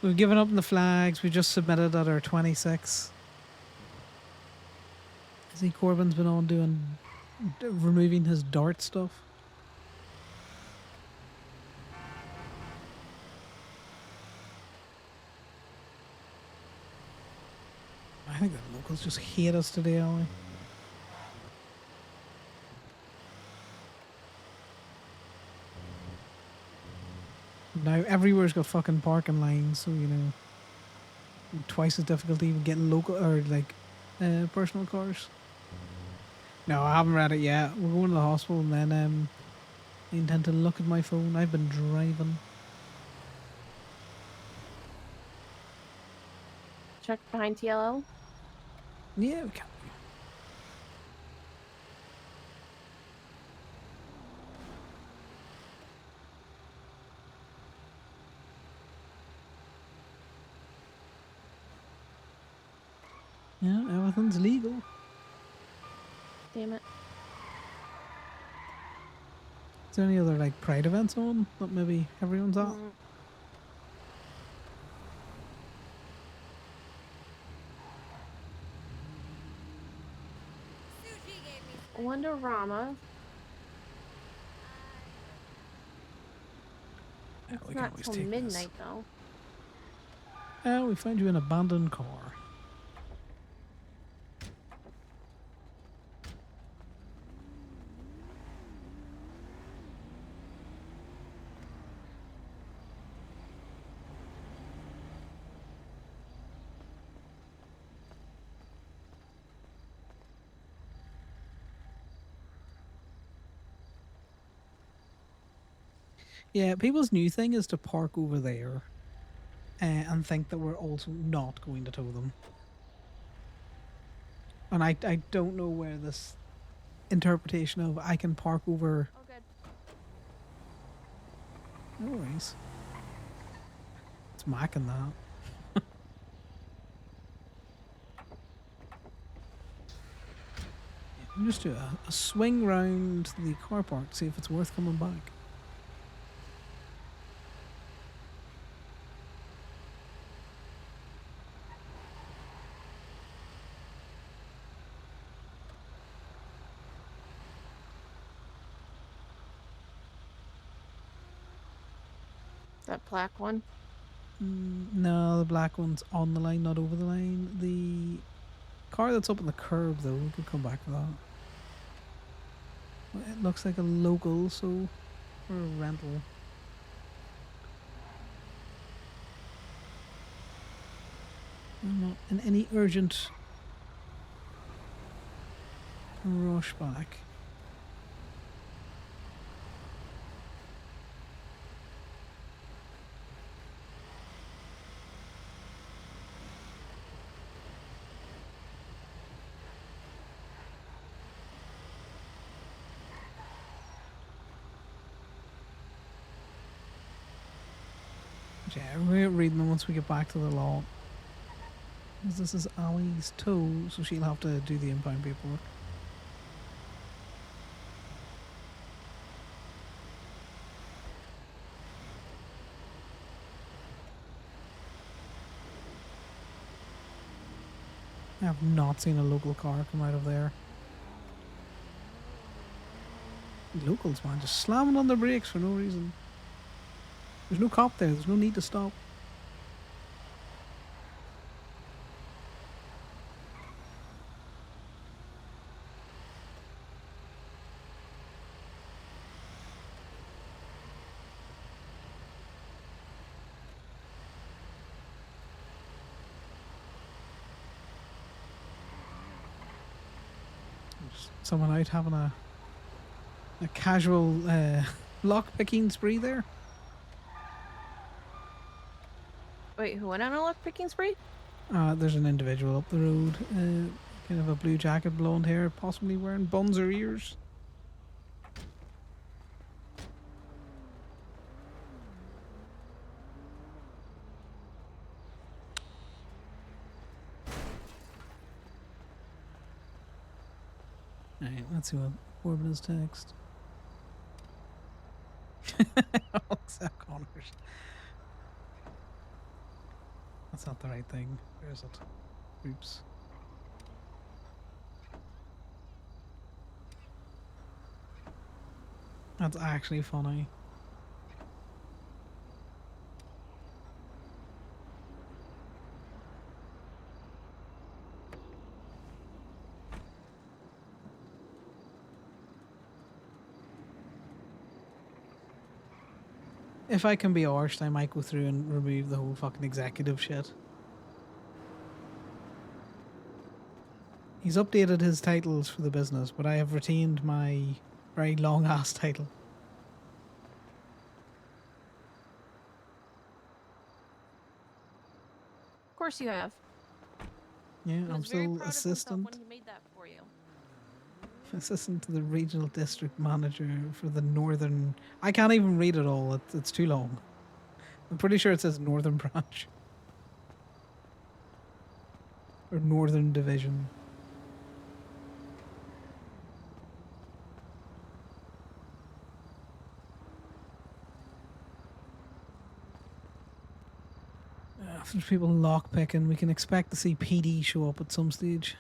We've given up on the flags. We just submitted at our 26. I see Corbyn's been on removing his dart stuff. I think the locals just hate us today, Ollie. Now everywhere's got fucking parking lines, so you know, twice as difficult to even get local or like personal cars. No, I haven't read it yet. We're going to the hospital and then I intend to look at my phone. I've been driving. Check behind TLL. Yeah, we can. Yeah, everything's legal. Damn it. Is there any other like pride events on that maybe everyone's at? Wonderama. Yeah, It's we can not always till take midnight though. We find you an abandoned car. Yeah, people's new thing is to park over there and think that we're also not going to tow them. And I don't know where this interpretation of I can park over... Oh, good. No worries. It's macking that. I'm just do a swing round the car park, see if it's worth coming back. That black one. No, the black one's on the line, not over the line. The car that's up on the curb, though, we could come back to that. Well, it looks like a local, so or a rental. I'm not in any urgent rush back. Yeah, we're reading them once we get back to the lot. Because this is Ali's tow, so she'll have to do the impound paperwork. I have not seen a local car come out of there. Locals, man, just slamming on their brakes for no reason. There's no cop there, there's no need to stop. There's someone out having a casual lock picking spree there. Wait, who went on a lock picking spree? There's an individual up the road, kind of a blue jacket, blonde hair, possibly wearing buns or ears. Alright, let's see what Corbyn has text. Except Connor's. That's not the right thing. Where is it? Oops. That's actually funny. If I can be arsed, I might go through and remove the whole fucking executive shit. He's updated his titles for the business, but I have retained my very long ass title. Of course you have. Yeah, He I'm was very still proud of himself assistant. when he made that for you. Assistant to the regional district manager for the northern. I can't even read it all. It's too long. I'm pretty sure it says northern branch or northern division. After people lockpicking, we can expect to see PD show up at some stage.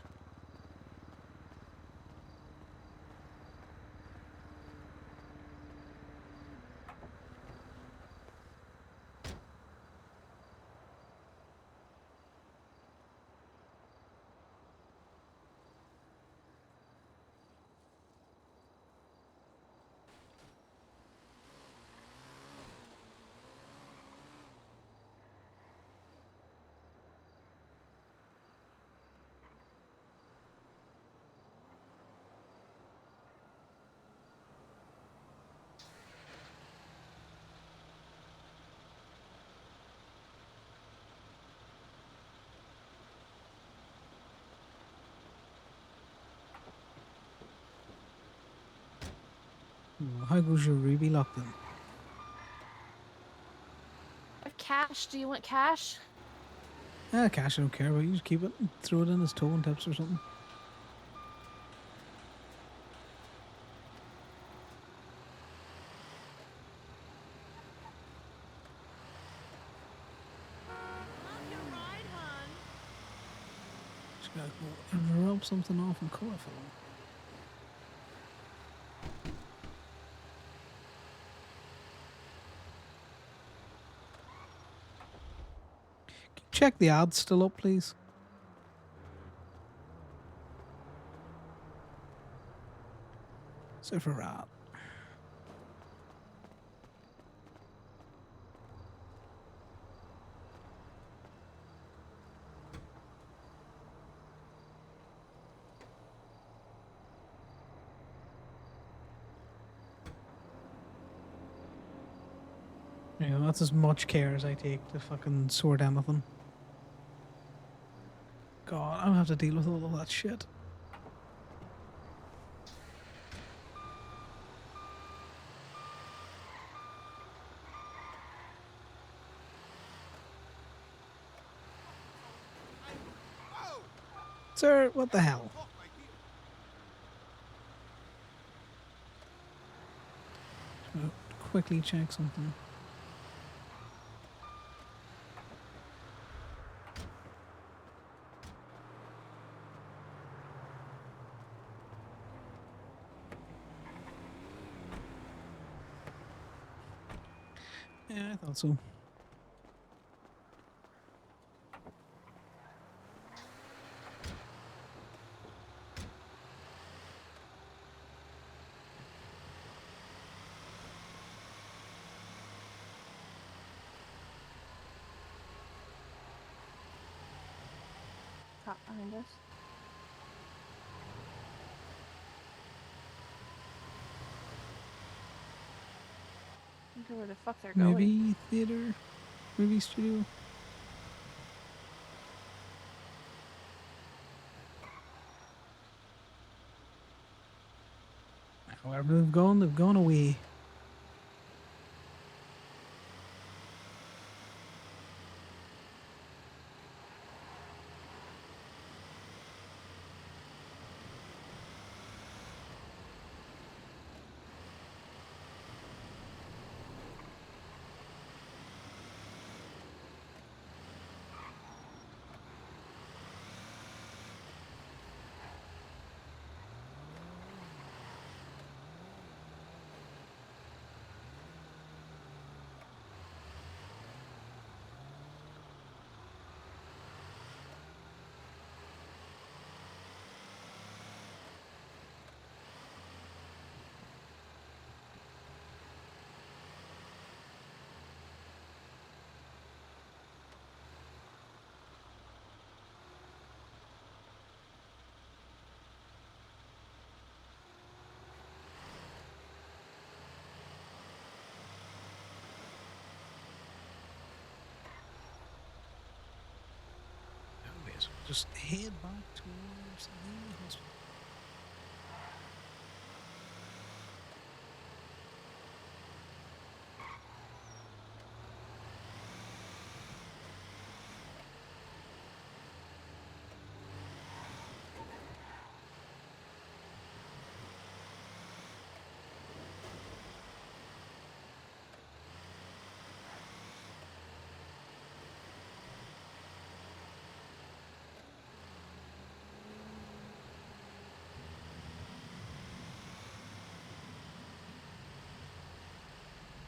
How goes your Ruby locked in? I have cash. Do you want cash? Cash, I don't care about. You just keep it and throw it in as towing tips or something. Just gotta go and rub something off and call it for them. Can you check the ads still up, please? So for rat. Yeah, that's as much care as I take to fucking sort anything. God, I don't have to deal with all of that shit. Sir, what the hell? Quickly check something. Yeah, I thought so. Cop behind us. I wonder where the fuck they're going. Movie theater, movie studio. Wherever they've gone away. just head back towards the hospital.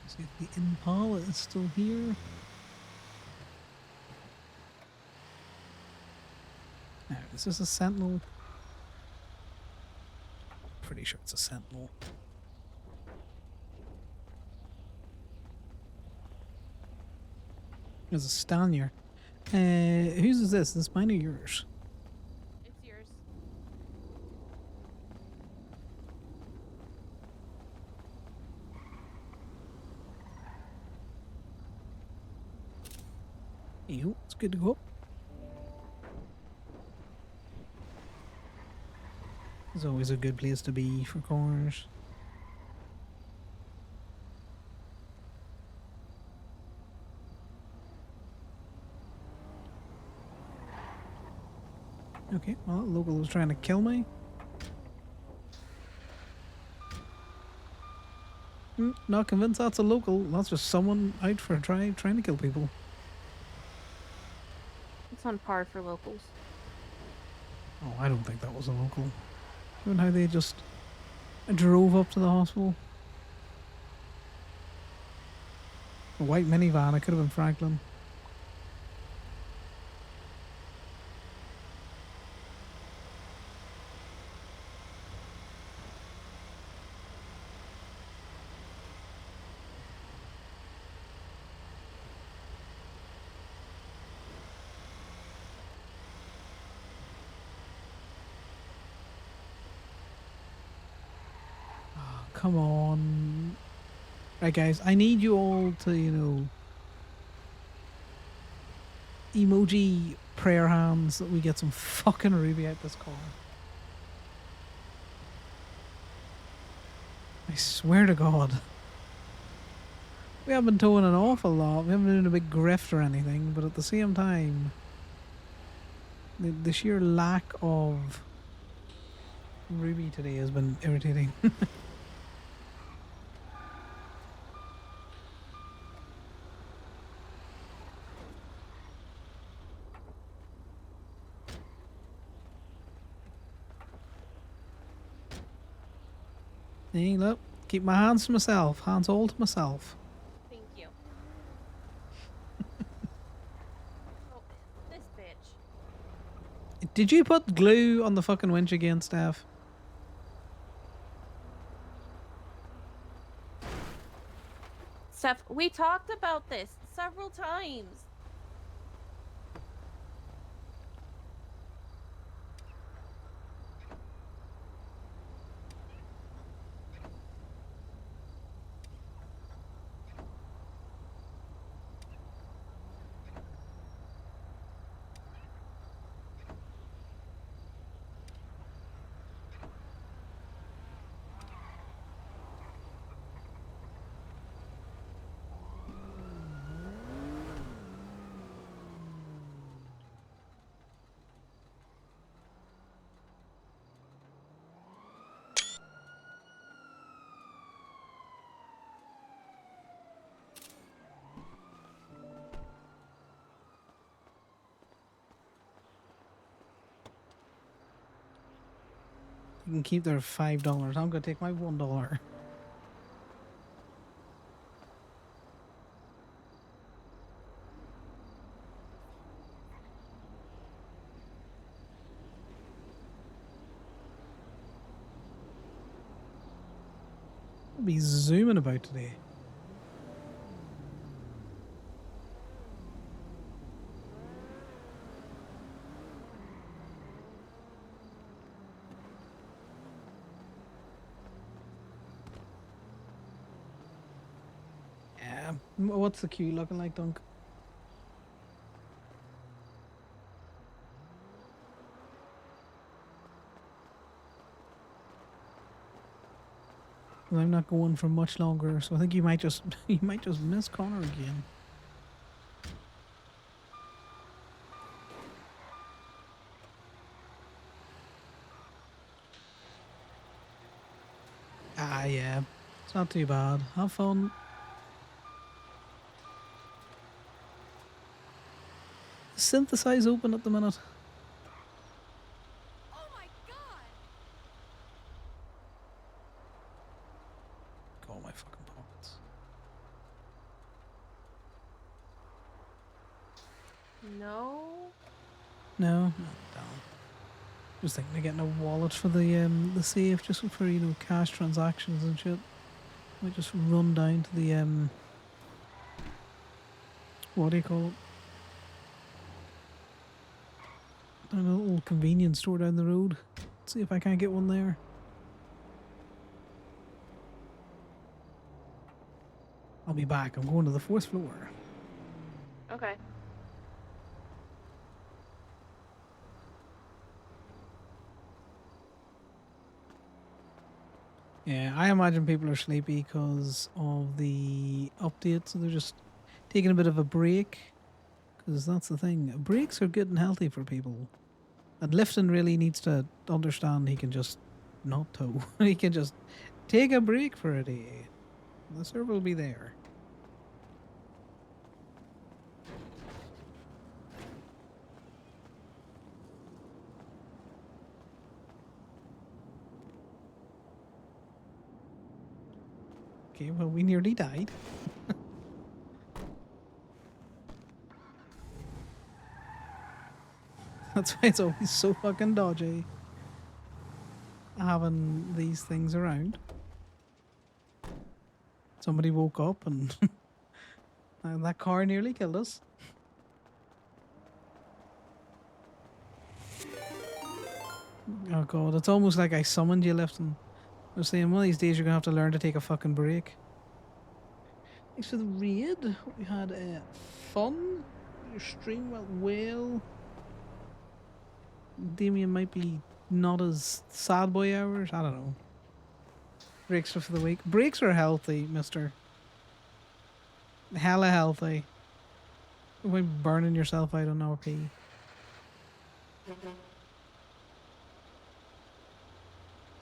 See if the Impala is still here. Now, is this a Sentinel? Pretty sure it's a Sentinel. There's a Stanier. Whose is this? This mine or yours? It's yours. Ew, it's good to go. It's always a good place to be for corners. Okay, well, local was trying to kill me. Not convinced that's a local. That's just someone out for a drive trying to kill people. It's on par for locals. Oh, I don't think that was a local. Even how they just drove up to the hospital. A white minivan, it could have been Franklin. Come on. Right, guys, I need you all to, you know, emoji prayer hands that we get some fucking Ruby out this car. I swear to God. We haven't been towing an awful lot. We haven't been doing a big grift or anything, but at the same time, the sheer lack of Ruby today has been irritating. Hey, look, keep my hands to myself. Hands all to myself. Thank you. Oh, this bitch. Did you put glue on the fucking winch again, Steph? Steph, we talked about this several times. You can keep their $5. I'm gonna take my $1. I'll be zooming about today. Yeah. What's the queue looking like, Dunk? Well, I'm not going for much longer, so I think you might just you might just miss Conor again. Ah, yeah. It's not too bad. Have fun. Synthesize open at the minute. Go my fucking pockets. No. No, no, down. Just thinking of getting a wallet for the safe, just for cash transactions and shit. We just run down to the what do you call it? A little convenience store down the road. See if I can't get one there. I'll be back. I'm going to the 4th floor. Okay. Yeah, I imagine people are sleepy because of the update, so they're just taking a bit of a break. Because that's the thing. Breaks are good and healthy for people. And Lifton really needs to understand he can just not tow. He can just take a break for a day. The server will be there. Okay, well, we nearly died. That's why it's always so fucking dodgy having these things around. Somebody woke up and and that car nearly killed us. Oh god, it's almost like I summoned you, Lifton. I was saying one of these days you're gonna have to learn to take a fucking break. Thanks for the raid. Hope you had fun. Your stream went well. Damien might be not as sad boy hours. I don't know. Breaks for the week. Breaks are healthy, mister. Hella healthy. Why burning yourself out on RP?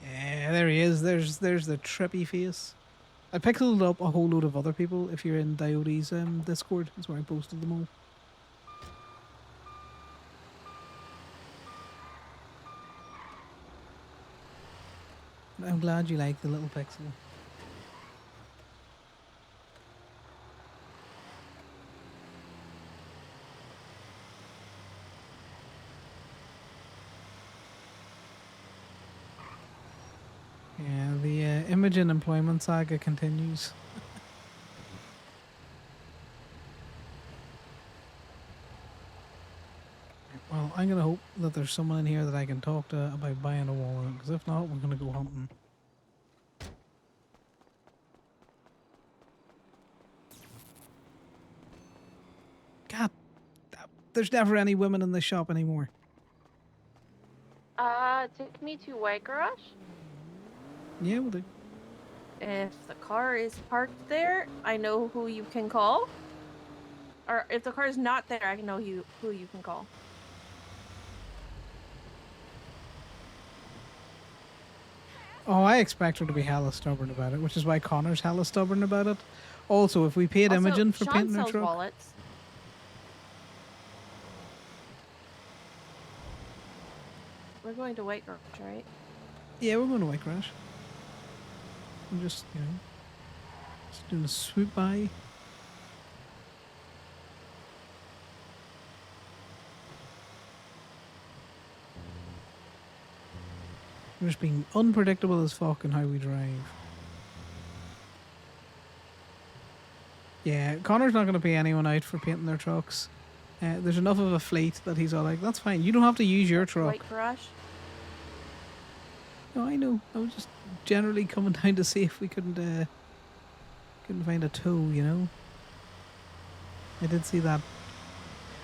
Yeah, there he is. There's the trippy face. I pixeled up a whole load of other people. If you're in Diode's Discord, that's where I posted them all. I'm glad you like the little pixel. Yeah, the Imogen employment saga continues. Well, I'm gonna hope that there's someone in here that I can talk to about buying a wallet, because if not, we're gonna go hunting. God, there's never any women in this shop anymore. Take me to White Garage. Yeah, we'll do. If the car is parked there, I know who you can call. Or if the car is not there, I know who you can call. Oh, I expect her to be hella stubborn about it, which is why Connor's hella stubborn about it. Also, if we paid Also, Imogen for Sean painting her sells truck... wallets. We're going to White Garage, right? Yeah, we're going to White Crash. I'm just, just doing a swoop by. We're just being unpredictable as fuck in how we drive. Yeah, Connor's not going to pay anyone out for painting their trucks. There's enough of a fleet that he's all like, that's fine, you don't have to use your truck. White Garage. No, I know. I was just generally coming down to see if we couldn't find a tow, I did see that.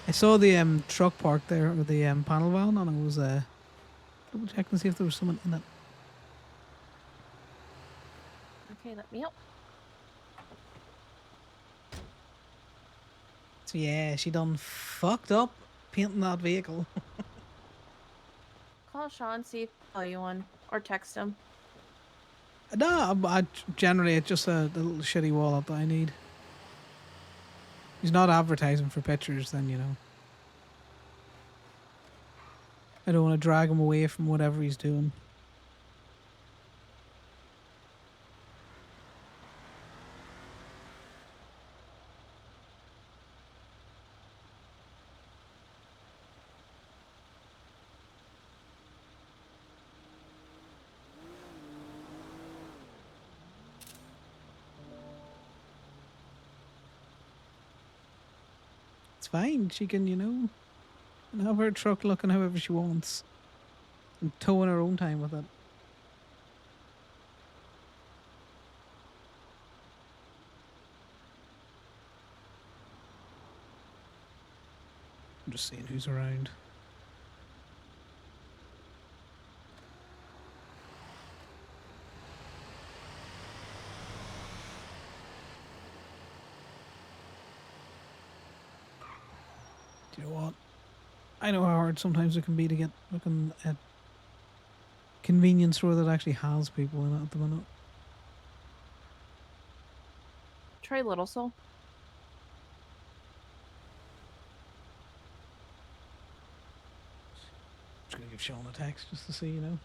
I saw the truck parked there with the panel van, and I was double checking to see if there was someone in it. Okay, let me help. So yeah, she done fucked up painting that vehicle. Call Sean, see if he'll tell you one, or text him. No, I generally it's just a little shitty wallet that I need. He's not advertising for pictures, then you know. I don't want to drag him away from whatever he's doing. It's fine. She can, you know, have her truck looking however she wants. And tow in her own time with it. I'm just seeing who's around. Do you know what? I know how hard sometimes it can be to get looking at convenience store that actually has people in it at the minute. Try Little Soul. Just gonna give Sean a text just to see, you know.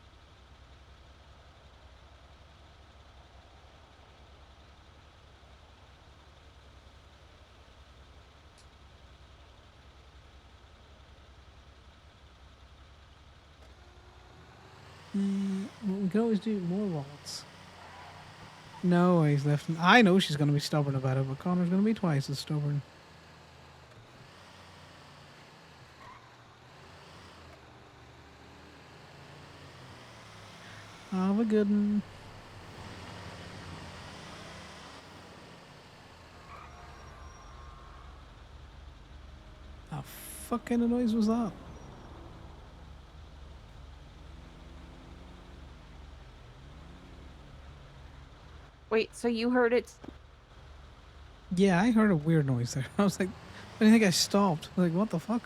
Well, we can always do more wallets. No, he's left. I know she's going to be stubborn about it, but Connor's going to be twice as stubborn. Have a good one. The fuck kind of noise was that? Wait, so you heard it? Yeah, I heard a weird noise there. I was like, I didn't think I stopped. I was like, what the fuck?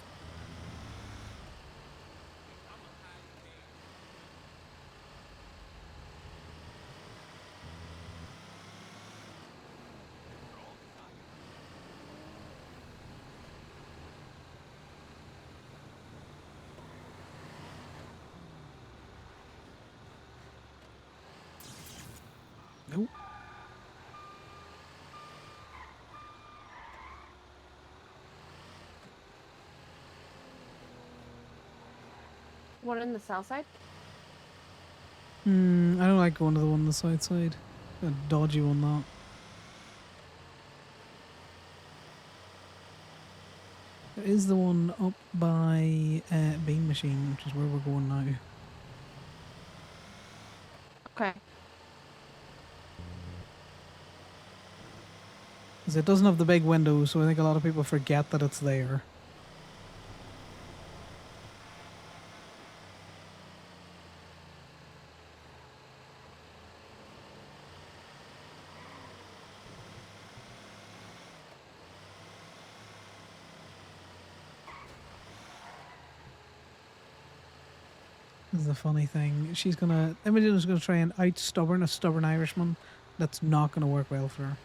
Nope. One on the south side? I don't like going to the one on the side side. A dodgy one, that. There is the one up by Bean Machine, which is where we're going now. Okay. Because it doesn't have the big windows, so I think a lot of people forget that it's there. This is the funny thing. Imogen's gonna try and out-stubborn a stubborn Irishman. That's not gonna work well for her.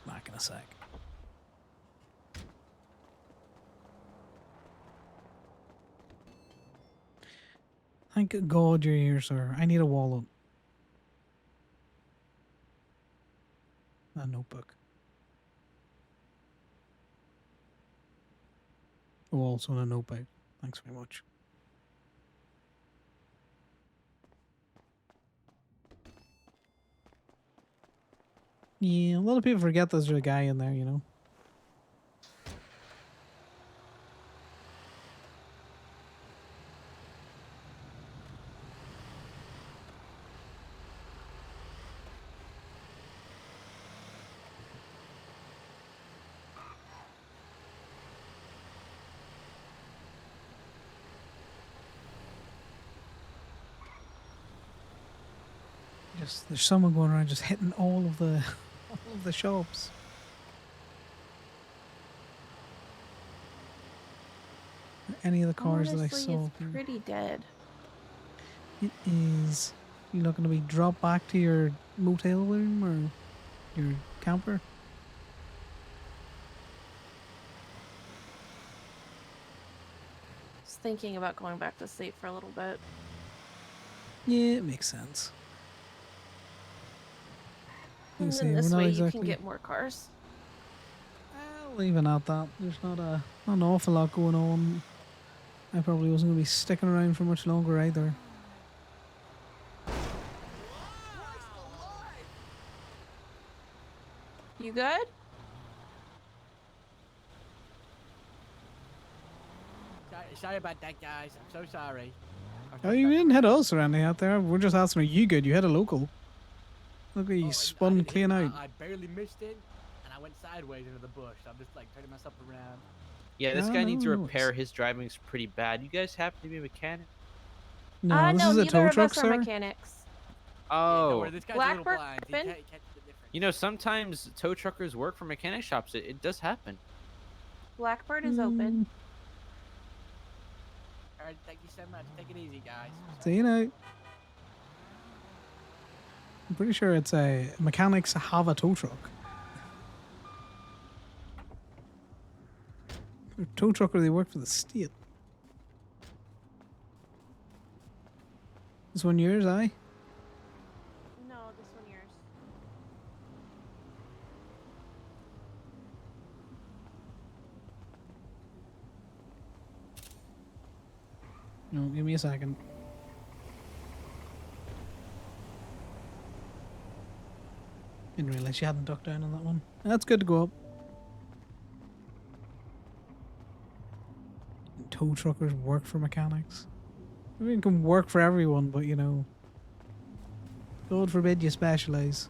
Back in a sec. Thank God you're here, sir. I need a wallet. A notebook. Oh, also a notebook. Thanks very much. Yeah, a lot of people forget there's a guy in there, you know. Just there's someone going around just hitting all of the all of the shops. Any of the cars that I Honestly, saw. it's pretty dead. It is. You not going to be dropped back to your motel room or your camper? Just thinking about going back to sleep for a little bit. Yeah, it makes sense. And See, then we're this not way you can exactly- get more cars. Well, even at that, there's not an awful lot going on. I probably wasn't going to be sticking around for much longer either. You good? Sorry about that, guys. I'm so sorry. Oh, you didn't hit us or anything out there. We're just asking, are you good? You hit a local. Look, you spun clean out. I barely missed it, and I went sideways into the bush. So I'm just like turning myself around. Yeah, this No, guy no, needs to no, repair. His driving's pretty bad. You guys happen to be a mechanic? No, this no, is a neither tow of truck, us are sir. mechanics. Oh, This guy's a little Blackbird blind. He Finn? can't catch the difference. you know, sometimes tow truckers work for mechanic shops. It does happen. Blackbird is open. All right, thank you so much. Take it easy, guys. So, you know, I'm pretty sure it's a mechanics have a tow truck. They're a tow trucker, they work for the state. This one yours, aye? No, this one yours. No, give me a second. Didn't realize you hadn't ducked down on that one. That's good to go up. Tow truckers work for mechanics. I mean, it can work for everyone, but you know, God forbid you specialize.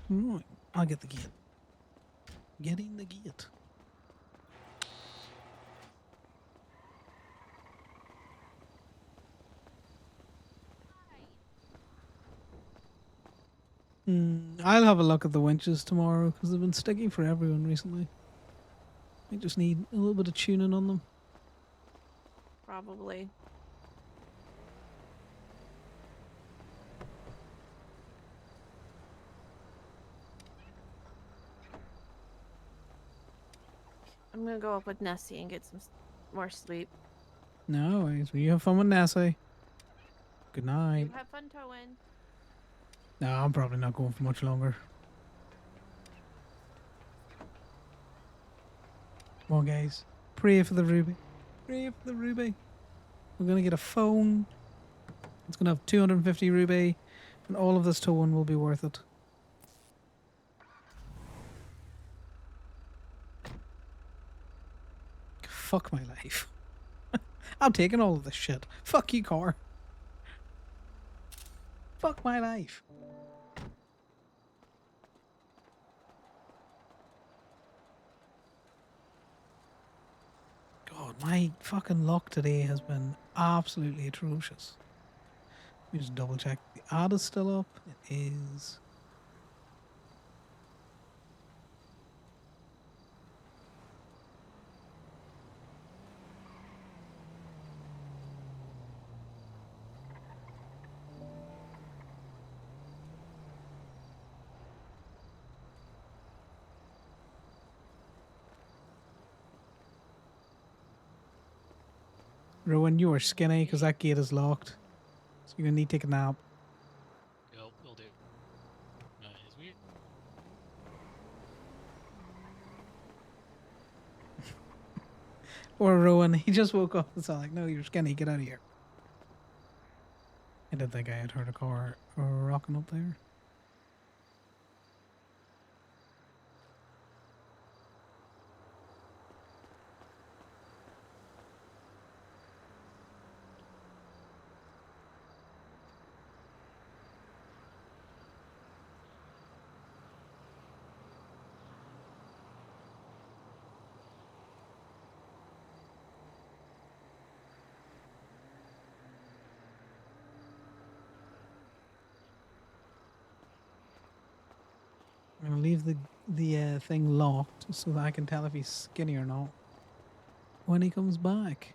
Right, I'll get the gate. Getting the gate. I'll have a look at the winches tomorrow because they've been sticky for everyone recently. I just need a little bit of tuning on them. Probably. I'm gonna go up with Nessie and get some more sleep. No worries. Well, you have fun with Nessie. Good night. You have fun towing. No, I'm probably not going for much longer. Come on, guys. Pray for the ruby. Pray for the ruby. We're gonna get a phone. It's gonna have 250 ruby, and all of this towing will be worth it. Fuck my life. I'm taking all of this shit. Fuck you, car. Fuck my life. God, my fucking luck today has been absolutely atrocious. Let me just double check. The ad is still up. It is. Rowan, you are skinny because that gate is locked. So you're going to need to take a nap. Will do. Is we? Or Rowan, he just woke up. It's all like, no, you're skinny. Get out of here. I did think I had heard a car rocking up there. I'm gonna leave the thing locked so that I can tell if he's skinny or not when he comes back.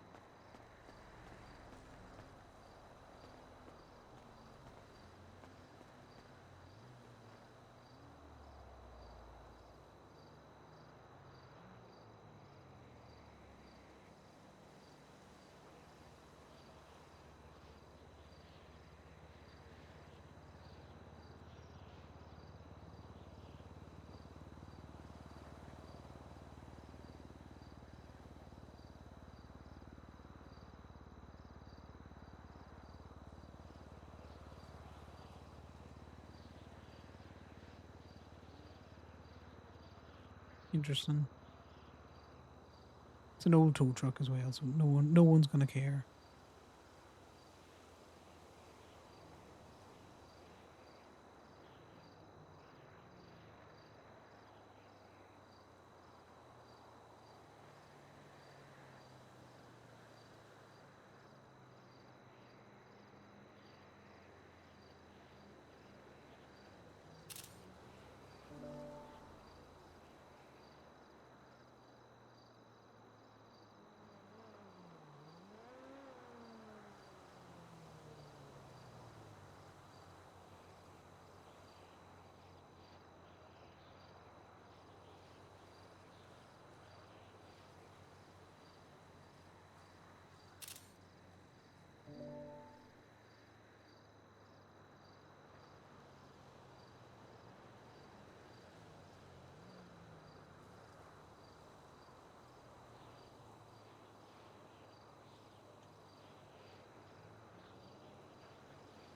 Interesting. It's an old tow truck as well, so no one's gonna care.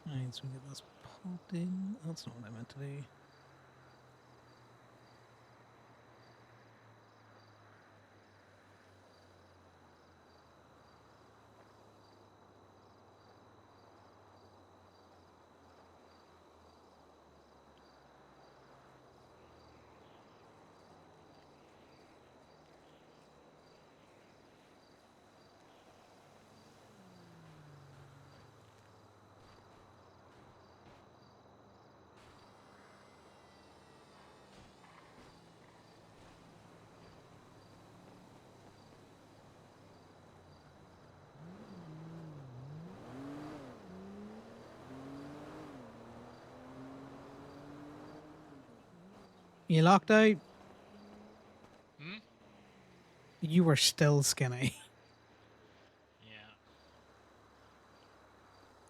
Alright, so we get this popped in. That's not what I meant to do. You locked out? Hmm? You were still skinny. Yeah.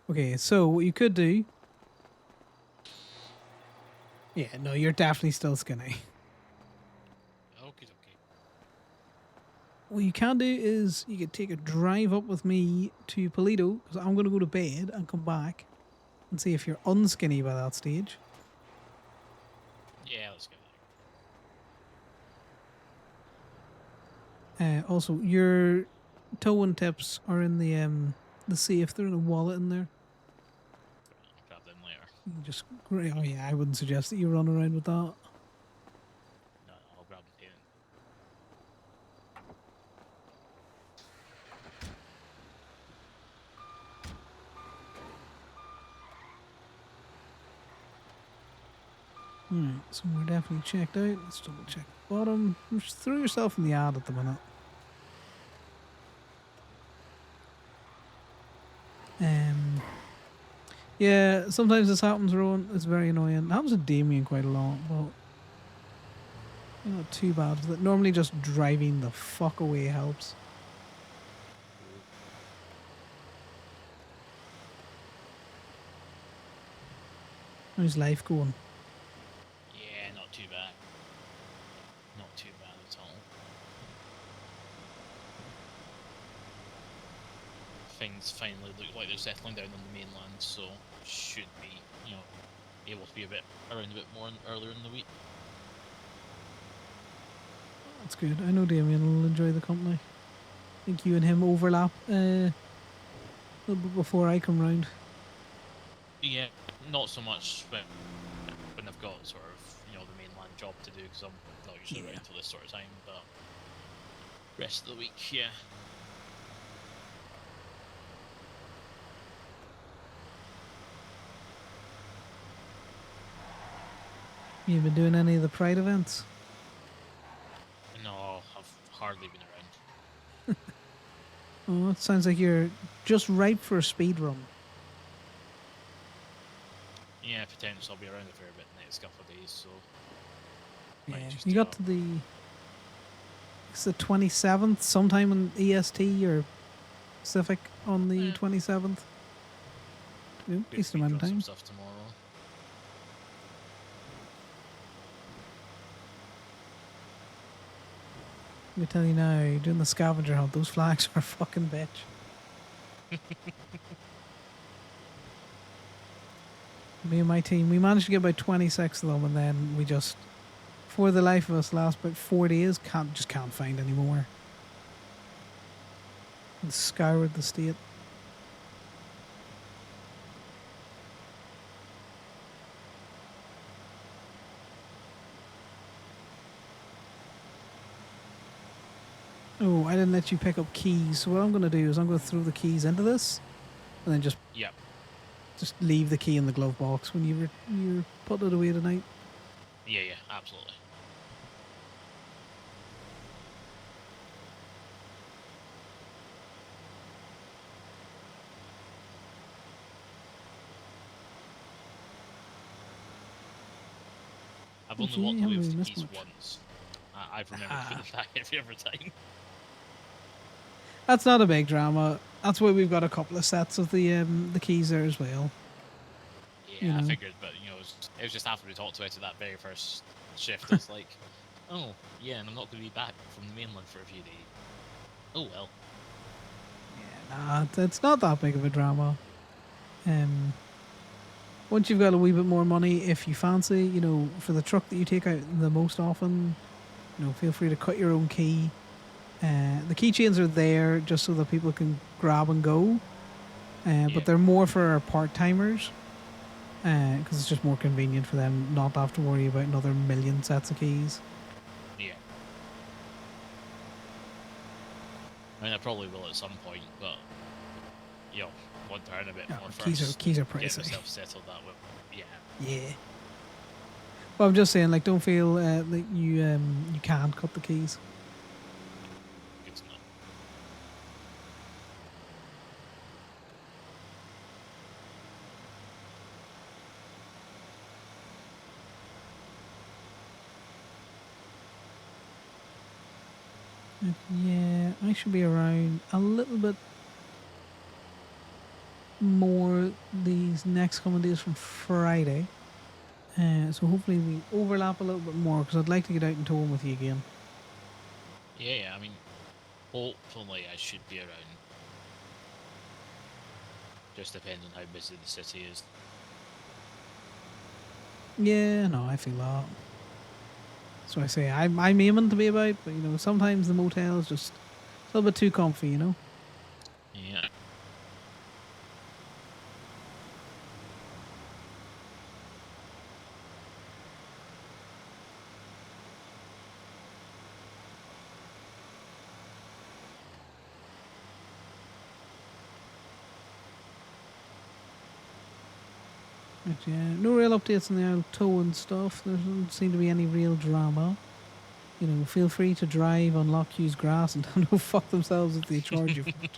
Okay, so what you could do... Yeah, no, you're definitely still skinny. Okay, okay. What you can do is you could take a drive up with me to Polito, because I'm going to go to bed and come back and see if you're unskinny by that stage. Yeah, let's go. Also, your towing tips are in the safe. They're in a wallet in there. I'll grab them later. You can just oh yeah, I wouldn't suggest that you run around with that. No, I'll grab them here. Alright, so we're definitely checked out. Let's double check the bottom. Just throw yourself in the ad at the minute. Yeah, sometimes this happens, Rowan. It's very annoying. It happens with Damien quite a lot, but not too bad. Normally just driving the fuck away helps. How's life going? Yeah, not too bad. Not too bad at all. things finally look like they're settling down on the mainland, so should be, able to be around a bit more earlier in the week. That's good. I know Damien will enjoy the company. I think you and him overlap a little bit before I come round. Yeah, not so much when I've got sort of, the mainland job to do, because I'm not usually around until this sort of time, but rest of the week, yeah. You been doing any of the Pride events? No, I've hardly been around. Oh, it sounds like you're just ripe for a speed run. Yeah, potentially I'll be around a fair bit the next couple of days, so... Yeah, you got to it's the 27th, sometime in EST or Pacific on the 27th. Yeah, decent amount of time. Some stuff tomorrow. Let me tell you now, you're doing the scavenger hunt, those flags are a fucking bitch. Me and my team, we managed to get about 26 of them, and then we just, for the life of us, last about 4 days, can't find any more. And scoured the state. Oh, I didn't let you pick up keys. So what I'm going to do is I'm going to throw the keys into this, and then just leave the key in the glove box when you put it away tonight. Yeah, absolutely. I've only walked away with the keys once. I've remembered putting them back every time. That's not a big drama. That's why we've got a couple of sets of the keys there as well. Yeah, I figured, but it was just after we talked about it that very first shift. It's like, oh yeah, and I'm not going to be back from the mainland for a few days. Oh well. Yeah, nah, it's not that big of a drama. Once you've got a wee bit more money, if you fancy, for the truck that you take out the most often, feel free to cut your own key. The keychains are there just so that people can grab and go, but they're more for our part-timers, because it's just more convenient for them not to have to worry about another million sets of keys. Yeah. I mean, I probably will at some point, but want to earn a bit more first. Keys are Get pricey. myself settled that way. Yeah. Yeah. Well, I'm just saying, don't feel that you can't cut the keys. Good to know. Yeah, I should be around a little bit more these next coming days from Friday. So hopefully we overlap a little bit more, because I'd like to get out and tow them with you again. Yeah, I mean, hopefully I should be around. Just depends on how busy the city is. Yeah, no, I feel that. So I say I'm aiming to be about, but sometimes the motel is just a little bit too comfy, Yeah. But yeah, no real updates on the old tow and stuff. There doesn't seem to be any real drama. Feel free to drive on Lockhugh's grass and don't go fuck themselves if they charge you for it.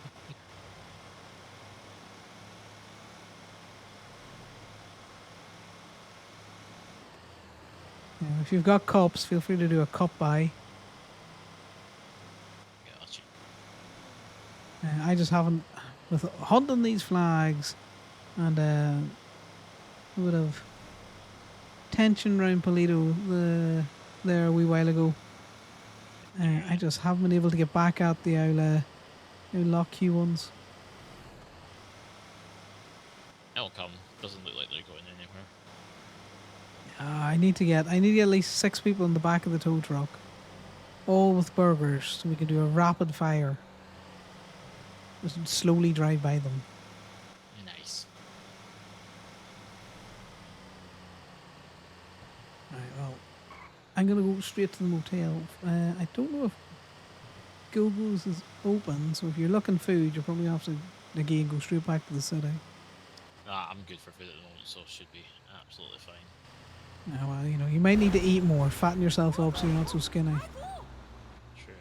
Yeah, if you've got cups, feel free to do a cup buy. Gotcha. I just haven't, with hunting these flags and a bit of tension around Polito there a wee while ago. I just haven't been able to get back at the old Lockhew ones. come. Doesn't look like they're going anywhere. I need to get at least 6 people in the back of the tow truck, all with burgers, so we can do a rapid fire. Just slowly drive by them. Nice. Right, well, I'm gonna go straight to the motel. I don't know if Go-Go's is open, so if you're looking food, you'll probably have to again go straight back to the city. I'm good for food at the moment, so it should be absolutely fine. Well, you know, you might need to eat more, fatten yourself up so you're not so skinny. True.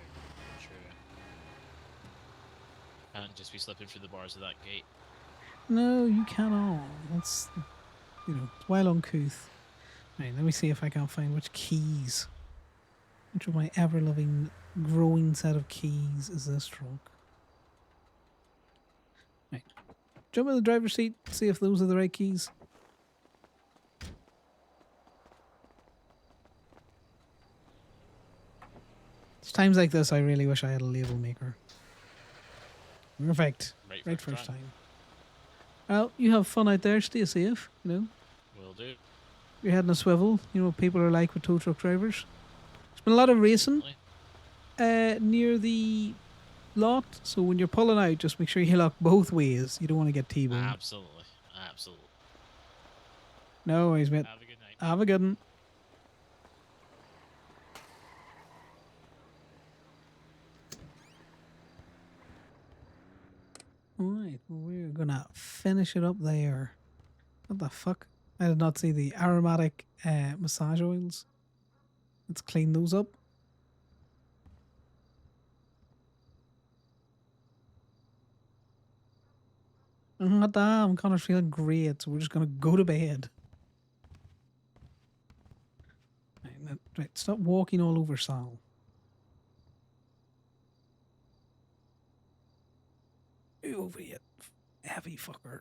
Can't just be slipping through the bars of that gate. No, you cannot. That's, you know, it's well uncouth. Right, let me see if I can find which keys. Which of my ever-loving, growing set of keys is this truck? Right. Jump in the driver's seat, see if those are the right keys. It's times like this I really wish I had a label maker. Perfect. Right first time. Well, you have fun out there, stay safe, you know. Will do. You're heading a swivel, you know what people are like with tow truck drivers. There's been a lot of racing near the lot, so when you're pulling out, just make sure you look both ways. You don't want to get T-boned. Absolutely. No worries, mate. Have a good night. Have a good one. Alright, well, we're gonna finish it up there. What the fuck? I did not see the aromatic massage oils. Let's clean those up. Damn, Connor's feeling great, so we're just gonna go to bed. Right, stop walking all over Sal. Over you, heavy fucker.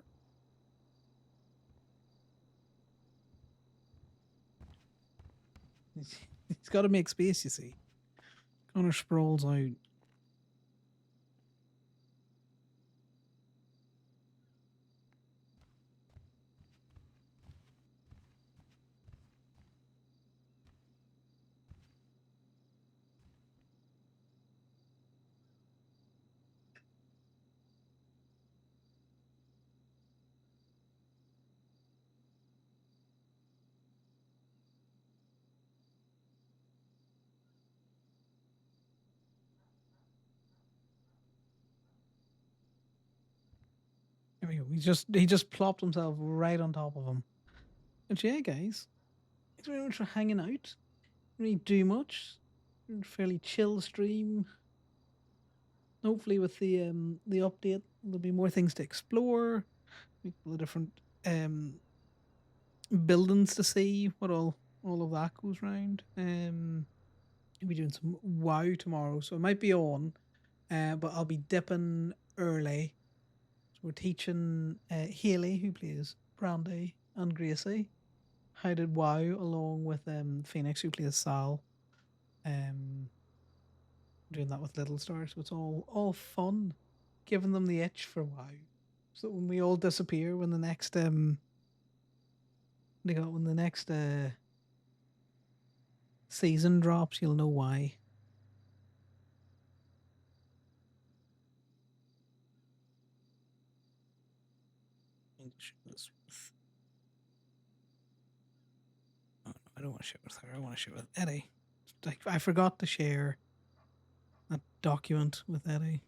He's got to make space, you see. Connor sprawls out. There we go. He just plopped himself right on top of him. And yeah, guys, thanks very much for hanging out. Didn't really do much. Fairly chill stream. Hopefully, with the update, there'll be more things to explore. A couple of different buildings to see. What all of that goes round. We'll be doing some WoW tomorrow, so it might be on. But I'll be dipping early. So we're teaching Haley, who plays Brandy, and Gracie how to WoW, along with Phoenix, who plays Sal. Doing that with Little Star, so it's all fun, giving them the itch for WoW. So when we all disappear, when the next season drops, you'll know why. I don't want to share with her. I want to share with Eddie. Like, I forgot to share that document with Eddie.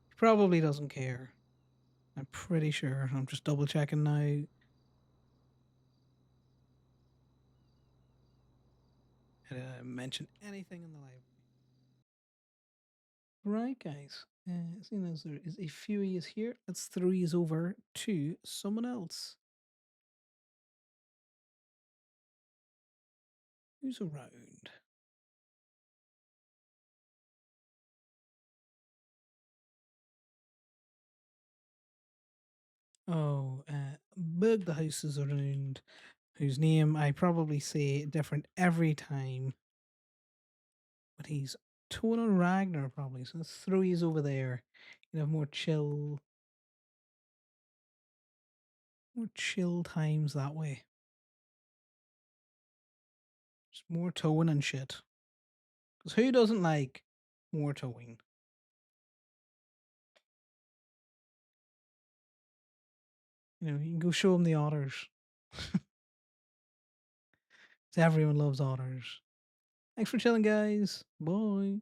He probably doesn't care. I'm pretty sure. I'm just double checking now. Did I mention anything in the library? Right, guys. Seeing as there is a few years here, let's throw these over to someone else. Who's around? Oh, Bug the House is around, whose name I probably say different every time. But he's Tona Ragnar, probably. So let's throw these over there. You have more chill More chill times that way. Just more towing and shit. Because who doesn't like more towing? You know, you can go show them the otters. Everyone loves otters. Thanks for chilling, guys. Bye.